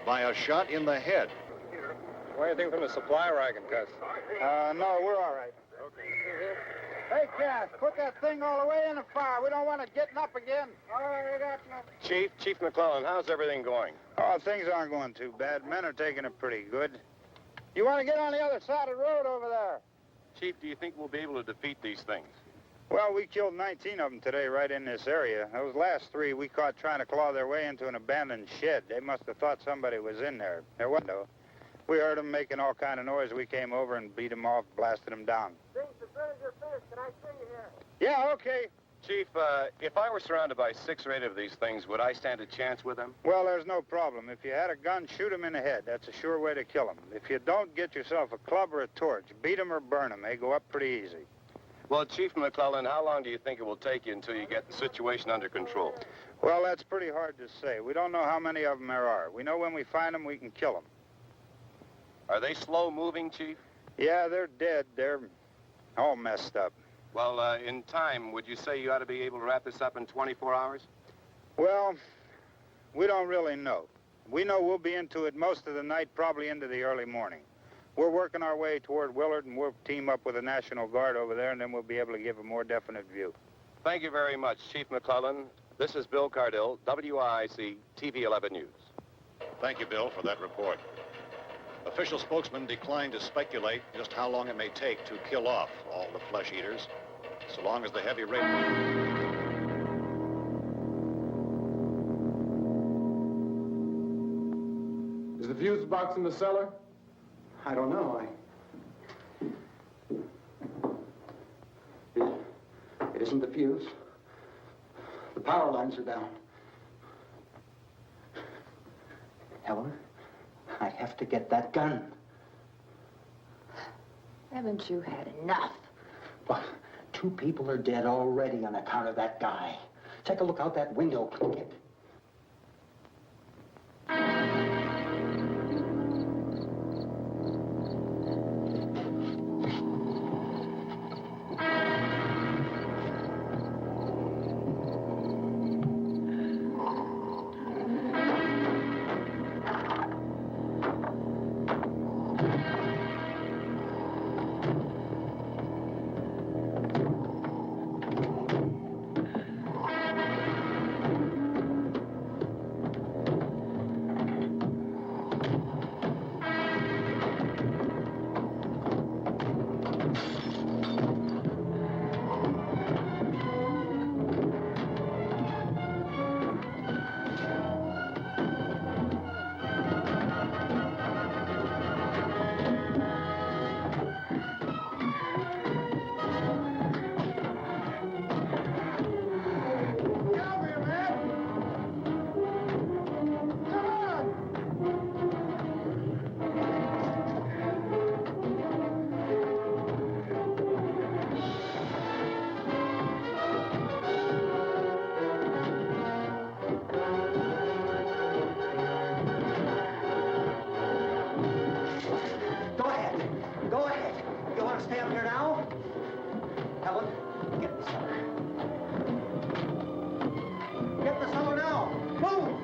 by a shot in the head. Want anything from the supply wagon, Cuz? No, we're all right. Okay. Hey, Cass, put that thing all the way in the fire. We don't want it getting up again. All right, we got nothing. Chief McClellan, how's everything going? Oh, things aren't going too bad. Men are taking it pretty good. You want to get on the other side of the road over there? Chief, do you think we'll be able to defeat these things? Well, we killed 19 of them today right in this area. Those last 3 we caught trying to claw their way into an abandoned shed. They must have thought somebody was in there. There wasn't, though. We heard them making all kind of noise. We came over and beat them off, blasted them down. Things as good as your fist. Can I see you here? Yeah, okay. Chief, if I were surrounded by 6 or 8 of these things, would I stand a chance with them? Well, there's no problem. If you had a gun, shoot them in the head. That's a sure way to kill them. If you don't, get yourself a club or a torch. Beat them or burn them. They go up pretty easy. Well, Chief McClellan, how long do you think it will take you until you get the situation under control? Well, that's pretty hard to say. We don't know how many of them there are. We know when we find them, we can kill them. Are they slow-moving, Chief? Yeah, they're dead. They're all messed up. Well, in time, would you say you ought to be able to wrap this up in 24 hours? Well, we don't really know. We know we'll be into it most of the night, probably into the early morning. We're working our way toward Willard, and we'll team up with the National Guard over there, and then we'll be able to give a more definite view. Thank you very much, Chief McClellan. This is Bill Cardill, WIC TV 11 News. Thank you, Bill, for that report. Official spokesmen declined to speculate just how long it may take to kill off all the flesh eaters, so long as the heavy rain... Is the fuse box in the cellar? I don't know. It isn't the fuse. The power lines are down. Helen, I have to get that gun. Haven't you had enough? Well, 2 people are dead already on account of that guy. Take a look out that window, kid. Go ahead. You want to stay up here now? Helen, get the cellar. Get the cellar now. Move!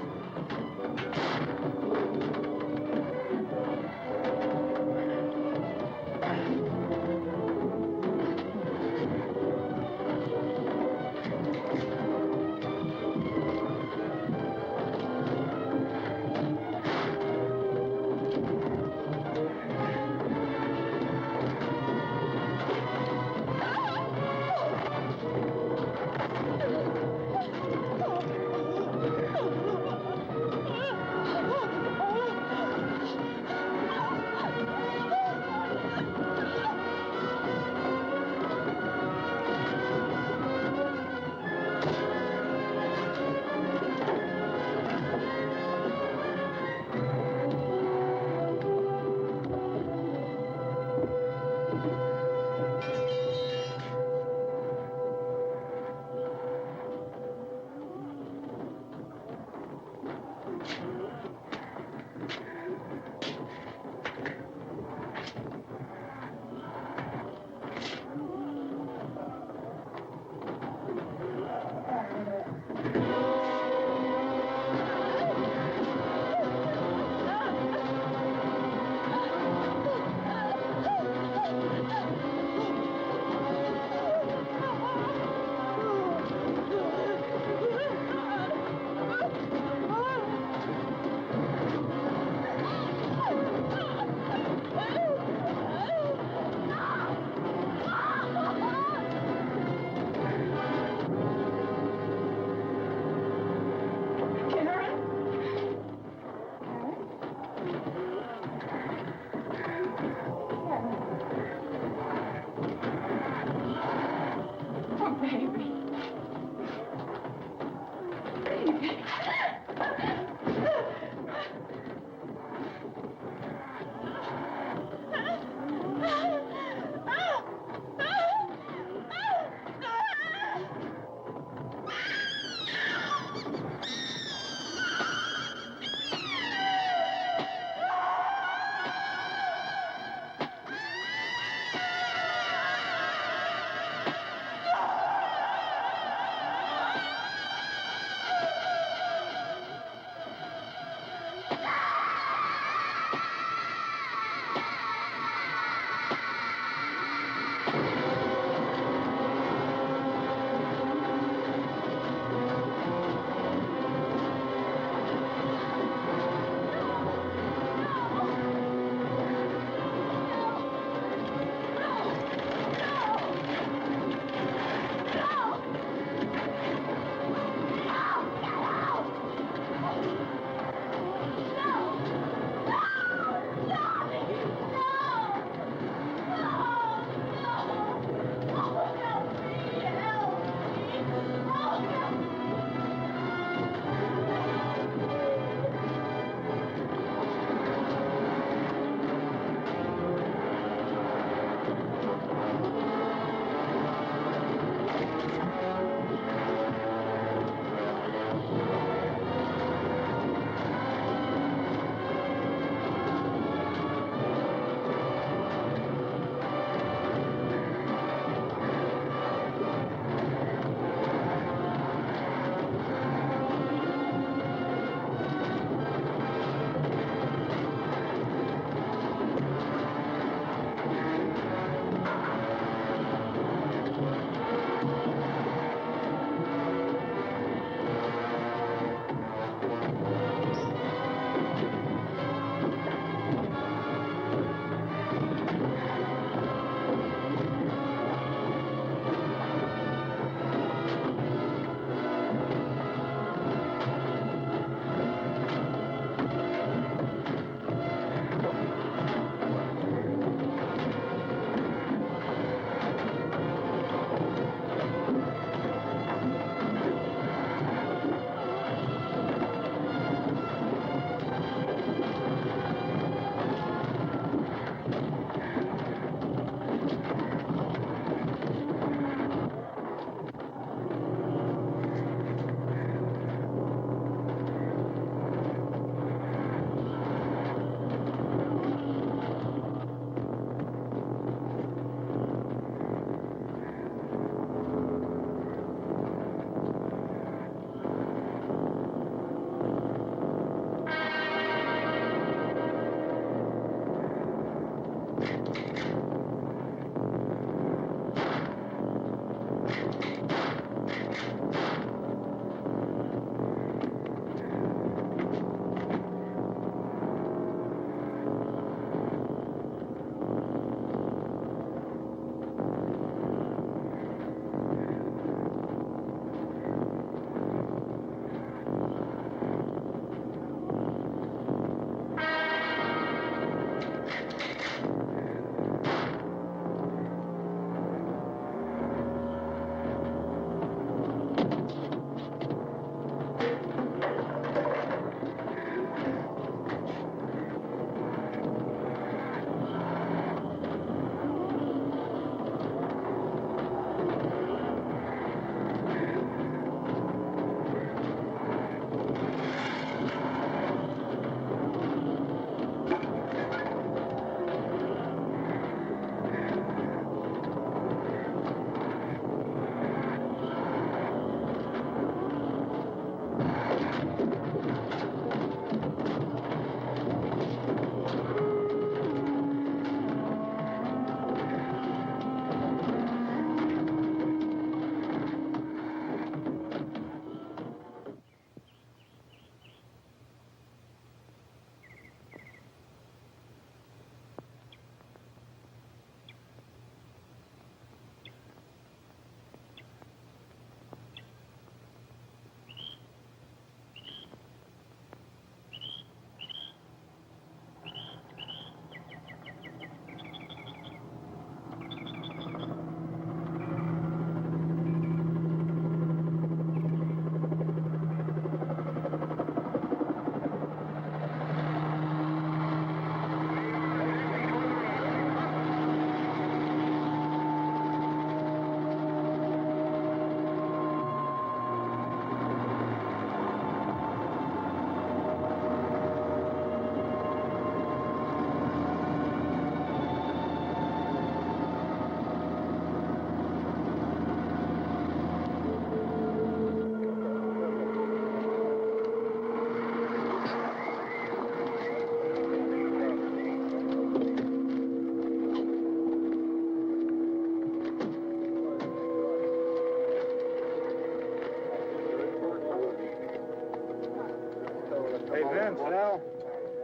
Well,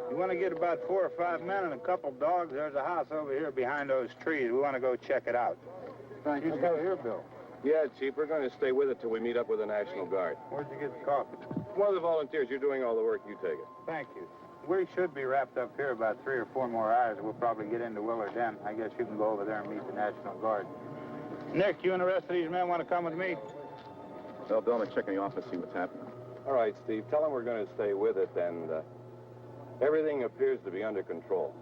you want to get about 4 or 5 men and a couple dogs? There's a house over here behind those trees. We want to go check it out. Thank You you. go here, Bill. Yeah, Chief, we're going to stay with it till we meet up with the National Guard. Where'd you get the coffee? One of the volunteers, you're doing all the work, you take it. Thank you. We should be wrapped up here about 3 or 4 more hours. We'll probably get into Willard Den. I guess you can go over there and meet the National Guard. Nick, you and the rest of these men want to come with me? Well, Bill, I'm going to check in the office, see what's happening. All right, Steve, tell them we're going to stay with it, and everything appears to be under control.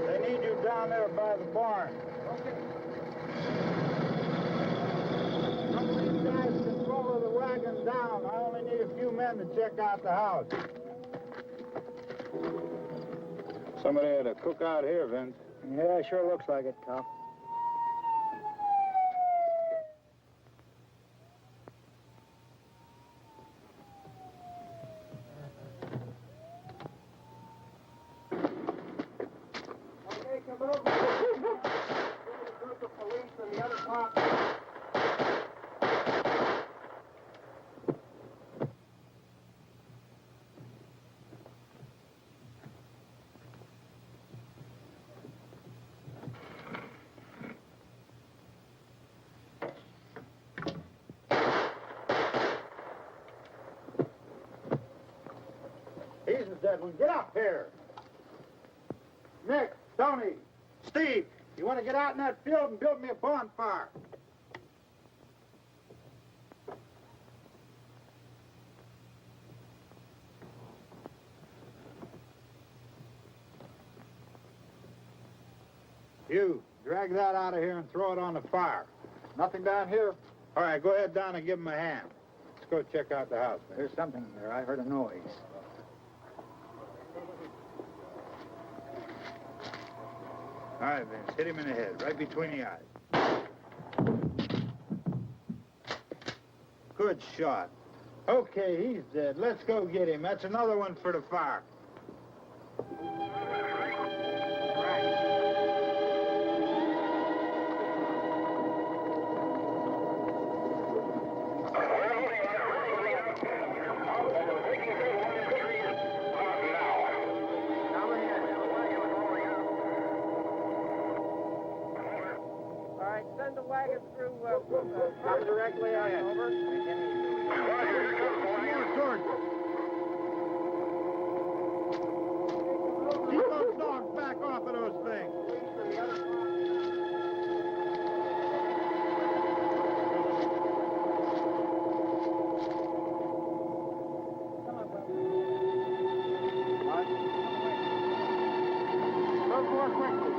They need you down there by the barn. Okay. Some of these guys can follow the wagon down. I only need a few men to check out the house. Somebody had a cookout here, Vince. Yeah, sure looks like it, Tom. Okay, come over. There's a group of police in the other part. He's the dead one. Get up here. Nick, Tony, Steve, you want to get out in that field and build me a bonfire? You, drag that out of here and throw it on the fire. Nothing down here? All right, go ahead down and give him a hand. Let's go check out the house, man. There's something there. I heard a noise. All right, Vince, hit him in the head, right between the eyes. Good shot. Okay, he's dead. Let's go get him. That's another one for the fire. All right, send the wagon through, come directly on over. Keep those dogs back off of those things. Go more quickly.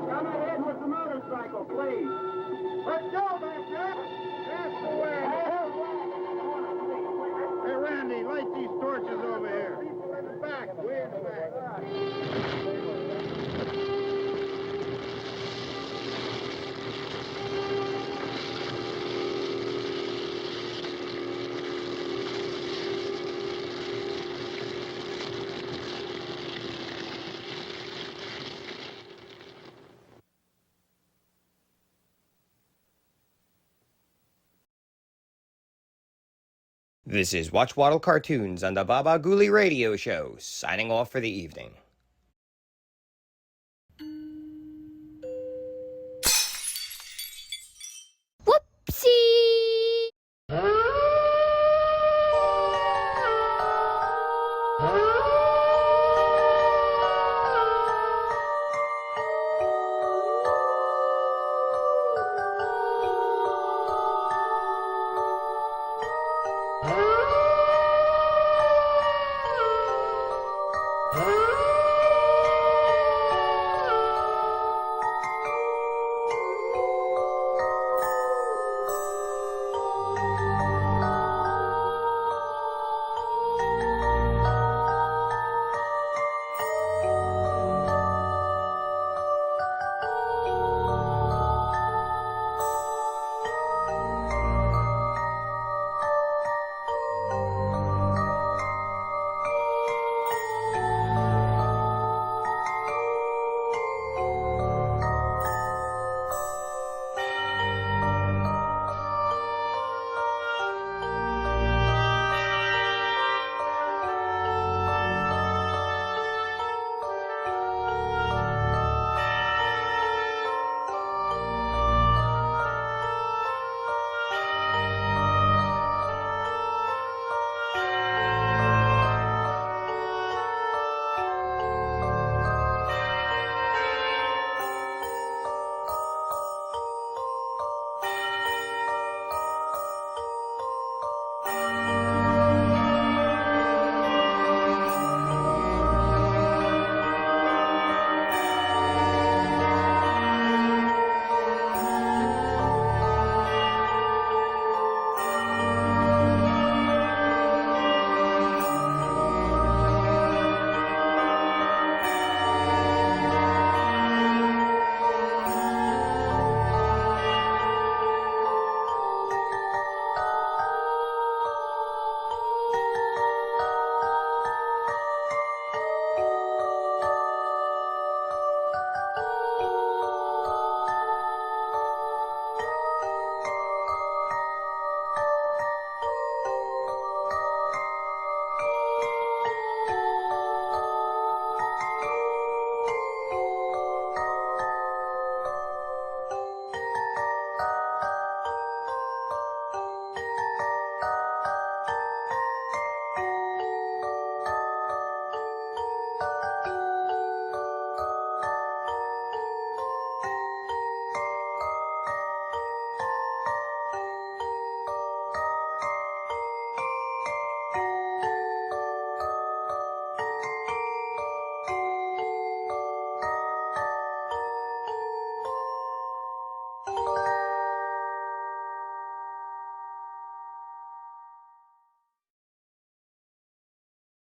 Come ahead with the motorcycle, please. Let's go, back there. That's the way. Hey, Randy, light these torches over here. In the back, way in the back. This is Watch Waddle Cartoons on the Baba Ghoulie Radio Show, signing off for the evening.